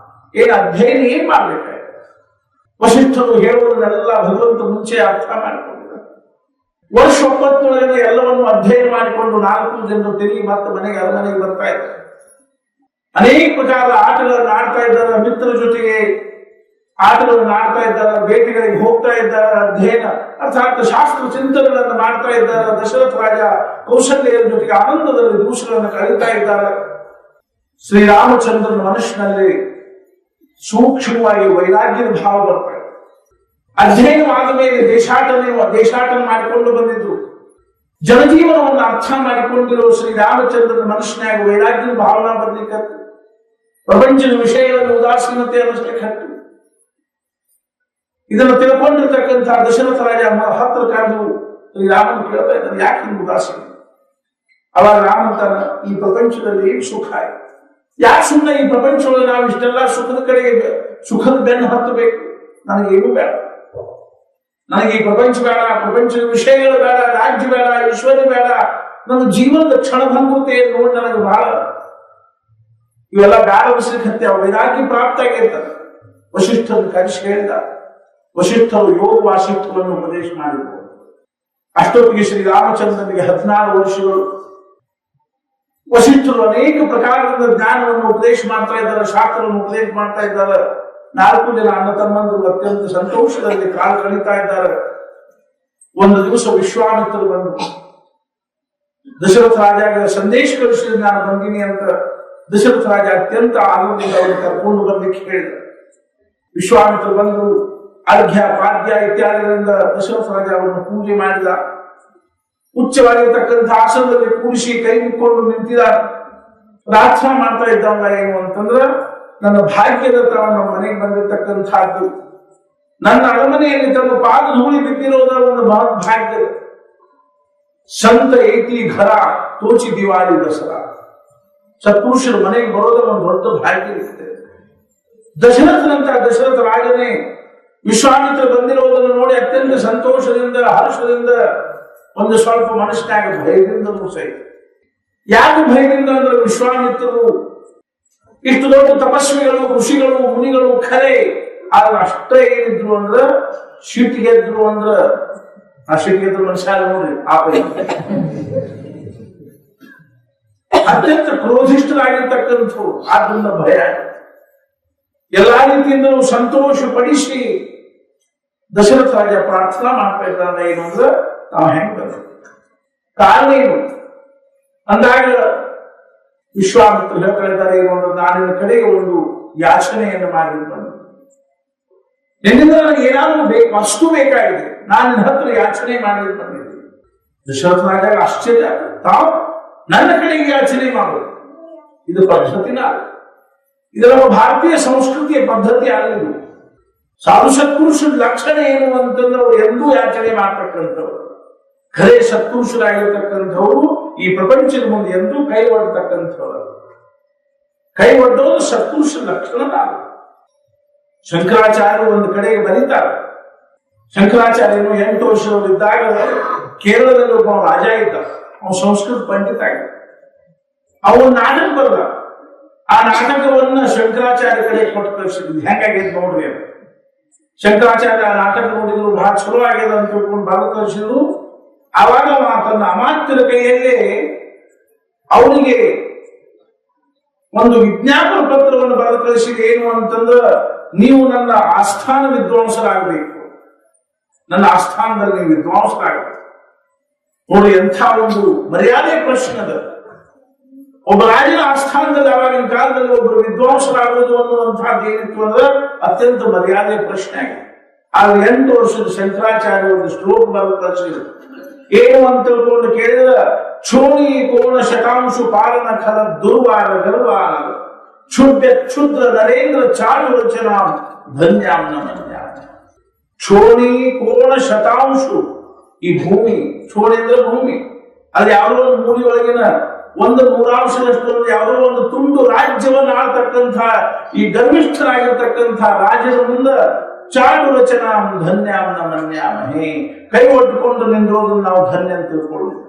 ಅಧ್ಯಯನ ಏನ್ ಮಾಡ್ಬೇಕಾಯ್ತು. ವಸಿಷ್ಠರು ಹೇಳುವುದನ್ನೆಲ್ಲ ಭಗವಂತ ಮುಂಚೆ ಅರ್ಥ ಮಾಡಿಕೊಂಡಿದ್ದಾರೆ. ವರ್ಷ 9 ಎಲ್ಲವನ್ನು ಅಧ್ಯಯನ ಮಾಡಿಕೊಂಡು 4 ಜನರು ತಿರುಗಿ ಮತ್ತೆ ಅರಮನೆಗೆ ಬರ್ತಾ ಇದ್ದಾರೆ. ಅನೇಕ ಪ್ರಕಾರದ ಆಟಗಳನ್ನು ಆಡ್ತಾ ಇದ್ದಾರೆ, ಮಿತ್ರರ ಜೊತೆಗೆ ಆಟಗಳನ್ನು ಆಡ್ತಾ ಇದ್ದಾರೆ, ಭೇಟಿಗಳಿಗೆ ಹೋಗ್ತಾ ಇದ್ದಾರೆ, ಅಧ್ಯಯನ ಅರ್ಥಾತ್ ಶಾಸ್ತ್ರ ಚಿಂತನೆಗಳನ್ನು ಮಾಡ್ತಾ ಇದ್ದಾರೆ. ದಶರಥ ರಾಜ ಕೌಶಲ್ಯರ ಜೊತೆಗೆ ಆನಂದದಲ್ಲಿ ದಿವಸಗಳನ್ನು ಕಳೀತಾ ಇದ್ದಾರೆ. ಶ್ರೀರಾಮಚಂದ್ರನ ಮನಸ್ಸಿನಲ್ಲಿ ಸೂಕ್ಷ್ಮವಾಗಿ ವೈರಾಗ್ಯದ ಭಾವ ಬರ್ತಾ ಇದೆ. ಅಧ್ಯಯನವಾದ ಮೇಲೆ ದೇಶಾಟನೆ ಮಾಡಿಕೊಂಡು ಬಂದಿದ್ರು. ಜನಜೀವನವನ್ನು ಅರ್ಥ ಮಾಡಿಕೊಂಡಿರುವ ಶ್ರೀರಾಮಚಂದ್ರನ ಮನಸ್ಸಿನಾಗ ವೈರಾಗ್ಯದ ಭಾವನಾ ಬರ್ಲಿಕ್ಕೆ ಪ್ರಪಂಚದ ವಿಷಯಗಳಲ್ಲಿ ಉದಾಸೀನತೆ ಅನ್ನಿಸ್ಲಿಕ್ಕೆ ಹತ್ತು. ಇದನ್ನು ತಿಳ್ಕೊಂಡಿರ್ತಕ್ಕಂಥ ದಶರಥ ರಾಜ ಹತ್ರ ಕರೆದು ಶ್ರೀರಾಮನ ಕೇಳ್ತಾ ಇದ್ದಾನೆ, ಯಾಕೆ ಹಿಂಗೆ ಉದಾಸೀನ? ಅವಾಗ ರಾಮಂತಾನ, ಈ ಪ್ರಪಂಚದಲ್ಲಿ ಸುಖ ಆಯ್ತು, ಯಾಕೆ ಸುಮ್ಮನೆ ಈ ಪ್ರಪಂಚದಲ್ಲಿ ನಾವು ಇಷ್ಟೆಲ್ಲ ಸುಖದ ಕಡೆಗೆ ಸುಖದ ಬೆನ್ನು ಹತ್ತಬೇಕು? ನನಗೇನು ಬೇಡ, ನನಗೆ ಈ ಪ್ರಪಂಚ ಬೇಡ, ಪ್ರಪಂಚದ ವಿಷಯಗಳು ಬೇಡ, ರಾಜ್ಯ ಬೇಡ, ಐಶ್ವರ್ಯ ಬೇಡ, ನನ್ನ ಜೀವನದ ಕ್ಷಣಭಂಗುತೆ ನೋಡಿ ನನಗೆ ಬಹಳ ಇವೆಲ್ಲ ಬೇಡ ಅನಿಸ್ಲಿಕ್ಕೆ ವೈರಾಗ್ಯ ಪ್ರಾಪ್ತ ಆಗಿರ್ತಾರೆ. ವಸಿಷ್ಠರು ಕರೆಸಿ ಹೇಳಿದ. ವಸಿಷ್ಠರು ಯೋಗ ವಾಸಿಷ್ಠವನ್ನು ಉಪದೇಶ ಮಾಡಿದರು. ಅಷ್ಟೊತ್ತಿಗೆ ಶ್ರೀರಾಮಚಂದ್ರನಿಗೆ 16 ವರ್ಷಗಳು. ವಸಿಷ್ಠರು ಅನೇಕ ಪ್ರಕಾರದ ಜ್ಞಾನವನ್ನು ಉಪದೇಶ ಮಾಡ್ತಾ ಇದ್ದಾರೆ, ಶಾಸ್ತ್ರವನ್ನು ಉಪದೇಶ ಮಾಡ್ತಾ ಇದ್ದಾರೆ. 4 ಜನ ಅಣ್ಣ ತಮ್ಮಂದರು ಅತ್ಯಂತ ಸಂತೋಷದಲ್ಲಿ ಕಾಲ ಕಳೀತಾ ಇದ್ದಾರೆ. ಒಂದು ದಿವಸ ವಿಶ್ವಾಮಿತ್ರರು ಬಂದು ದಶರಥ ರಾಜಾಗ ಸಂದೇಶ ಕಳಿಸಿದ, ನಾನು ಬಂದೀನಿ ಅಂತ ದಶರಥ ರಾಜ ಅತ್ಯಂತ ಆನಂದದಿಂದ ಅವರು ಕರ್ಕೊಂಡು ಬರ್ಲಿಕ್ಕೆ ಹೇಳಿದ. ವಿಶ್ವಾಮಿತ್ರರು ಬಂದು ಅರ್ಘ್ಯ ಪಾದ್ಯ ಇತ್ಯಾದಿಗಳಿಂದ ದಶರಥ ರಾಜ ಅವರನ್ನು ಪೂಜೆ ಮಾಡಿದ. ಉಚ್ಚವಾಗಿರ್ತಕ್ಕಂಥ ಆಸನದಲ್ಲಿ ಕೂಡಿಸಿ ಕೈ ಮುಕ್ಕೊಂಡು ನಿಂತಿದ್ದಾರೆ. ಪ್ರಾರ್ಥನಾ ಮಾಡ್ತಾ ಇದ್ದವಲ್ಲ ಏನು ಅಂತಂದ್ರ, ನನ್ನ ಭಾಗ್ಯದ ತಾವು ನಮ್ಮ ಮನೆಗೆ ಬಂದಿರತಕ್ಕಂಥದ್ದು, ನನ್ನ ಅರಮನೆಯಲ್ಲಿ ತಮ್ಮ ಪಾದ ಧೂಳಿ ಬಿದ್ದಿರೋದ ಒಂದು ಭಾಗ್ಯದ ಸಂತ ಏತಿ ಘರ ತೋಚಿ ದಿವಾಳಿ ದಸರಾ. ಸತ್ಪುರುಷರ ಮನೆಗೆ ಬರೋದ ಒಂದು ದೊಡ್ಡ ಭಾಗ್ಯ ಇರ್ತದೆ. ದಶರಥ ರಾಜನೇ ವಿಶ್ವಾಮಿತ್ರ ಬಂದಿರೋದನ್ನು ನೋಡಿ ಅತ್ಯಂತ ಸಂತೋಷದಿಂದ ಹರ್ಷದಿಂದ ಒಂದು ಸ್ವಲ್ಪ ಮನಸ್ಸಿನಾಗ ಭಯದಿಂದ ಸಹಿತ. ಯಾಕೆ ಭಯದಿಂದ ಅಂದ್ರೆ, ವಿಶ್ವಾಮಿತ್ರರು ಇಷ್ಟು ದೊಡ್ಡ ತಪಸ್ವಿಗಳು, ಋಷಿಗಳು, ಮುನಿಗಳು ಖರೆ, ಆದ್ರೆ ಅಷ್ಟೇ ಏನಿದ್ರು ಅಂದ್ರ ಸಿಟ್ಟಿಗೆದ್ರು ಅಂದ್ರ, ಆ ಸಿಟ್ಟಿಗೆದ್ರು ಮನುಷ್ಯ ನೋಡ್ರಿ ಅತ್ಯಂತ ಕ್ರೋಧಿಷ್ಠರಾಗಿರ್ತಕ್ಕಂಥವ್ರು. ಆದ್ರಿಂದ ಭಯ. ಎಲ್ಲಾ ರೀತಿಯಿಂದ ಸಂತೋಷ ಪಡಿಸಿ ದಶರಥ ರಾಜ ಪ್ರಾರ್ಥನಾ ಮಾಡ್ತಾ ಇದ್ದಾನೆ. ಏನು ಅಂದ್ರೆ, ನಾವು ಹೆಂಗ್ ಬಂದ ಕಾರಣ ಏನು ಅಂದಾಗ ವಿಶ್ವಾಮಿತ್ರ ಹೇಳ್ತಾ ಇದ್ದಾರೆ, ಏನು ಅಂದ್ರೆ, ನಾನಿನ ಕಡೆಗೆ ಒಂದು ಯಾಚನೆಯನ್ನು ಮಾಡಿ ಬಂದು, ನಿನ್ನಿಂದ ನನಗೆ ಏನಾದರೂ ವಸ್ತು ಬೇಕಾಗಿದೆ, ನಾನು ನಿನ್ನ ಹತ್ರ ಯಾಚನೆ ಮಾಡಿ ಬಂದಿದ್ದೆ. ದಶರಥ ರಾಜ ಆಶ್ಚರ್ಯ, ತಾವು ನನ್ನ ಕಡೆಗೆ ಯಾಚನೆ ಮಾಡೋದು ಇದು ಪದ್ಧತಿನ, ಇದು ನಮ್ಮ ಭಾರತೀಯ ಸಂಸ್ಕೃತಿಯ ಪದ್ಧತಿ ಆಗಲಿಲ್ಲ. ಸಾಧು ಸತ್ಪುರುಷರ ಲಕ್ಷಣ ಏನು ಅಂತಂದ್ರೆ, ಅವರು ಎಂದೂ ಯಾಚನೆ ಮಾಡ್ತಕ್ಕಂಥವ್ರು, ಖರೇ ಸತ್ಪುರುಷರಾಗಿರ್ತಕ್ಕಂಥವ್ರು ಈ ಪ್ರಪಂಚದ ಮುಂದೆ ಎಂದೂ ಕೈ ಒಡ್ತಕ್ಕಂಥವ್ರು. ಕೈ ಒಡ್ಡೋದು ಸತ್ಪುರುಷರ ಲಕ್ಷಣ. ಶಂಕರಾಚಾರ್ಯರು ಒಂದು ಕಡೆಗೆ ಬರೀತಾರೆ. ಶಂಕರಾಚಾರ್ಯನು 8 ವರ್ಷದಲ್ಲಿದ್ದಾಗ ಕೇರಳದಲ್ಲಿ ಒಬ್ಬ ರಾಜ ಇದ್ದ, ಅವನು ಸಂಸ್ಕೃತ ಪಂಡಿತ ಆಗಿದ್ದ. ಅವನು ನಾಟಕ ಬರೆದ. ಆ ನಾಟಕವನ್ನ ಶಂಕರಾಚಾರ್ಯ ಕಡೆ ಕೊಟ್ಟು ಕಳಿಸಿದ್ರು. ಹೆಂಗಾಗ್ಯದ ನೋಡ್ರಿ ಅಂತ. ಶಂಕರಾಚಾರ್ಯ ಆ ನಾಟಕ ನೋಡಿದ್ರು, ಬಹಳ ಚಲೋ ಆಗ್ಯದ ಅಂತ ತಿಳ್ಕೊಂಡು ಬರೆದು ಕಳಿಸಿದ್ರು. ಆವಾಗ ತನ್ನ ಅಮಾತ್ಯರ ಕೈಯಲ್ಲೇ ಅವನಿಗೆ ಒಂದು ವಿಜ್ಞಾಪನ ಪತ್ರವನ್ನು ಬರೆದು ಕಳಿಸಿದೆ. ಏನು ಅಂತಂದ್ರ, ನೀವು ನನ್ನ ಆಸ್ಥಾನ ವಿದ್ವಾಂಸರಾಗಬೇಕು, ನನ್ನ ಆಸ್ಥಾನದಲ್ಲಿ ನೀವು ವಿದ್ವಾಂಸರಾಗಬೇಕು. ನೋಡಿ ಎಂಥ ಒಂದು ಮರ್ಯಾದೆ ಪ್ರಶ್ನೆ ಅದ. ಒಬ್ಬ ರಾಜನ ಆಸ್ಥಾನದಲ್ಲಿ ಆವಾಗಿನ ಕಾಲದಲ್ಲಿ ಒಬ್ಬರು ವಿದ್ವಾಂಸರಾಗುವುದು ಅನ್ನುವಂಥದ್ದು ಏನಿತ್ತು ಅಂದ್ರೆ ಅತ್ಯಂತ ಮರ್ಯಾದೆ ಪ್ರಶ್ನೆ ಆಗಿದೆ. ಆಗ 8 ವರ್ಷದ ಶಂಕರಾಚಾರ್ಯ ಒಂದು ಶ್ಲೋಕ ಬರೆದು ಕಳಿಸಿದ್ರು. ಏನು ಅಂತ ತಿಳ್ಕೊಂಡು ಕೇಳಿದ್ರೆ, ಕ್ಷೋಣಿ ಕೋಣ ಶತಾಂಶು ಪಾಲನ ಖಲ ದುರ್ವಾರ ಗರ್ವಾನ ಕ್ಷುದ್ಯ ಕ್ಷುದ್ರ ನರೇಂದ್ರ ಚಾರು ರಚನಾ ಧನ್ಯಾಂ ನಮನ್ಯ. ಕ್ಷೋಣಿ ಕೋಣ ಶತಾಂಶು, ಈ ಭೂಮಿ, ಕ್ಷೋಣಿ ಅಂದ್ರೆ ಭೂಮಿ, ಅದು ಯಾವುದೋ ಒಂದು ಮೂಲಿ ಒಳಗಿನ 1/100 ಯಾವುದೋ ಒಂದು ತುಂಡು ರಾಜ್ಯವನ್ನು ಆಳ್ತಕ್ಕಂಥ ಈ ಗರ್ವಿಷ್ಠರಾಗಿರ್ತಕ್ಕಂಥ ರಾಜನ ಮುಂದೆ ಚಾಡು ರಚನಾ ಧನ್ಯಾಂ ನಮನ್ಯಾಮಹೇ, ಕೈ ಒಡ್ಕೊಂಡು ನಿಂದಿರೋದನ್ನು ನಾವು ಧನ್ಯ ಅಂತ ತಿಳ್ಕೊಳ್ಳೋದು.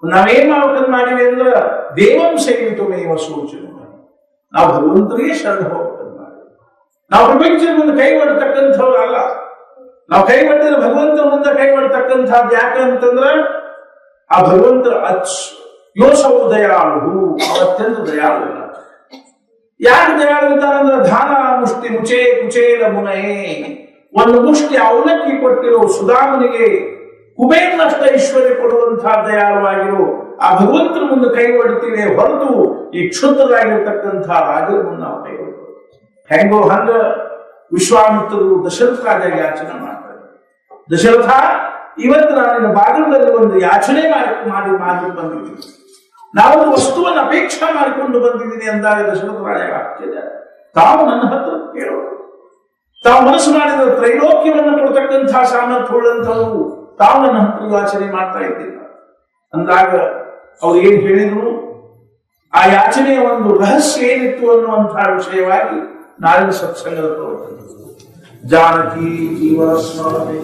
ನಾವೇನ್ ಮಾಡ್ಕೊಂಡು ಮಾಡಿವಿ ಅಂದ್ರೆ, ದೇವಂ ಸೇವಿತು ಮೇವ ಸೂಚನೆ, ನಾವು ಭಗವಂತರಿಗೆ ಶರಣ ಹೋಗ್ಬೇಕು ಮಾಡಿ. ನಾವು ಪ್ರಪಂಚದ ಮುಂದೆ ಕೈ ಒಡ್ತಕ್ಕಂಥವ್ರು ಅಲ್ಲ. ನಾವು ಕೈ ಒಡ್ಡಿದ್ರೆ ಭಗವಂತನ ಮುಂದೆ ಕೈ ಒಡ್ತಕ್ಕಂಥದ್ದು ಯಾಕೆ ಅಂತಂದ್ರೆ ಆ ಭಗವಂತರ ಯೋಸವು ದಯಾಳು, ಅತ್ಯಂತ ದಯಾಳು. ಯಾಕೆ ದಯಾಳು ಇದ್ದಾನಂದ್ರೆ ದಾನ ಮುಷ್ಟಿ ಮುಚೇ ಕುಚೇಲ ಮುನಯೇ, ಒಂದು ಮುಷ್ಟಿ ಅವಲಕ್ಕಿ ಕೊಟ್ಟಿರೋ ಸುಧಾಮನಿಗೆ ಕುಬೇರನಷ್ಟ ಐಶ್ವರ್ಯ ಕೊಡುವಂತಹ ದಯಾಳುವಾಗಿರೋ ಆ ಭಗವಂತನ ಮುಂದೆ ಕೈ ಒಡ್ತೀವಿ ಹೊರತು ಈ ಕ್ಷುದ್ರರಾಗಿರ್ತಕ್ಕಂಥ ರಾಜರ ಮುಂದೆ ನಾವು ಕೈ ಒಡ್ತೀವಿ. ಹೆಂಗೋ ಹಂಗ ವಿಶ್ವಾಮಿತ್ರರು ದಶರಥ ರಾಜ ಯಾಚನೆ ಮಾಡ್ತಾರೆ. ದಶರಥ, ಇವತ್ತು ನಾನಿನ ಬಾಗಿಲದಲ್ಲಿ ಒಂದು ಯಾಚನೆ ಮಾಡಿ ಬಂದಿದ್ದೀನಿ, ನಾವೊಂದು ವಸ್ತುವನ್ನು ಅಪೇಕ್ಷೆ ಮಾಡಿಕೊಂಡು ಬಂದಿದ್ದೀನಿ ಅಂದಾಗ ದಶರಥ ರಾಜ ಆಗ್ತಿದೆ. ತಾವು ನನ್ನ ಹತ್ರ ಕೇಳೋದು, ತಾವು ಮನಸ್ಸು ಮಾಡಿದ ತ್ರೈಲೋಕ್ಯವನ್ನು ಕೊಡ್ತಕ್ಕಂತಹ ಸಾಮರ್ಥ್ಯವುಳ್ಳಂಥವು ತಾವು ನನ್ನ ಹತ್ರ ಯಾಚನೆ ಮಾಡ್ತಾ ಇದ್ದಿಲ್ಲ ಅಂದಾಗ ಅವ್ರು ಏನ್ ಹೇಳಿದ್ರು, ಆ ಯಾಚನೆಯ ಒಂದು ರಹಸ್ಯ ಏನಿತ್ತು ಅನ್ನುವಂತಹ ವಿಷಯವಾಗಿ ನಾಳಿನ ಸತ್ಸಂಗದ ಪ್ರವರ್ತನೆ. ಜಾನಕಿ ಜೀವ ಸ್ಮರಣೆ